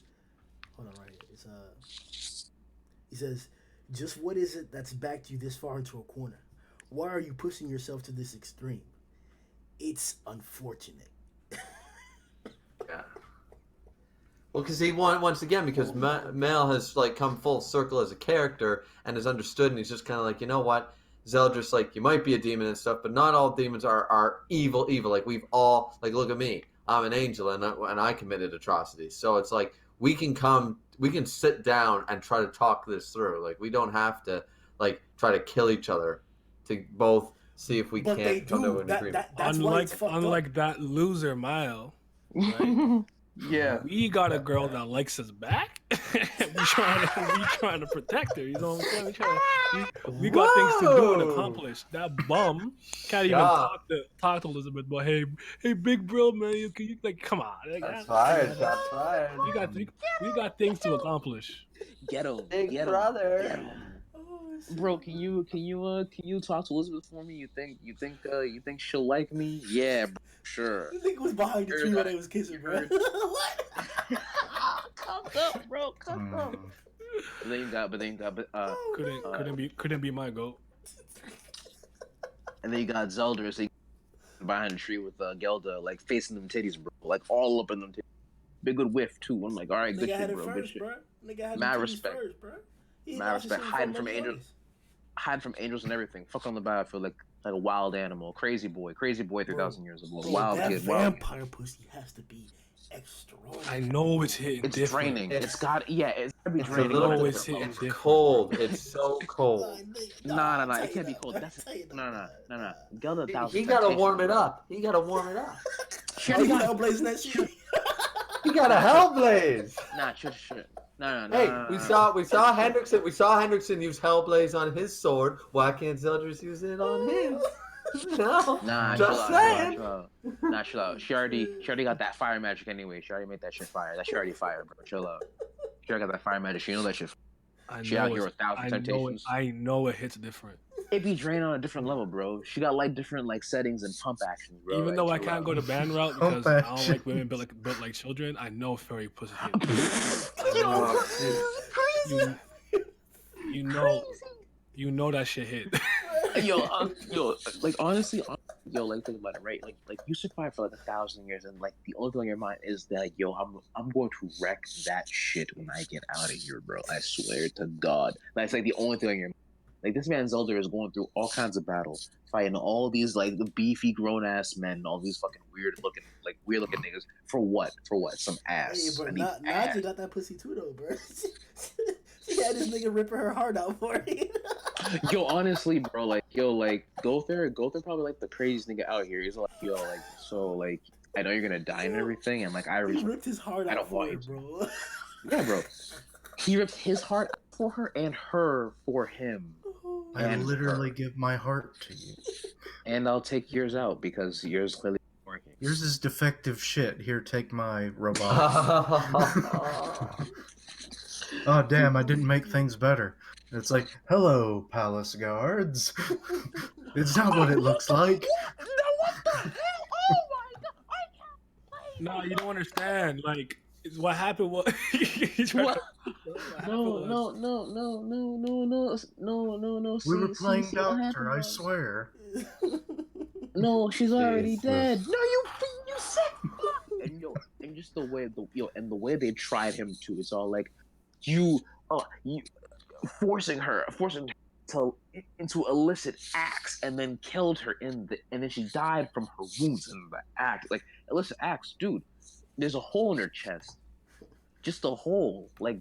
hold on right here. It's he says, just what is it that's backed you this far into a corner? Why are you pushing yourself to this extreme? It's unfortunate. Yeah. Well, because he once again, because Mel has like come full circle as a character and has understood, and he's just kind of like, you know what, Zeldris, like you might be a demon and stuff, but not all demons are evil. Like we've all, like, look at me, I'm an angel, and I committed atrocities. So it's like we can sit down and try to talk this through. Like we don't have to like try to kill each other to both see if we But they can't come do. to an agreement. That's why it's fucked Unlike up. that loser Mile, right? Yeah. We got a girl that likes us back. we trying to protect her. You know what I'm saying? We got things to do and accomplish. That bum can't even talk to Elizabeth. But hey, big bro, man, can you like come on? Like, That's fired. Shots fired. We got things to accomplish. Get him, Big get brother. him, get him. Bro, can you talk to Elizabeth for me? You think she'll like me? Yeah, bro, sure. You think it was behind the tree when they was kissing, bro? What? Cuffed up, bro. Cuffed up. But then you got Couldn't be my goat. and then you got Zelda behind the tree with Gelda, like facing them titties, bro, like all up in them titties. Big good whiff too. I'm like, all right, good Nigga had shit, it bro. first, Good shit. bro. Nigga had Mad the respect. first, bro. Mad respect. Hiding from angels and everything. Fuck on the battlefield like a wild animal. Crazy boy 3,000 years old. Wild that kid. Vampire pussy has to be extraordinary. I know it's hitting It's different. draining. It's got to be It's draining. a little know bit. it's hitting It's different. cold. It's so cold. Nah. It can't be cold. That's no. Gelda, He gotta warm it up. He gotta warm it up. Oh, you Hellblazing that shit? He got a Hellblaze. Nah, shit. No. Hey, we saw Hendrickson. We saw Hendrickson use Hellblaze on his sword. Why can't Zeldris use it on his? No. Nah, Just saying. chill out. She already got that fire magic anyway. She already made that shit fire. That shit already fire, bro. Chill out. She already got that fire magic. She know that shit. She out here with 1,000 temptations. I know it hits different. It be drained on a different level, bro. She got like different like settings and pump actions, bro. Even like, though I can't go the band route because I don't like women built like children, I know fairy pussy hit. You know that shit hit. yo, like honestly, like think about it, right? Like you survive for like 1,000 years, and like the only thing on your mind is that I'm going to wreck that shit when I get out of here, bro. I swear to God, that's like the only thing on your mind. Like this man Zelda is going through all kinds of battles, fighting all these like beefy grown ass men, and all these fucking weird looking niggas. For what? Some ass. Hey, but Naja got that pussy too, though, bro. She had this nigga ripping her heart out for it. Yo, honestly, bro, like Gother probably like the craziest nigga out here. He's like, yo, like, so like, I know you're gonna die and everything, and like, He ripped his heart out for her, bro. Yeah, bro. He ripped his heart for her and her for him. I literally give my heart to you. And I'll take yours out because yours clearly isn't working. Yours is defective shit. Here, take my robot. Oh, damn, I didn't make things better. It's like, hello, palace guards. It's not what it looks like. What the hell? Oh my God! I can't play. No, you don't understand. Like, what happened was. What? No. We were playing doctor, I swear. No, she's already dead. No, you said fuck. And just the way they tried him too. It's all like you forcing her into illicit acts, and then killed her and then she died from her wounds in the act. Like illicit acts, dude. There's a hole in her chest, just a hole. Like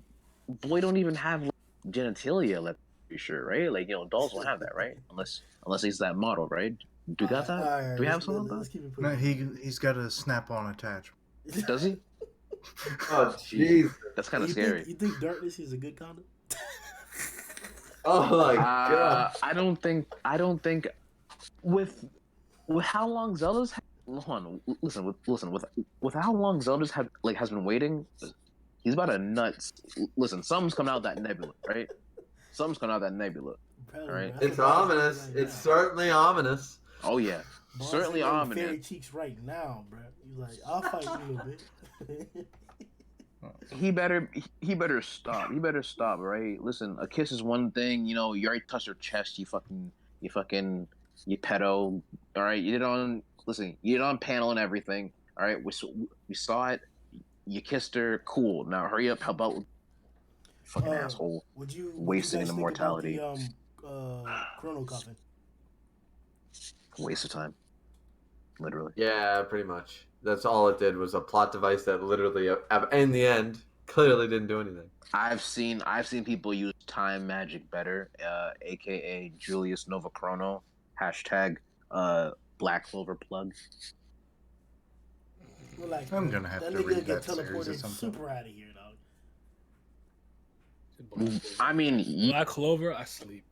boy don't even have genitalia. Let's be sure, right? Like dolls don't have that, right? Unless he's that model, right? Do you got that? Right, do we have something like that? No, he's got a snap-on attachment. Does he? Oh, jeez. That's kind of scary. You think darkness is a good condom? Oh my God. I don't think with how long Zelda's had, hold on, listen. With how long Zelda's has been waiting, he's about to nuts. Listen, something's coming out of that nebula, right? Something's coming out of that nebula. Probably, All bro. right. That's It's what Ball's thinking ominous. right It's now. certainly ominous. Oh yeah, Ball's certainly sitting on ominous. fairy cheeks right now, bro. He's like, I'll fight you a little bit. He better stop. He better stop, right? Listen, a kiss is one thing. You know, you already touched her chest. You pedo. All right, you did on. Listen, you did on panel and everything. All right, we saw it. You kissed her. Cool. Now hurry up. How about fucking asshole What you wasting an guys think about the immortality? chrono coffin? Waste of time. Literally. Yeah, pretty much. That's all it did was a plot device that literally, in the end, clearly didn't do anything. I've seen people use time magic better, aka Julius Nova Chrono, hashtag Black Clover plug. Relax, I'm bro. gonna have That to nigga read get that series at teleported some super point. out of here, dog. I mean, Black Clover, I sleep.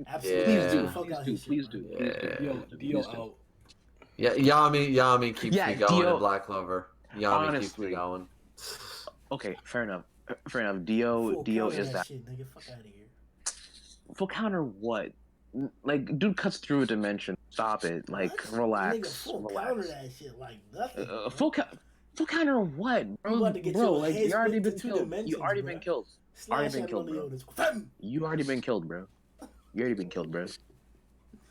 Absolutely. please Yeah. do, Fuck please out do, his shit, please bro. do, please do, Dio, please do, Dio please do. out. Yeah, Yami keeps Yeah, me going in Dio. Black Clover. Yami keeps me Honestly, going. okay, fair enough. Fair enough. Dio Full counter is that that. shit, nigga. Fuck out of here. Full counter what? Like, dude cuts through a dimension. Stop it. Like, What? Nigga, relax, full counter relax. that shit like nothing, bro. Full counter what, You bro? about to get Bro, your like head you already split into been two killed. You dimensions, already bro. been killed. Already Slash been at killed, bro. Meliodas. You already been killed, bro. You already been killed, bro.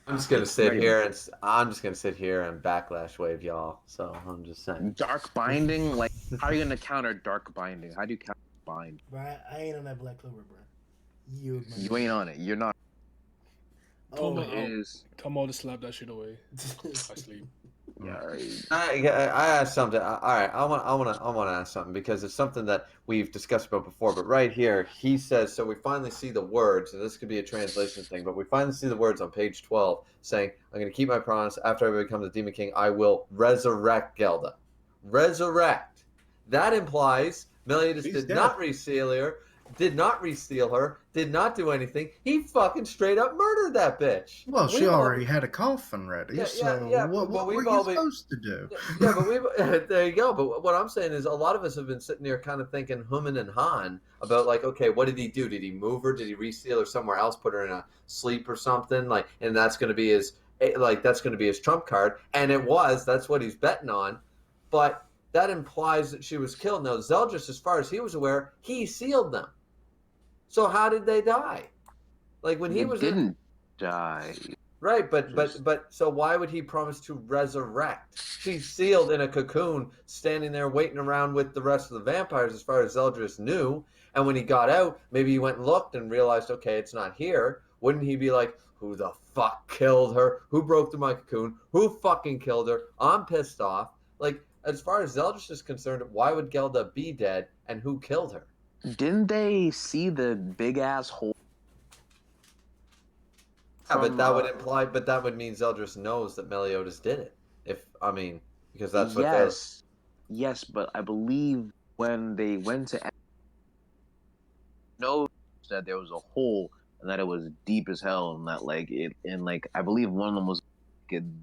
I'm just gonna You sit already here and backlash wave y'all. So I'm just saying. Dark binding, like how are you gonna counter dark binding? How do you counter bind? Bro, I ain't on that Black Clover, bro. Yield, my You nigga. ain't on it. You're not. Tomo Oh, out. Is Tomo to slap that shit away. I sleep. yeah. I asked something. All right, I want to ask something because it's something that we've discussed about before. But right here, he says, so we finally see the words, and this could be a translation thing, but we finally see the words on page 12 saying, "I'm going to keep my promise. After I become the Demon King, I will resurrect Gelda." Resurrect. That implies Meliodas She's did dead. not reseal her, did not reseal her, did not do anything. He fucking straight up murdered that bitch. Well, she We've all- already had a coffin ready, so what but were we've you all been. supposed to do? Yeah, but we there you go. But what I'm saying is, a lot of us have been sitting there, kind of thinking, humming and hawing about, like, okay, what did he do? Did he move her? Did he reseal her somewhere else? Put her in a sleep or something? Like, and that's going to be his trump card. And it was. That's what he's betting on. But that implies that she was killed. Now, Zeldris, as far as he was aware, he sealed them. So how did they die? Like when he was didn't die. Right, but so why would he promise to resurrect? She's sealed in a cocoon, standing there waiting around with the rest of the vampires, as far as Zeldris knew. And when he got out, maybe he went and looked and realized, okay, it's not here. Wouldn't he be like, who the fuck killed her? Who broke through my cocoon? Who fucking killed her? I'm pissed off. Like, as far as Zeldris is concerned, why would Gelda be dead, and who killed her? Didn't they see the big ass hole? Yeah, but From, that would imply, but that would mean Zeldris knows that Meliodas did it. Because that's what the yes, but I believe when they went to know that there was a hole and that it was deep as hell and that I believe one of them was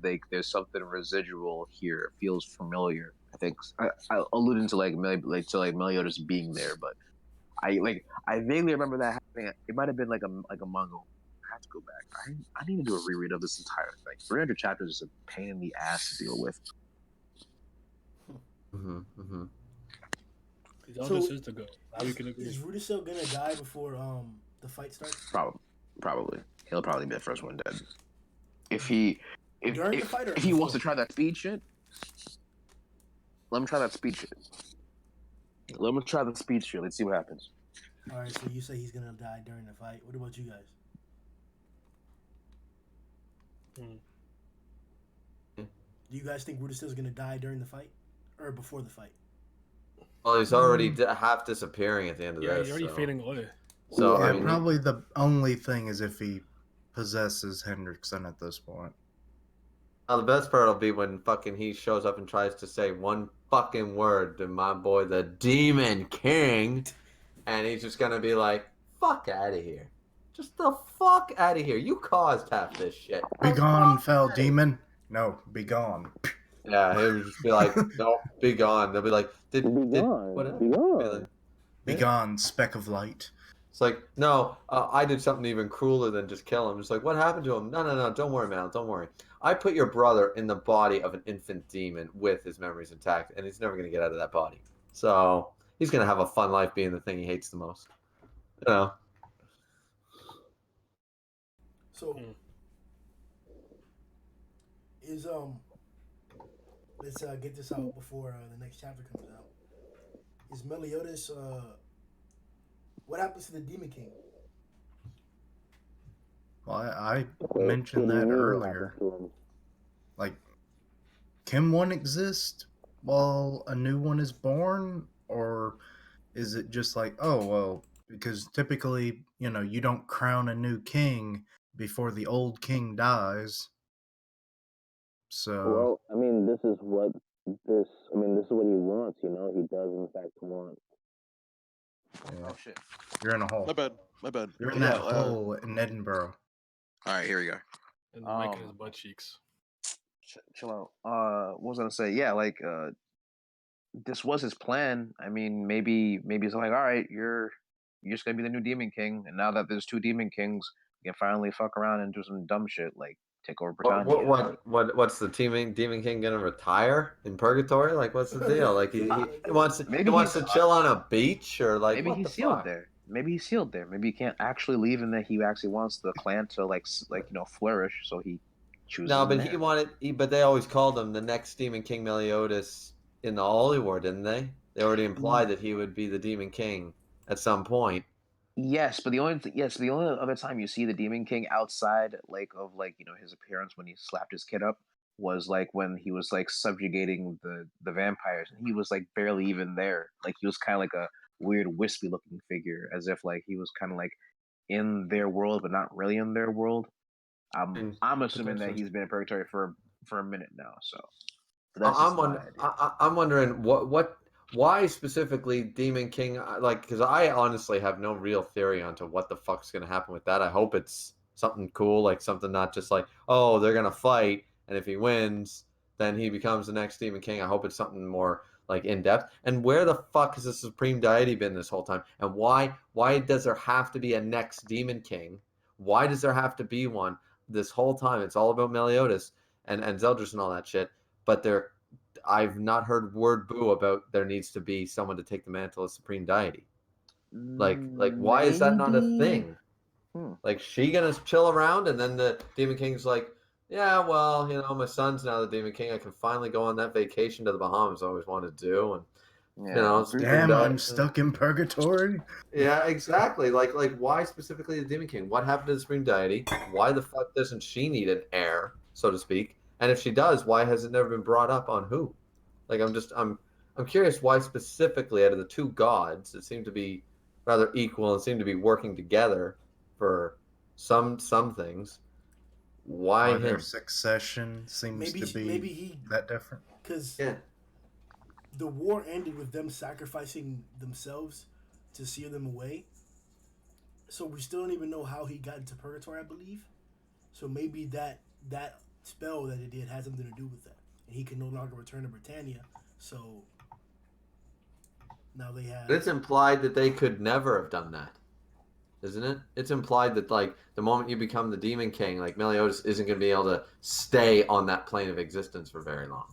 like there's something residual here. It feels familiar. I think I alluding to Meliodas being there, but I vaguely remember that happening. It might have been like a manga. I have to go back. I need to do a reread of this entire thing. 300 chapters is a pain in the ass to deal with. So, is the go. Now we can agree. Is Rudisill gonna die before the fight starts? Probably. He'll probably be the first one dead. If he During the fight or if he wants before? to try that speed shit, let him try that speed shit. Let him try the speed shit. Let's see what happens. All right, so you say he's gonna die during the fight. What about you guys? Do you guys think Rudisill's gonna die during the fight or before the fight? Well, he's already half disappearing at the end of Yeah, this. you're already fading away. So Yeah, I mean, probably the only thing is if he possesses Hendrickson at this point. the best part will be when fucking he shows up and tries to say one fucking word to my boy, the Demon King, and he's just gonna be like, "Fuck out of here." Just the fuck out of here. You caused half this shit. Be The gone, fuck fell outta demon. No, be gone. Yeah, he would just be like, "No, be gone." They'll be like, "Did gone. what?" Be gone. Be gone, speck of light. It's like, no, I did something even crueler than just kill him. It's like, what happened to him? No, no, no, don't worry, man, don't worry. I put your brother in the body of an infant demon with his memories intact, and he's never going to get out of that body. So he's going to have a fun life being the thing he hates the most. You know? So is let's get this out before the next chapter comes out. Is Meliodas what happens to the Demon King? Well, I mentioned that earlier. Like, can one exist while a new one is born? Or is it just like, oh, well, because typically, you don't crown a new king before the old king dies. So, Well, I mean, this is what he wants. You know, he does in fact want. yeah, Oh shit. you're in a hole. My bad. My bad. You're in Yeah, that hole in Edinburgh. All right, here we go. And the mic in his butt cheeks. Chill out. What was I gonna say? Yeah, like this was his plan. I mean, maybe it's like, all right, you're just gonna be the new Demon King, and now that there's two Demon Kings, you can finally fuck around and do some dumb shit like take over Britannia. What's the Demon King gonna retire in purgatory? Like, what's the deal? Like, he wants Maybe he wants to he's chill on a beach, or like, maybe what he's the sealed fuck? there. Maybe he's sealed there. Maybe he can't actually leave, and that he actually wants the clan to flourish. So he chooses No, an but heir. but they always called him the next Demon King Meliodas in the Holy War, didn't they? They already implied that he would be the Demon King at some point. Yes, but the only other time you see the Demon King outside his appearance when he slapped his kid up was like when he was like subjugating the vampires, and he was like barely even there. Like he was kind of like a weird wispy looking figure, as if like he was kind of like in their world but not really in their world. I'm assuming that he's been in purgatory for a minute now, so that's just my idea. I'm wondering why specifically Demon King? Like, because I honestly have no real theory onto what the fuck's gonna happen with that. I hope it's something cool, like something not just like, oh, they're gonna fight, and if he wins, then he becomes the next Demon King. I hope it's something more like in depth. And where the fuck has the Supreme Deity been this whole time? And why does there have to be a next Demon King? Why does there have to be one this whole time? It's all about Meliodas and Zeldris and all that shit. But I've not heard word boo about there needs to be someone to take the mantle of Supreme Deity. Like why is that not a Maybe. thing? Like, she gonna chill around, and then the Demon King's like, yeah, well, my son's now the Demon King. I can finally go on that vacation to the Bahamas I always wanted to do, and Supreme Damn, Deity. I'm stuck in purgatory. Yeah, exactly. Like why specifically the Demon King? What happened to the Supreme Deity? Why the fuck doesn't she need an heir, so to speak? And if she does, why has it never been brought up on who? Like, I'm curious why specifically out of the two gods that seem to be rather equal and seem to be working together for some things, why Their him? succession seems to be maybe he that different. because Yeah. the war ended with them sacrificing themselves to seal them away. So we still don't even know how he got into purgatory, I believe. So maybe that spell that it did had something to do with that, and he can no longer return to Britannia. So now they have. But it's implied that they could never have done that, isn't it? It's implied that, like, the moment you become the Demon King, like, Meliodas isn't going to be able to stay on that plane of existence for very long.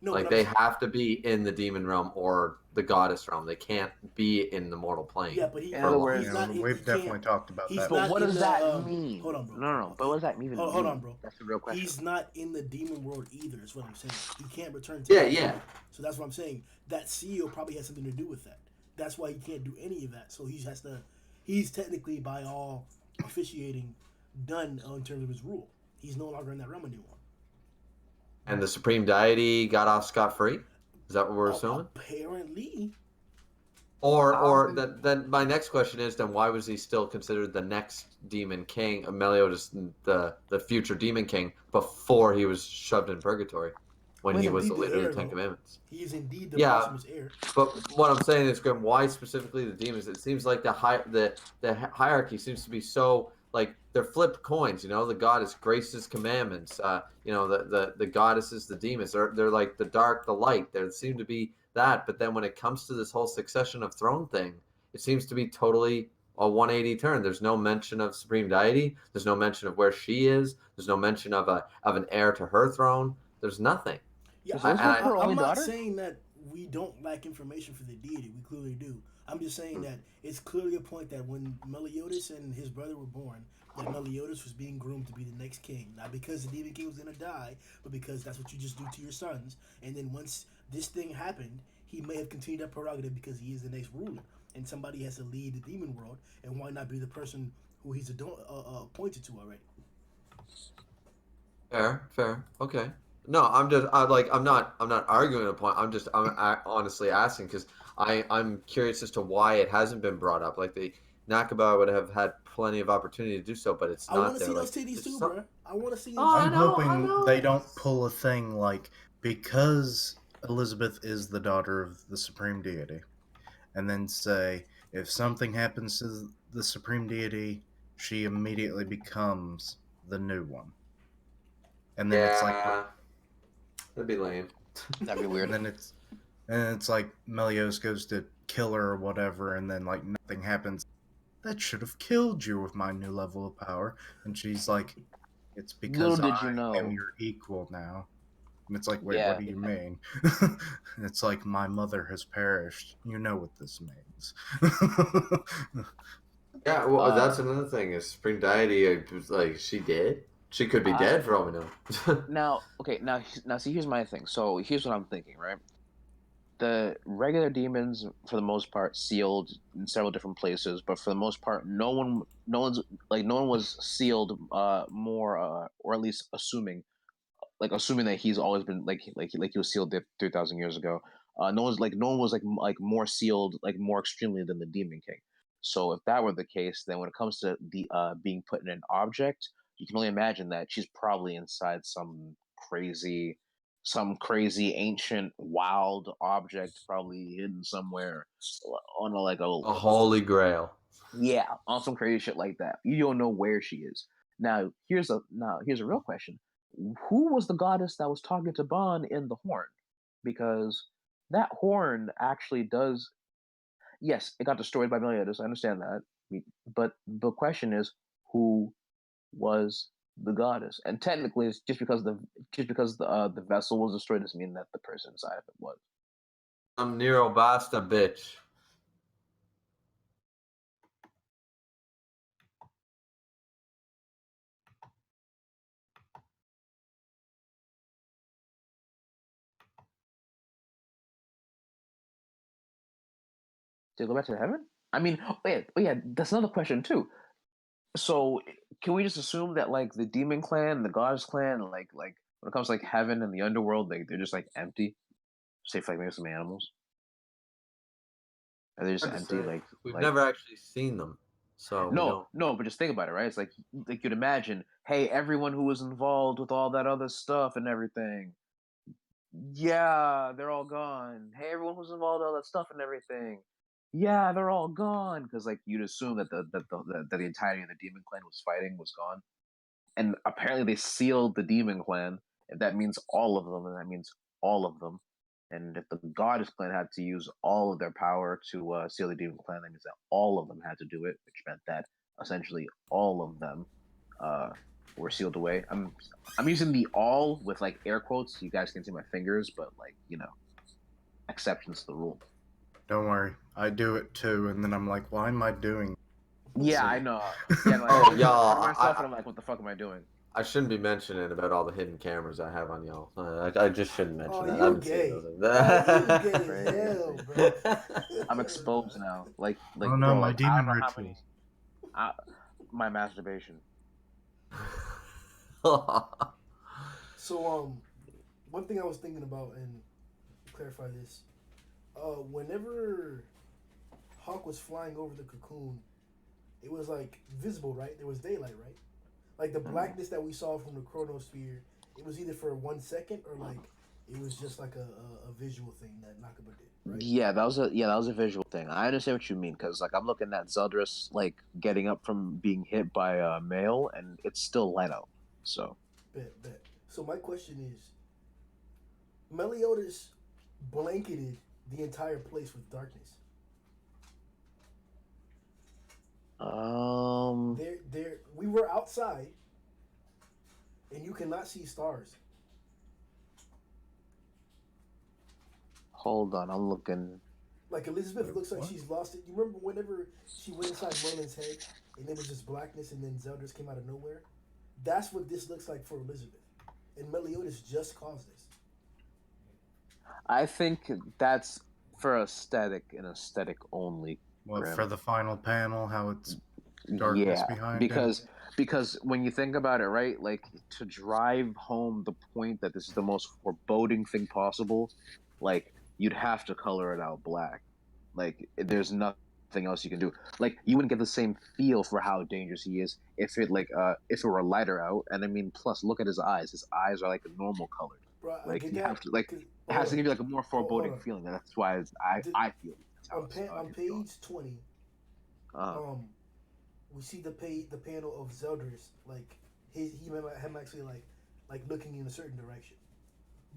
No, like, they have to be in the demon realm or the goddess realm. They can't be in the mortal plane. Yeah, but In other words, he's not. We've definitely talked about He's that. But not what in does the, that mean? Hold on, bro. No. But what does that even mean? Hold on, bro. That's the real question. He's not in the demon world either. Is what I'm saying. He can't return to. Yeah. So that's what I'm saying. That seal probably has something to do with that. That's why he can't do any of that. So he has to. He's technically, by all officiating, done in terms of his rule. He's no longer in that realm anymore. And the Supreme Deity got off scot-free? Is that what we're assuming? Apparently. Or then my next question is, then why was he still considered the next Demon King, Meliodas, the future Demon King, before he was shoved in purgatory, when he was the leader of the Ten Commandments? He is indeed the posthumous heir. But what I'm saying is, Grim, why specifically the demons? It seems like the hierarchy seems to be so like they're flipped coins. You know, the goddess graces commandments. You know, the goddesses, the demons. They're like the dark, the light. There seem to be that, but then when it comes to this whole succession of throne thing, it seems to be totally a 180 turn. There's no mention of supreme deity. There's no mention of where she is. There's no mention of an heir to her throne. There's nothing. Yeah, Is I, Elizabeth I, her I'm only not daughter? saying that we don't lack information for the deity. We clearly do. I'm just saying that it's clearly a point that when Meliodas and his brother were born, that Meliodas was being groomed to be the next king. Not because the demon king was going to die, but because that's what you just do to your sons. And then once this thing happened, he may have continued that prerogative because he is the next ruler. And somebody has to lead the demon world. And why not be the person who he's appointed to already? Fair. Okay. No, I'm not arguing a point. I'm honestly asking because I'm curious as to why it hasn't been brought up. Like the Nakaba would have had plenty of opportunity to do so, but it's I want not to there. see those Like titties there's too, some. bro. I want to see them Oh, too. I I'm know, I hoping they know. don't pull a thing like because Elizabeth is the daughter of the supreme deity, and then say if something happens to the supreme deity, she immediately becomes the new one, and then it's like, Yeah, that'd be lame. That'd be and weird. then it's like Melios goes to kill her or whatever, and then like nothing happens. That should have killed you with my new level of power, and she's like, it's Little because did you I am know. your equal now. And it's like, wait, what Yeah. do you mean? It's like, my mother has perished. You know what this means. Yeah, well, Uh, that's another thing. Is Spring Deity like she did? She could be I dead for all we know. now okay now see here's my thing. So here's what I'm thinking, right? The regular demons, for the most part, sealed in several different places, but for the most part, no one was sealed more or at least assuming that he's always been like he was sealed 3,000 years ago. No one was like more sealed like more extremely than the Demon King. So if that were the case, then when it comes to the being put in an object, you can only imagine that she's probably inside some crazy ancient wild object, probably hidden somewhere on A holy grail. yeah, on some crazy shit like that. You don't know where she is. Now here's a real question. Who was the goddess that was talking to Bon in the horn? Because that horn actually does yes, it got destroyed by Meliodas, I understand that. But the question is who was the goddess? And technically it's just because the vessel was destroyed doesn't mean that the person inside of it was. I'm Nero Basta, bitch. To go back to heaven? I mean, oh yeah, that's another question too. So can we just assume that like the demon clan, the goddess clan, like when it comes to like heaven and the underworld, they're just like empty, save for like maybe some animals? Are they just Hard to empty? say. Like We've like never actually seen them, so we no don't. no, but just think about it, right? It's like you'd imagine, hey, everyone who was involved with all that other stuff and everything, yeah, they're all gone. Hey, everyone who's involved with all that stuff and everything, yeah, they're all gone. Because like you'd assume that the entirety of the demon clan was fighting was gone. And apparently they sealed the demon clan. If that means all of them, then that means all of them. And if the goddess clan had to use all of their power to seal the demon clan, that means that all of them had to do it, which meant that essentially all of them uh, were sealed away. I'm using the all with like air quotes. You guys can see my fingers, but like exceptions to the rule. Don't worry, I do it too, and then I'm like, why am I doing Yeah, this? I know. Yeah, like Oh, I turn to y'all, myself and I'm like, what the fuck am I doing? I shouldn't be mentioning about all the hidden cameras I have on y'all. I just shouldn't Oh, mention that. I've you been seeing gay. those. Oh, you gay as hell, Crazy. bro. I'm exposed now. Like Oh no, bro, my like I don't demon know how many rituals. I, my masturbation. So, one thing I was thinking about, and clarify this, whenever Hawk was flying over the cocoon, it was like visible, right? There was daylight, right? Like the Mhm. blackness that we saw from the chronosphere, it was either for 1 second or like it was just like a visual thing that Nakaba did. right? Yeah, that was a visual thing. I understand what you mean because like I'm looking at Zeldris like getting up from being hit by a male, and it's still light out. So Bet. So my question is, Meliodas blanketed the entire place with darkness. um, We were outside, and you cannot see stars. hold on, I'm looking. Like Elizabeth looks like What? she's lost it. You remember whenever she went inside Merlin's head, and it was just blackness, and then Zeldris came out of nowhere? That's what this looks like for Elizabeth. And Meliodas just caused this. I think that's for aesthetic and aesthetic only. What Grim. for the final panel? How it's darkness Yeah, behind because him. because when you think about it, right, like to drive home the point that this is the most foreboding thing possible, like you'd have to color it out black. Like there's nothing else you can do. Like you wouldn't get the same feel for how dangerous he is if it were lighter out. And I mean, plus look at his eyes. His eyes are like a normal colored. Bro, I Like get you that. have to like it Hold has to on. give you like a more Hold foreboding on. feeling. That's why Did, I feel that's how it's on it's drawn. page 20, Uh, we see the panel of Zeldris, like him actually like looking in a certain direction,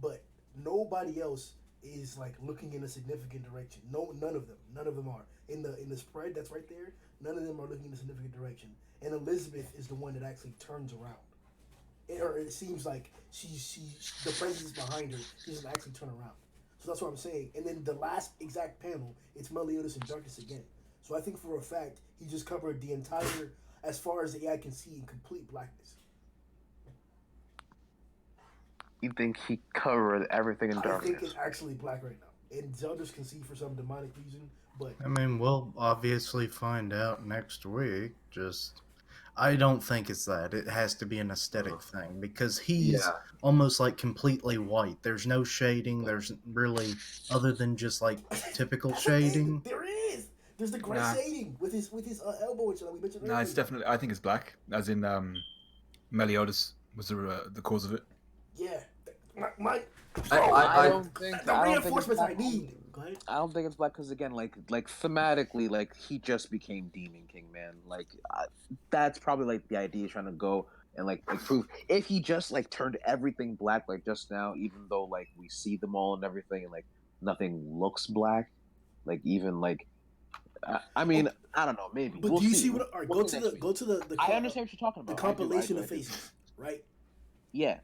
but nobody else is like looking in a significant direction. No, none of them are in the spread that's right there. None of them are looking in a significant direction, and Elizabeth is the one that actually turns around. Or it seems like she the presence behind her. She doesn't actually turn around. So that's what I'm saying. And then the last exact panel, it's Meliodas in darkness again. So I think for a fact he just covered the entire, as far as the eye can see, in complete blackness. you think he covered everything in I think it's darkness? actually black right now, and Zeldris can see for some demonic reason. But I mean, we'll obviously find out next week. I don't think it's that. It has to be an aesthetic thing because he's Yeah. almost like completely white. There's no shading. There's really, other than just like typical shading. there is. There's the gray Nah. shading with his elbow and shit like we mentioned No, earlier. it's definitely. I think it's black, as in Meliodas was the cause of it. Yeah. My I I don't think the I don't think it's reinforcements black. I need. Go ahead. I don't think it's black because again, like thematically, like he just became Demon King, man. Like that's probably like the idea he's trying to go and like prove. If he just like turned everything black like just now, even though like we see them all and everything, and like nothing looks black, like even like I mean I don't know, maybe But we'll do you see. see what? All right, We'll see next week. go to the I understand what you're talking the about. compilation I of do. faces, right? Yeah,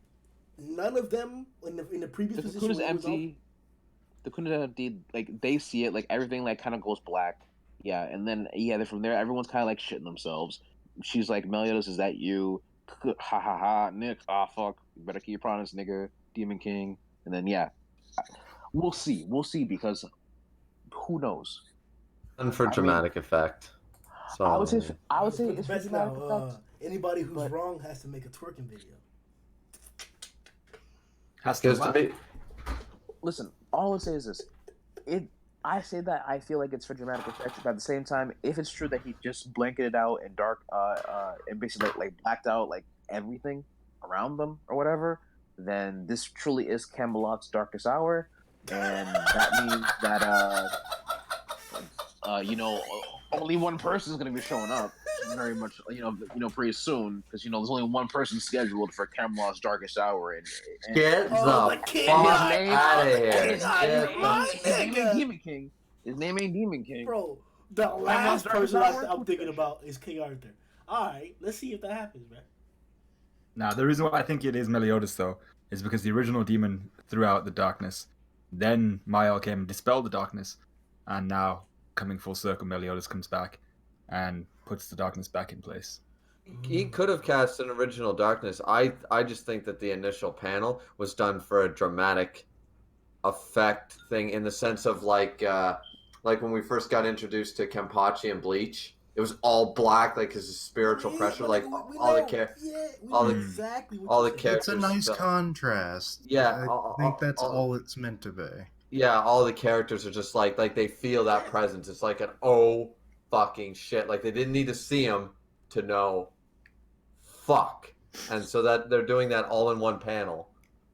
None of them in the previous the position cocoon is where it was all empty. The cocoon is empty. Like they see it, like everything like kind of goes black. Yeah, and then yeah, then from there everyone's kind of like shitting themselves. She's like, Meliodas, is that you? Ha ha ha, Nick. Ah, fuck. You better keep your promise, nigga. Demon King. And then yeah, we'll see. We'll see because who knows? done for I mean, dramatic effect. So I would say put the it's for bets dramatic now. effect. Anybody who's But wrong has to make a twerking video. Has to because to laugh. me, listen, all I would say is this: it. I say that I feel like it's for dramatic effect, but at the same time, if it's true that he just blanketed out in dark, and basically like blacked out like everything around them or whatever, then this truly is Camelot's darkest hour, and that means that you know, only one person is going to be showing up very much, pretty soon because there's only one person scheduled for Camelot's darkest hour, and get Oh, the the king! and his fuck name, out of Oh, the here. king! his Get My name ain't nigga, Demon King. His name ain't Demon King. bro. The last Darkest person Hour? I'm thinking about is King Arthur. All right, let's see if that happens, man. Now, the reason why I think it is Meliodas, though, is because the original demon threw out the darkness. Then Mael came and dispelled the darkness. And now, coming full circle, Meliodas comes back and puts the darkness back in place. He could have cast an original darkness. I just think that the initial panel was done for a dramatic effect thing in the sense of like when we first got introduced to Kenpachi and Bleach, it was all black, like his spiritual pressure, like we all the know. care, Yeah, we all know the exactly what all you're the saying. It's a characters nice felt, contrast. yeah, I think that's all it's meant to be. yeah, all the characters are just like they feel that presence. It's like an oh fucking shit, like they didn't need to see him to know fuck, and so that they're doing that all in one panel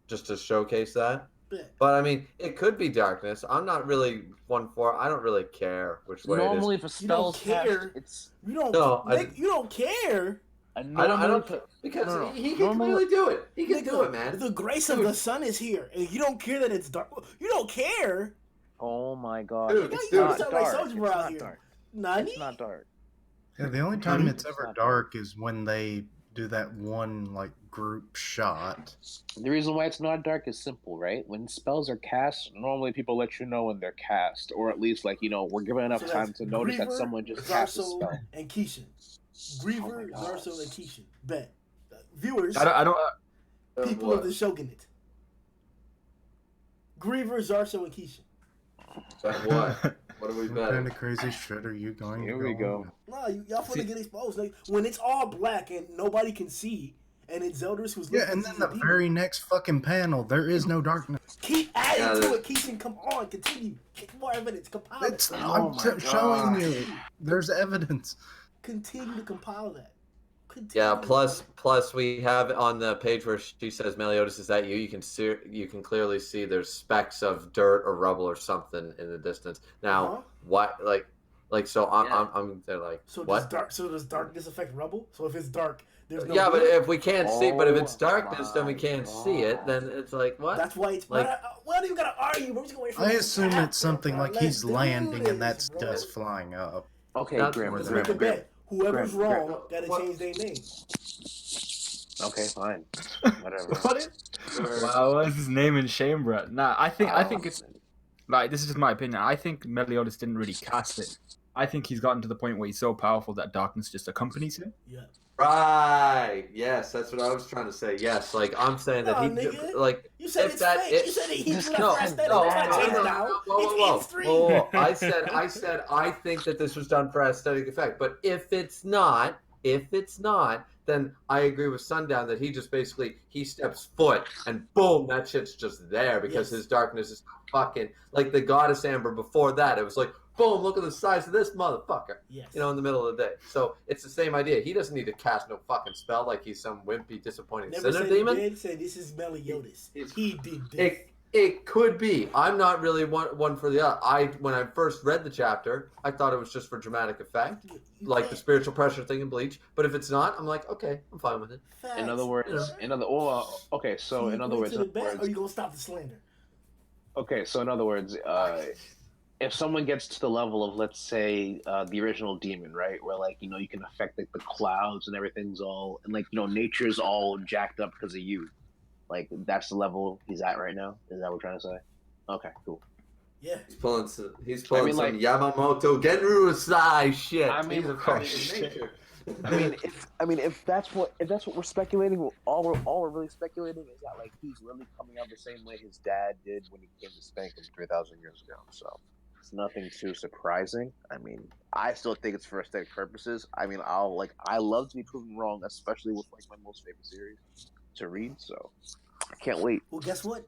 just to showcase that. Bet. But I mean, it could be darkness. I'm not really one for. I don't really care which way Normally, it if a You don't spell's cast, care. it's You don't. No, Nigga, you don't care. I normally don't for, because no, he can normally clearly do it. He can Nigga, do it, man. the grace of Dude. the sun is here, and you don't care that it's dark. You don't care. oh my gosh, Dude, it's dude. not Sound like dark. Soulja It's Boy out not here. dark. Nani? It's not dark. Yeah, the only time it's It's ever not dark is when they do that one like group shot. The reason why it's not dark is simple, right? When spells are cast, normally people let you know when they're cast, or at least like we're given enough So time that's to notice that Griever, someone just cast a Zarso, spell. and Keishan. Oh Griever, my God. Zarso, and Keishan. Bet. Viewers, I don't. people of the Shogunate. Griever, Zarso, and Keishan. Bet what? What are we What betting? kind of crazy shit are you going Here to we go go. on? No, y'all finna See- get exposed. Like, when it's all black and nobody can see, and it's Zeldris who's Yeah, looking and to then see the people. very next fucking panel, there is no darkness. Keep adding Yeah, to there's- it, Keishan. Come on, continue. Get more evidence. Compile it. It's Oh I'm my showing gosh. you. There's evidence. Continue to compile that. Continue. Yeah. Plus, we have on the page where she says, "Meliodas, is that you?" You can clearly see there's specks of dirt or rubble or something in the distance. Now, Uh-huh. what? So I'm they're like, So what? does darkness affect rubble? So if it's dark, there's no. Yeah, but movement? if we can't see, but if it's Oh darkness, then we my can't see it. God. Then it's like what? That's why it's. Like- Why do you gotta argue? We're just gonna wait for I this assume after, it's something bro. like Let's he's do landing and this, that's bro. dust flying up. Okay, That's Grim. more Let's than make a Grim. bet. Whoever's Grim. wrong gotta What? change their name. Okay, fine. Whatever. What? Wow, what is his name and shame, bro? Nah, I think it's like this is just my opinion. I think Meliodas didn't really cast it. I think he's gotten to the point where he's so powerful that darkness just accompanies him. Yeah. Right. Yes, that's what I was trying to say. Yes, like I'm saying that Nah, he nigga. like You said if it's that fake. it, You said he do that no, for aesthetic. no, It's not no, changed no, now. no, whoa, It's whoa, in stream. whoa. I said I think that this was done for aesthetic effect. But if it's not, then I agree with Sundown that he just basically he steps foot and boom, that shit's just there because Yes. his darkness is fucking like the goddess Amber before that. It was like boom, look at the size of this motherfucker. Yes. You know, in the middle of the day. So it's the same idea. He doesn't need to cast no fucking spell like he's some wimpy, disappointing Never sinner said demon. he did. Say this is Meliodas. It's- He did this. It could be. I'm not really one for the other. When I first read the chapter, I thought it was just for dramatic effect, You like the can't- spiritual pressure thing in Bleach. But if it's not, I'm like, okay, I'm fine with it. Facts. In other words, okay, so you in other agree words, to the bet, or you gonna stop the slander? okay, so in other words, if someone gets to the level of, let's say, the original demon, right, where like you can affect like the clouds and everything's all, and like nature's all jacked up because of you, like that's the level he's at right now. Is that what we're trying to say? Okay, cool. Yeah. He's pulling some mean, like- Yamamoto Genryusai shit. I mean, He's a oh, fucking shit. nature. I mean, if that's what we're speculating, all we're really speculating is that like he's really coming out the same way his dad did when he came to spank him 3,000 years ago. So it's nothing too surprising. I mean, I still think it's for aesthetic purposes. I mean, I love to be proven wrong, especially with like my most favorite series to read. So I can't wait. Well, guess what?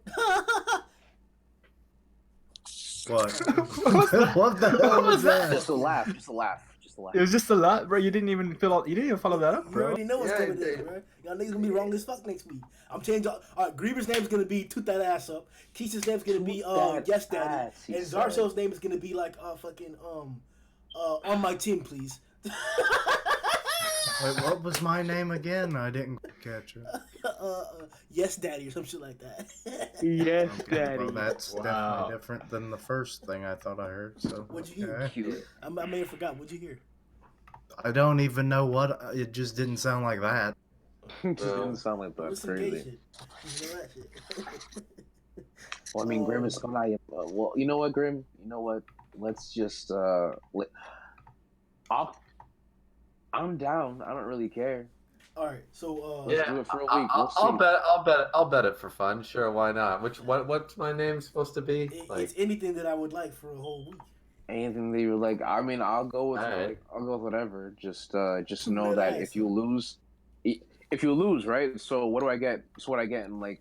What? What the hell was that? Just a laugh. It was just a lot, bro. You didn't even follow that up, You bro. already know what's Yeah, coming they- in, bro. Y'all niggas gonna be wrong as fuck next week. I'm changing. All right, Griever's name is gonna be Toot That Ass Up. Keisha's name is gonna be Toot That Yes Daddy, Ass, he and said. Zarso's name is gonna be like fucking On My Team, please. Wait, what was my name again? I didn't catch it. Yes Daddy or some shit like that. Yes, Okay, well, that's Wow. definitely different than the first thing I thought I heard. So What'd you hear? okay. Cute. I may have forgot. What'd you hear? I don't even know what. It just didn't sound like that. Just didn't sound like that. What's some gay Crazy. shit? You know that shit. Well, I mean, Grim is coming out. Well, you know what, Grim? You know what? Let's just I'm down. I don't really care. All right, so Let's Yeah, do it for a week. I'll We'll I'll bet it for fun. Sure, why not? What's my name supposed to be? it's anything that I would like for a whole week. Anything that you like. I mean, I'll go with Alright. I'll go with whatever. Just Too know that bad. if you lose, right? So what do I get? So what I get in like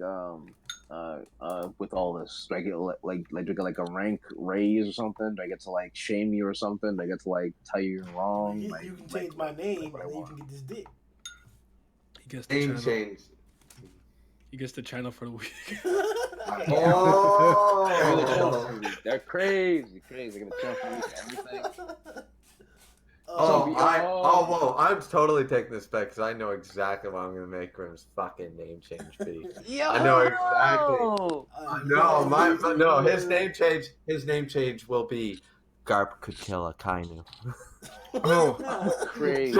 with all this? Do I get like do I get like a rank raise or something? Do I get to like shame you or something? Do I get to like tell you you're wrong? You, Like, you can change my name, what I and then you want. can get this dick. He gets the Name channel. change. He gets the channel for the week. Give me the chill Oh. fruit. They're crazy. Give me the chill fruit. Everything. Whoa! I'm totally taking this back because I know exactly what I'm gonna make Grimm's fucking name change be. I know exactly. No, his name change. His name change will be Garp could kill a Kainu. Oh, Crazy.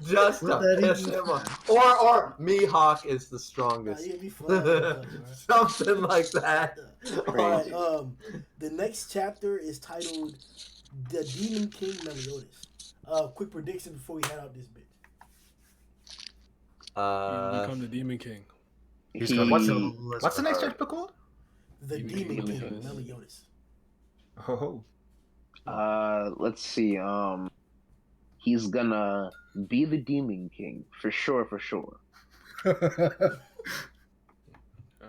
just What to that piss even- him off. Or Mihawk is the Nah, strongest. you'd be flying with us, bro. Something like that. Crazy. Alright, the next chapter is titled The Demon King Meliodas. Quick prediction before we head out this bitch. He become the Demon King. He's gonna He- kill Elizabeth. what's the next chapter called? The Demon Demon King King Meliodas. Meliodas. Oh, Let's see. He's gonna be the Demon King for sure.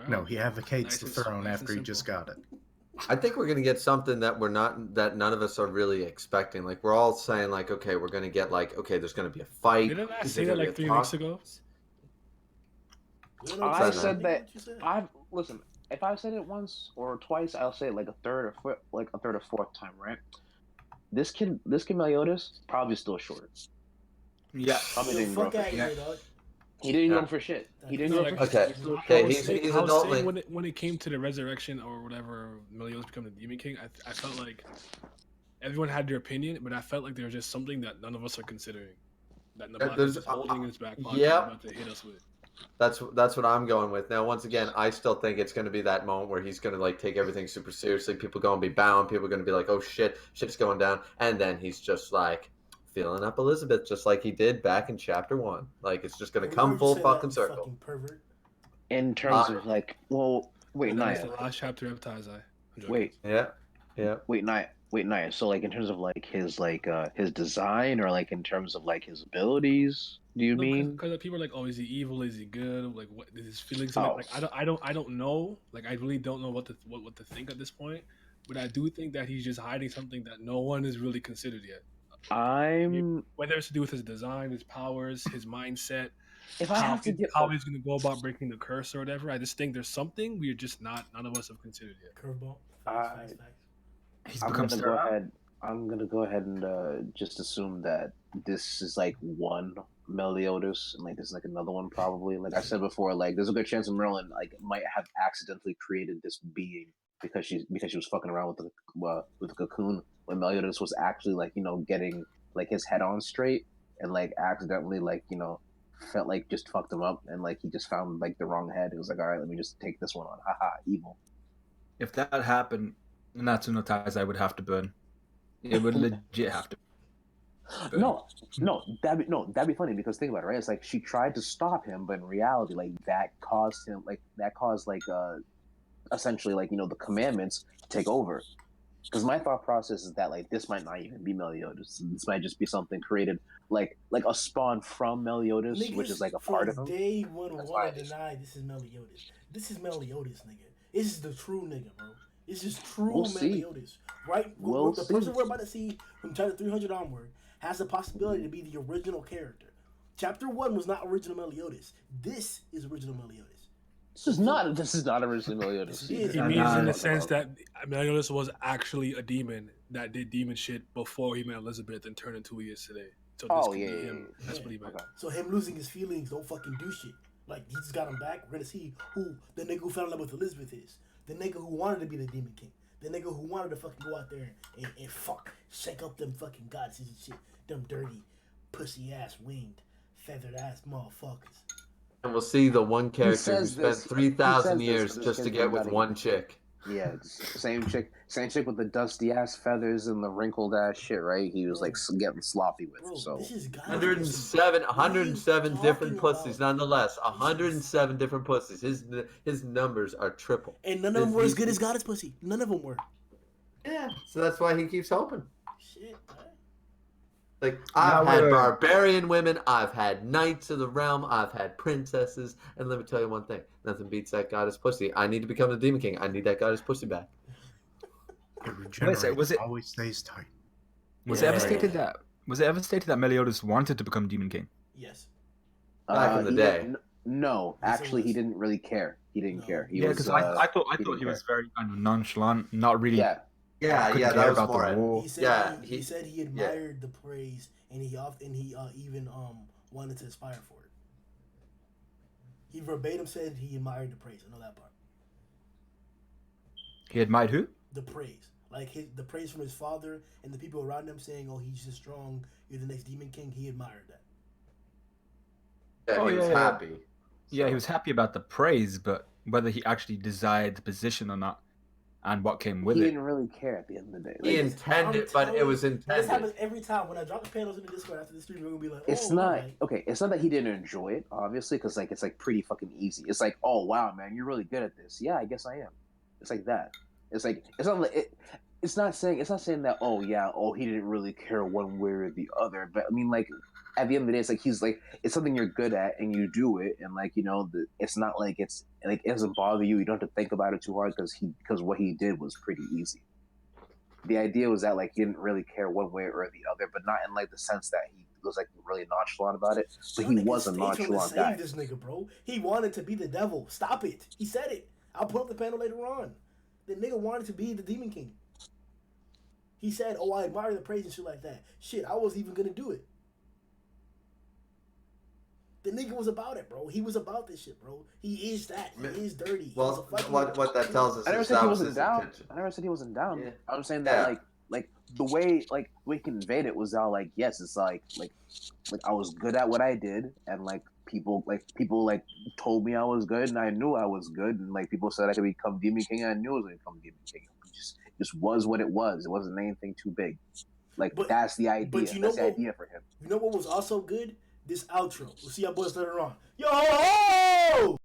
No, he advocates Nice the and- throne nice and after he just simple. got it. I think we're gonna get something that none of us are really expecting. Like we're all saying, like, okay, we're gonna get like, okay, there's gonna be a fight. Didn't I Is say there that gonna like be a 3 weeks talk? ago? We don't know what I you said nigga. that. What you said? Listen. If I've said it once or twice, I'll say it like a third or fourth time, right? This kid Meliodas probably still short. yeah. Probably Yo, didn't grow fuck for out shit. here, dog. He didn't Yeah. grow for shit. He didn't No, grow like- for Okay. shit. He's still Okay, I was he's saying, adult. when it came to the resurrection or whatever, Meliodas become the Demon King. I felt like everyone had their opinion, but I felt like there was just something that none of us are considering. That Nabata there's- is just holding in his back pocket, yeah. about to hit us with. That's what I'm going with. Now, once again, I still think it's going to be that moment where he's going to like take everything super seriously. People going to be bound. People are going to be like, "Oh shit, shit's going down," and then he's just like feeling up Elizabeth, just like he did back in chapter 1. Like it's just going to We come heard you full say fucking that, circle. Fucking pervert. In terms of like, wait, And that's Naya. the last chapter of Taizai. I'm joking. Wait, Yeah. wait, Naya. So like, in terms of like his design, or like in terms of like his abilities, do you mean? Because people are like, "Oh, is he evil? Is he good? Like, what is his feelings?" Oh. Like, I don't know. Like, I really don't know what to think at this point. But I do think that he's just hiding something that no one has really considered yet. I'm. Whether it's to do with his design, his powers, his mindset, If I have to get, how he's going to go about breaking the curse or whatever. I just think there's something we're just none of us have considered yet. Curveball. I- Facts. He's I'm become gonna go sterile. ahead. I'm gonna go ahead and just assume that this is like one Meliodas, and like this is like another one probably. Like I said before, like there's a good chance that Merlin like might have accidentally created this being because she was fucking around with the cocoon when Meliodas was actually like getting like his head on straight, and like accidentally like felt like just fucked him up, and like he just found like the wrong head. It was like, all right, let me just take this one on. Haha, evil. If that happened, Natsuno Taizai would have to burn. It would legit have to. burn. No, that'd be funny because think about it, right? It's like she tried to stop him, but in reality, like that caused essentially like the commandments to take over. Because my thought process is that like this might not even be Meliodas. This might just be something created like a spawn from Meliodas, which is like a part of from him. day one That's want why to deny this is Meliodas. This is Meliodas, nigga. This is the true nigga, bro. This is true We'll see. Meliodas. Right? We'll the see. person we're about to see from chapter 300 onward has the possibility to be the original character. Chapter 1 was not original Meliodas. This is original Meliodas. This is not originally Meliodas. Yes, it is. He Yeah, means in nah. the sense that Meliodas was actually a demon that did demon shit before he met Elizabeth and turned into who he is today. So this Oh, could yeah, be yeah, him. yeah. That's Yeah. what he meant. Okay. So him losing his feelings don't fucking do shit. Like, he just got him back. We're gonna see who the nigga who fell in love with Elizabeth is. The nigga who wanted to be the Demon King. The nigga who wanted to fucking go out there and fuck, shake up them fucking goddesses and shit. Them dirty, pussy ass, winged, feathered ass motherfuckers. And we'll see the one character who says spent this- 3,000 he says this, years but this just to kid's get with gotta one get- chick. Yeah, same chick with the dusty ass feathers and the wrinkled ass shit, right? He was like getting sloppy with. Bro, So this is gotta be 107, some- 107 what are you different talking pussies, about? nonetheless. 107 different pussies. His numbers are triple. And none of them were as good as Goddess pussy. None of them were. Yeah, so that's why he keeps hoping. Shit, man. Like, I've Now, had wait. barbarian women, I've had knights of the realm, I've had princesses, and let me tell you one thing: nothing beats that goddess pussy. I need to become the demon king. I need that goddess pussy back. It regenerates. was it- Always stays tight. Was Yeah. it ever stated that Meliodas wanted to become Demon King? Yes. Back in the day. No, Yes, it actually, he was. didn't really care. He didn't No. care. He Yeah, was. because I thought he didn't he was care. very kind of nonchalant, not really Yeah, Yeah, couldn't yeah, that care was about the more. war. He said Yeah, he said he yeah. admired the praise, and he often he even wanted to aspire for it. He verbatim said he admired the praise. I know that part. He admired who? The praise, like the praise from his father and the people around him saying, "Oh, he's just strong. You're the next Demon King." He admired that. Yeah, Oh he was yeah, yeah. happy. Yeah, he So. was happy about the praise, but whether he actually desired the position or not, and what came with he it. didn't really care at the end of the day. He Like, intended, but it was But this happens intended. every time when I drop the panels in the Discord after the stream. We're gonna be like, it's "Oh, all not right." okay. It's not that he didn't enjoy it, obviously, because like it's like pretty fucking easy. It's like, oh wow, man, you're really good at this. Yeah, I guess I am. It's like that. It's like it's not like it. It's not saying that. Oh yeah. Oh, he didn't really care one way or the other. But I mean, like at the end of the day, it's like he's like it's something you're good at and you do it, and like it's not like it's like it doesn't bother you. You don't have to think about it too hard because what he did was pretty easy. The idea was that like he didn't really care one way or the other, but not in like the sense that he was like really nonchalant about it. But Y'all he niggas was a stay trying to nonchalant save guy. this nigga, bro. He wanted to be the devil. Stop it. He said it. I'll put up the panel later on. The nigga wanted to be the Demon King. He said, "Oh, I admire the praise and shit like that." Shit, I wasn't even gonna do it. The nigga was about it, bro. He was about this shit, bro. He is that. He is dirty. He was a Well, fucking what that tells us I never is said he that was wasn't his down. intention. I never said he wasn't down. Yeah. I was saying that Yeah. like the way we conveyed it was how like yes, it's like I was good at what I did, and like people like told me I was good, and I knew I was good, and like people said I could become Demon King, and I knew I was gonna become Demon King. It just was what it was. It wasn't anything too big. Like But that's the but idea. you know That's the what? idea for him. You know what was also good? This outro. We'll see y'all boys later on. Yo!